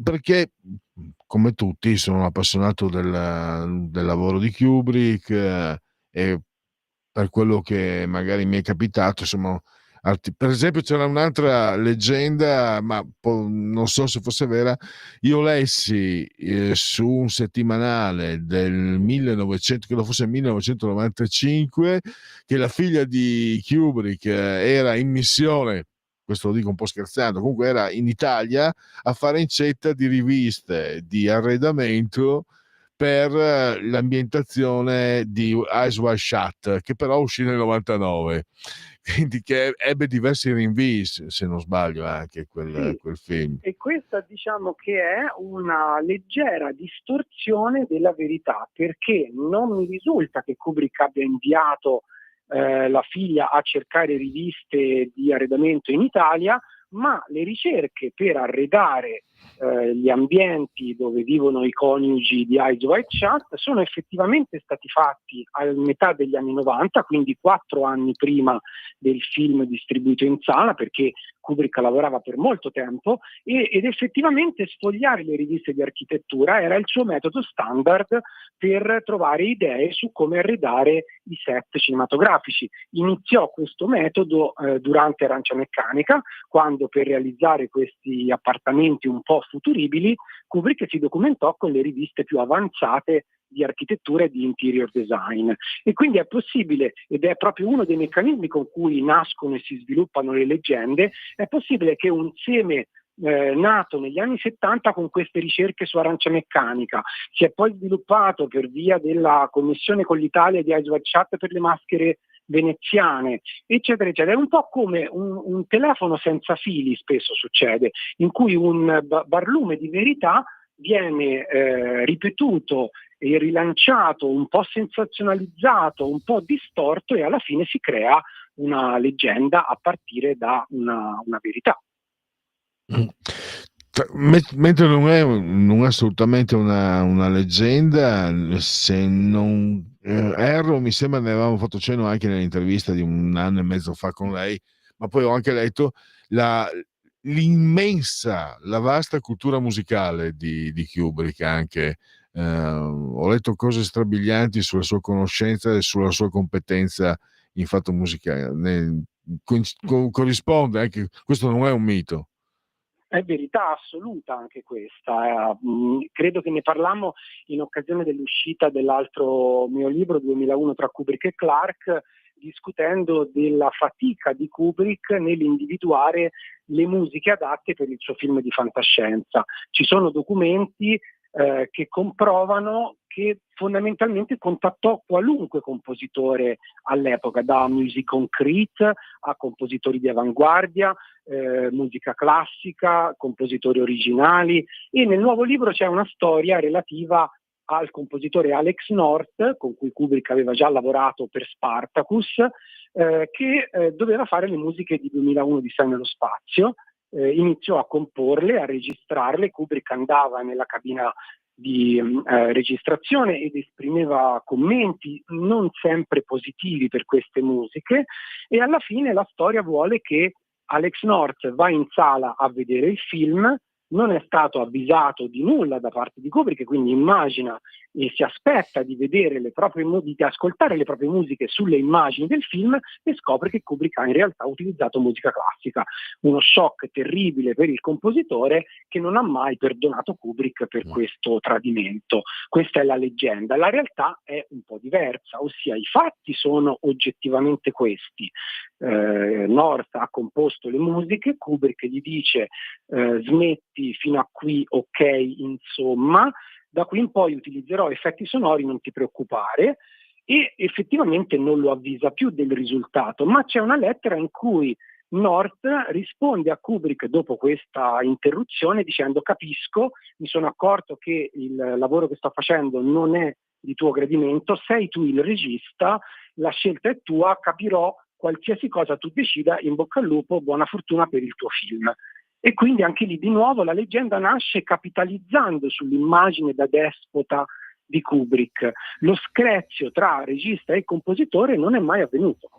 perché come tutti sono appassionato del lavoro di Kubrick, e per quello che magari mi è capitato, insomma, per esempio c'era un'altra leggenda, ma non so se fosse vera. Io lessi su un settimanale del 1900, credo fosse 1995, che la figlia di Kubrick era in missione, questo lo dico un po' scherzando, comunque era in Italia a fare incetta di riviste di arredamento per l'ambientazione di Eyes Wide Shut, che però uscì nel 99, quindi che ebbe diversi rinvii, se non sbaglio, anche quel film. E questa diciamo che è una leggera distorsione della verità, perché non mi risulta che Kubrick abbia inviato la figlia a cercare riviste di arredamento in Italia, ma le ricerche per arredare gli ambienti dove vivono i coniugi di Eyes Wide Shut sono effettivamente stati fatti a metà degli anni 90, quindi 4 anni prima del film distribuito in sala, perché Kubrick lavorava per molto tempo ed effettivamente sfogliare le riviste di architettura era il suo metodo standard per trovare idee su come arredare i set cinematografici. Iniziò questo metodo durante Arancia Meccanica, quando per realizzare questi appartamenti un po' futuribili Kubrick si documentò con le riviste più avanzate di architettura e di interior design. E quindi è possibile, ed è proprio uno dei meccanismi con cui nascono e si sviluppano le leggende, è possibile che un seme nato negli anni 70 con queste ricerche su Arancia Meccanica si è poi sviluppato per via della connessione con l'Italia di Eyes Wide Shut per le maschere veneziane, eccetera, eccetera. È un po' come un telefono senza fili, spesso succede, in cui un barlume di verità viene ripetuto e rilanciato, un po' sensazionalizzato, un po' distorto, e alla fine si crea una leggenda a partire da una verità. Mentre non è assolutamente una leggenda, se non erro, mi sembra ne avevamo fatto cenno anche nell'intervista di 1 anno e mezzo fa con lei, ma poi ho anche letto la vasta cultura musicale di Kubrick anche. Ho letto cose strabilianti sulla sua conoscenza e sulla sua competenza in fatto musicale. Corrisponde anche, questo non è un mito. È verità assoluta anche questa. Credo che ne parlammo in occasione dell'uscita dell'altro mio libro, 2001 tra Kubrick e Clarke, discutendo della fatica di Kubrick nell'individuare le musiche adatte per il suo film di fantascienza. Ci sono documenti che comprovano che fondamentalmente contattò qualunque compositore all'epoca, da music concrete a compositori di avanguardia, musica classica, compositori originali, e nel nuovo libro c'è una storia relativa al compositore Alex North, con cui Kubrick aveva già lavorato per Spartacus, che doveva fare le musiche di 2001 di Odissea nello spazio. Iniziò a comporle, a registrarle. Kubrick andava nella cabina di registrazione ed esprimeva commenti non sempre positivi per queste musiche, e alla fine la storia vuole che Alex North va in sala a vedere il film, non è stato avvisato di nulla da parte di Kubrick, quindi immagina e si aspetta di vedere di ascoltare le proprie musiche sulle immagini del film, e scopre che Kubrick ha in realtà utilizzato musica classica. Uno shock terribile per il compositore, che non ha mai perdonato Kubrick per questo tradimento. Questa è la leggenda. La realtà è un po' diversa, ossia i fatti sono oggettivamente questi. North ha composto le musiche, Kubrick gli dice smetti fino a qui, ok, insomma, da qui in poi utilizzerò effetti sonori, non ti preoccupare, e effettivamente non lo avvisa più del risultato, ma c'è una lettera in cui North risponde a Kubrick dopo questa interruzione dicendo: capisco, mi sono accorto che il lavoro che sto facendo non è di tuo gradimento, sei tu il regista, la scelta è tua, capirò qualsiasi cosa tu decida, in bocca al lupo, buona fortuna per il tuo film. E quindi anche lì di nuovo la leggenda nasce capitalizzando sull'immagine da despota di Kubrick. Lo screzio tra regista e compositore non è mai avvenuto.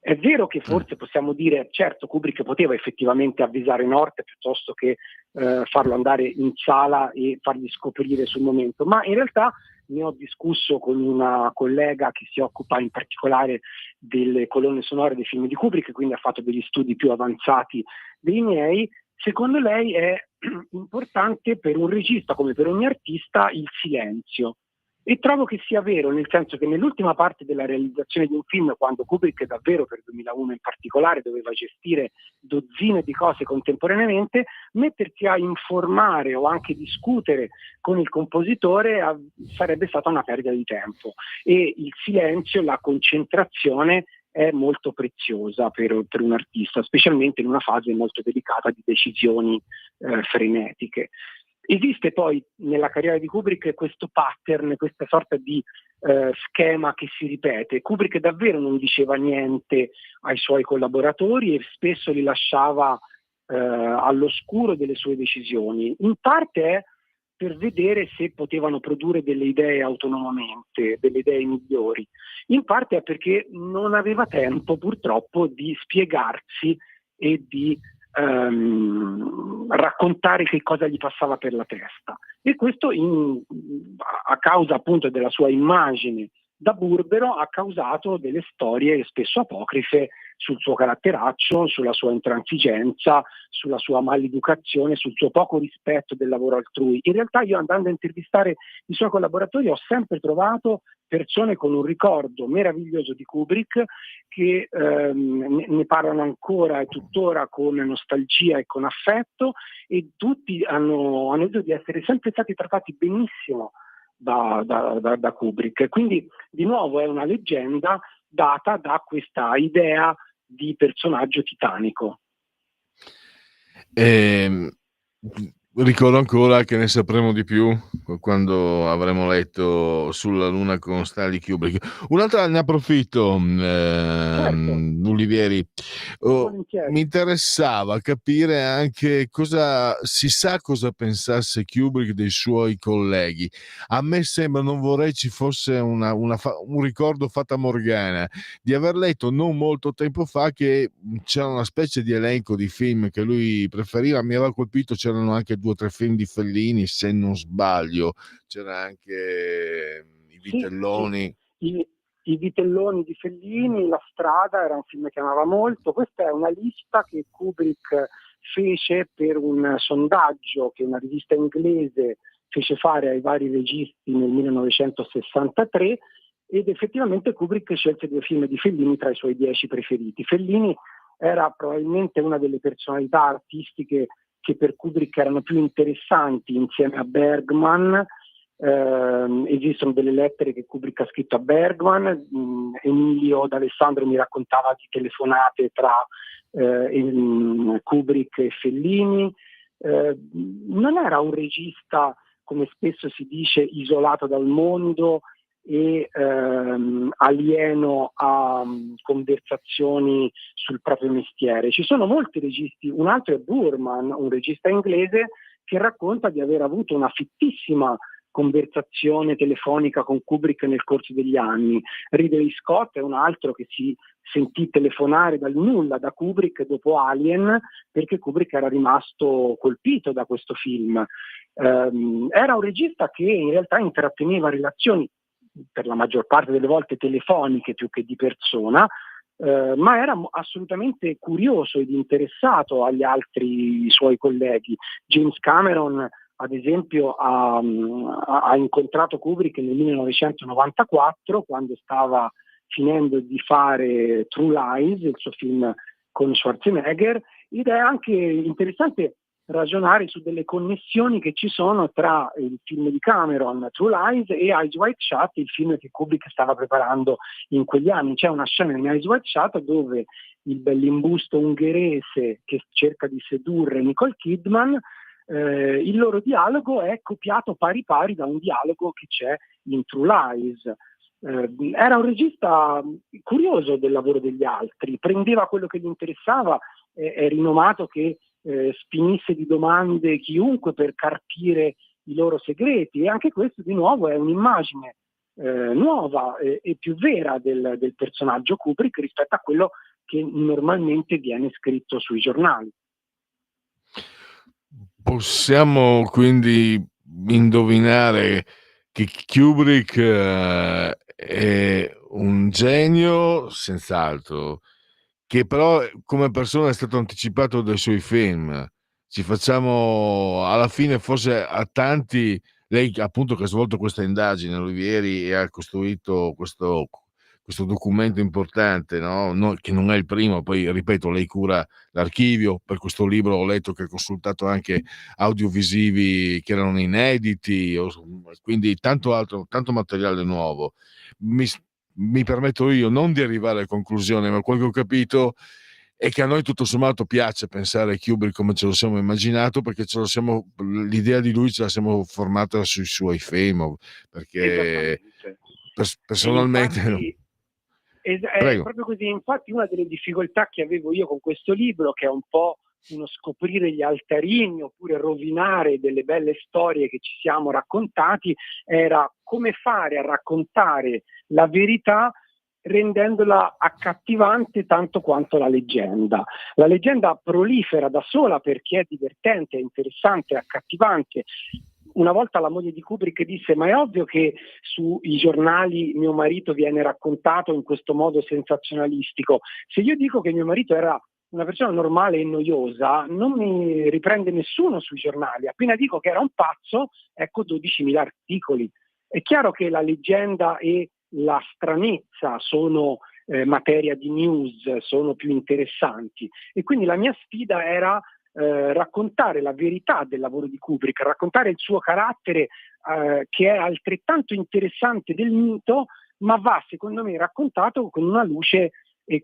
È vero che forse possiamo dire, certo, Kubrick poteva effettivamente avvisare North piuttosto che farlo andare in sala e fargli scoprire sul momento, ma in realtà ne ho discusso con una collega che si occupa in particolare delle colonne sonore dei film di Kubrick, quindi ha fatto degli studi più avanzati dei miei. Secondo lei è importante per un regista come per ogni artista il silenzio. E trovo che sia vero, nel senso che nell'ultima parte della realizzazione di un film, quando Kubrick davvero per 2001 in particolare doveva gestire dozzine di cose contemporaneamente, mettersi a informare o anche discutere con il compositore sarebbe stata una perdita di tempo, e il silenzio, la concentrazione è molto preziosa per un artista, specialmente in una fase molto delicata di decisioni frenetiche. Esiste poi nella carriera di Kubrick questo pattern, questa sorta di schema che si ripete. Kubrick davvero non diceva niente ai suoi collaboratori e spesso li lasciava all'oscuro delle sue decisioni. In parte è per vedere se potevano produrre delle idee autonomamente, delle idee migliori. In parte è perché non aveva tempo purtroppo di spiegarsi e di raccontare che cosa gli passava per la testa, e questo a causa appunto della sua immagine da burbero ha causato delle storie spesso apocrife sul suo caratteraccio, sulla sua intransigenza, sulla sua maleducazione, sul suo poco rispetto del lavoro altrui. In realtà io, andando a intervistare i suoi collaboratori, ho sempre trovato persone con un ricordo meraviglioso di Kubrick che ne parlano ancora e tuttora con nostalgia e con affetto, e tutti hanno detto di essere sempre stati trattati benissimo da Kubrick. Quindi di nuovo è una leggenda data da questa idea di personaggio titanico. Ricordo ancora che ne sapremo di più quando avremo letto Sulla Luna con Stanley Kubrick. Un'altra, ne approfitto, Ulivieri, mi interessava capire anche cosa pensasse Kubrick dei suoi colleghi. A me sembra, non vorrei ci fosse un ricordo fata morgana, di aver letto non molto tempo fa che c'era una specie di elenco di film che lui preferiva. Mi aveva colpito, c'erano anche 2 o 3 film di Fellini, se non sbaglio, c'era anche I Vitelloni. Sì. I Vitelloni di Fellini, La strada era un film che amava molto. Questa è una lista che Kubrick fece per un sondaggio che una rivista inglese fece fare ai vari registi nel 1963, ed effettivamente Kubrick scelse 2 film di Fellini tra i suoi 10 preferiti. Fellini era probabilmente una delle personalità artistiche che per Kubrick erano più interessanti insieme a Bergman. Esistono delle lettere che Kubrick ha scritto a Bergman. Emilio D'Alessandro mi raccontava di telefonate tra Kubrick e Fellini. Non era un regista, come spesso si dice, isolato dal mondo e alieno a conversazioni sul proprio mestiere. Ci sono molti registi, un altro è Burman, un regista inglese, che racconta di aver avuto una fittissima conversazione telefonica con Kubrick nel corso degli anni. Ridley Scott è un altro che si sentì telefonare dal nulla da Kubrick dopo Alien, perché Kubrick era rimasto colpito da questo film. Era un regista che in realtà intratteneva relazioni per la maggior parte delle volte telefoniche più che di persona, ma era assolutamente curioso ed interessato agli altri suoi colleghi. James Cameron, ad esempio, ha incontrato Kubrick nel 1994, quando stava finendo di fare True Lies, il suo film con Schwarzenegger, ed è anche interessante ragionare su delle connessioni che ci sono tra il film di Cameron, True Lies, e Eyes Wide Shut, il film che Kubrick stava preparando in quegli anni. C'è una scena in Eyes Wide Shut dove il bell'imbusto ungherese che cerca di sedurre Nicole Kidman, il loro dialogo è copiato pari pari da un dialogo che c'è in True Lies. Era un regista curioso del lavoro degli altri, prendeva quello che gli interessava, è rinomato che spinisse di domande chiunque per carpire i loro segreti, e anche questo di nuovo è un'immagine nuova e più vera del personaggio Kubrick rispetto a quello che normalmente viene scritto sui giornali. Possiamo quindi indovinare che Kubrick è un genio, senz'altro, che però come persona è stato anticipato dai suoi film. Ci facciamo alla fine, forse a tanti, lei appunto che ha svolto questa indagine, Olivieri, e ha costruito questo documento importante, no? Che non è il primo, poi ripeto, lei cura l'archivio, per questo libro ho letto che ha consultato anche audiovisivi che erano inediti, quindi tanto altro, tanto materiale nuovo. Mi permetto io non di arrivare a conclusione, ma quel che ho capito è che a noi tutto sommato piace pensare a Kubrick come ce lo siamo immaginato, perché l'idea di lui ce la siamo formata sui suoi film, perché personalmente... È proprio così. Infatti una delle difficoltà che avevo io con questo libro, che è un po' uno scoprire gli altarini oppure rovinare delle belle storie che ci siamo raccontati, era come fare a raccontare la verità rendendola accattivante tanto quanto la leggenda. La leggenda prolifera da sola perché è divertente, è interessante, è accattivante. Una volta la moglie di Kubrick disse: ma è ovvio che sui giornali mio marito viene raccontato in questo modo sensazionalistico. Se io dico che mio marito era una persona normale e noiosa, non mi riprende nessuno sui giornali. Appena dico che era un pazzo, ecco 12.000 articoli. È chiaro che la leggenda e la stranezza sono materia di news, sono più interessanti, e quindi la mia sfida era raccontare la verità del lavoro di Kubrick, raccontare il suo carattere che è altrettanto interessante del mito, ma va secondo me raccontato con una luce e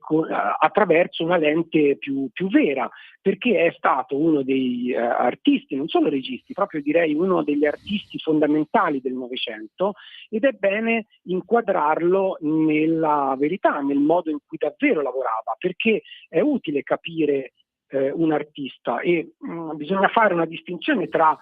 attraverso una lente più vera, perché è stato uno dei artisti, non solo registi, proprio direi uno degli artisti fondamentali del Novecento, ed è bene inquadrarlo nella verità, nel modo in cui davvero lavorava, perché è utile capire un artista e bisogna fare una distinzione tra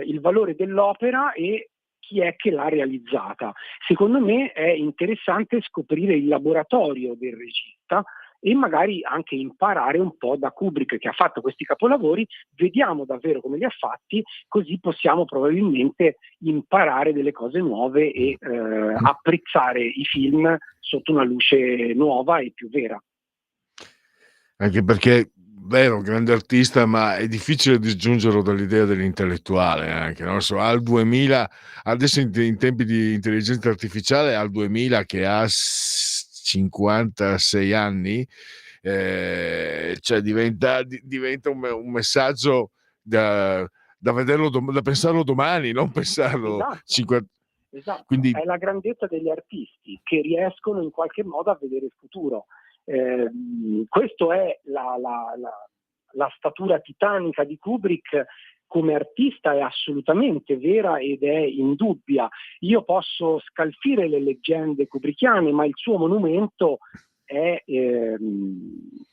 il valore dell'opera e chi è che l'ha realizzata. Secondo me è interessante scoprire il laboratorio del regista e magari anche imparare un po' da Kubrick, che ha fatto questi capolavori, vediamo davvero come li ha fatti, così possiamo probabilmente imparare delle cose nuove e apprezzare i film sotto una luce nuova e più vera. Anche perché vero, grande artista, ma è difficile disgiungerlo dall'idea dell'intellettuale anche, no? Al 2000, adesso in tempi di intelligenza artificiale, al 2000 che ha 56 anni, cioè diventa un messaggio da vederlo, da pensarlo domani, non pensarlo Esatto. Quindi... È la grandezza degli artisti che riescono in qualche modo a vedere il futuro. Questo è la statura titanica di Kubrick come artista, è assolutamente vera ed è indubbia. Io posso scalfire le leggende kubrickiane, ma il suo monumento è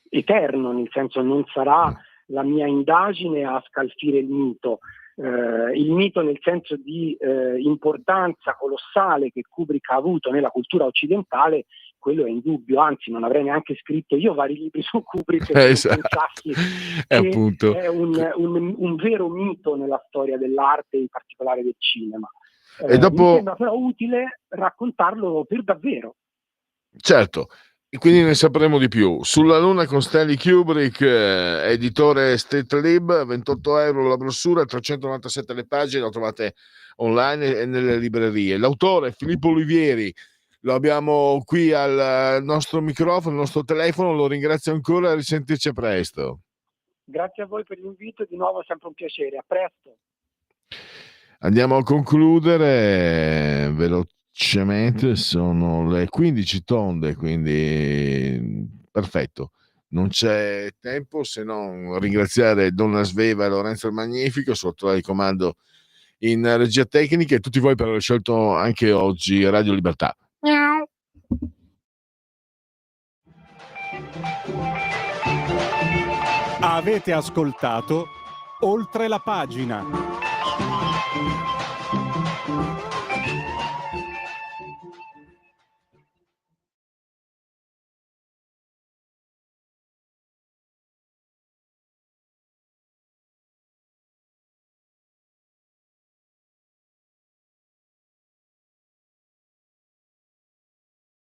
eterno, nel senso non sarà la mia indagine a scalfire il mito nel senso di importanza colossale che Kubrick ha avuto nella cultura occidentale. Quello è indubbio, anzi non avrei neanche scritto io vari libri su Kubrick se non pensassi che appunto è un vero mito nella storia dell'arte, in particolare del cinema. E dopo... Mi sembra però utile raccontarlo per davvero. Certo, e quindi ne sapremo di più. Sulla Luna con Stanley Kubrick, editore State Lib, 28 euro la brossura, 397 le pagine, lo trovate online e nelle librerie. L'autore Filippo Olivieri, lo abbiamo qui al nostro microfono, al nostro telefono, lo ringrazio ancora, a risentirci presto. Grazie a voi per l'invito, di nuovo è sempre un piacere, a presto. Andiamo a concludere velocemente, sono le 15 tonde, quindi perfetto. Non c'è tempo se non ringraziare Donna Sveva e Lorenzo il Magnifico, sotto il comando in regia tecnica, e tutti voi per aver scelto anche oggi Radio Libertà. Avete ascoltato Oltre la pagina.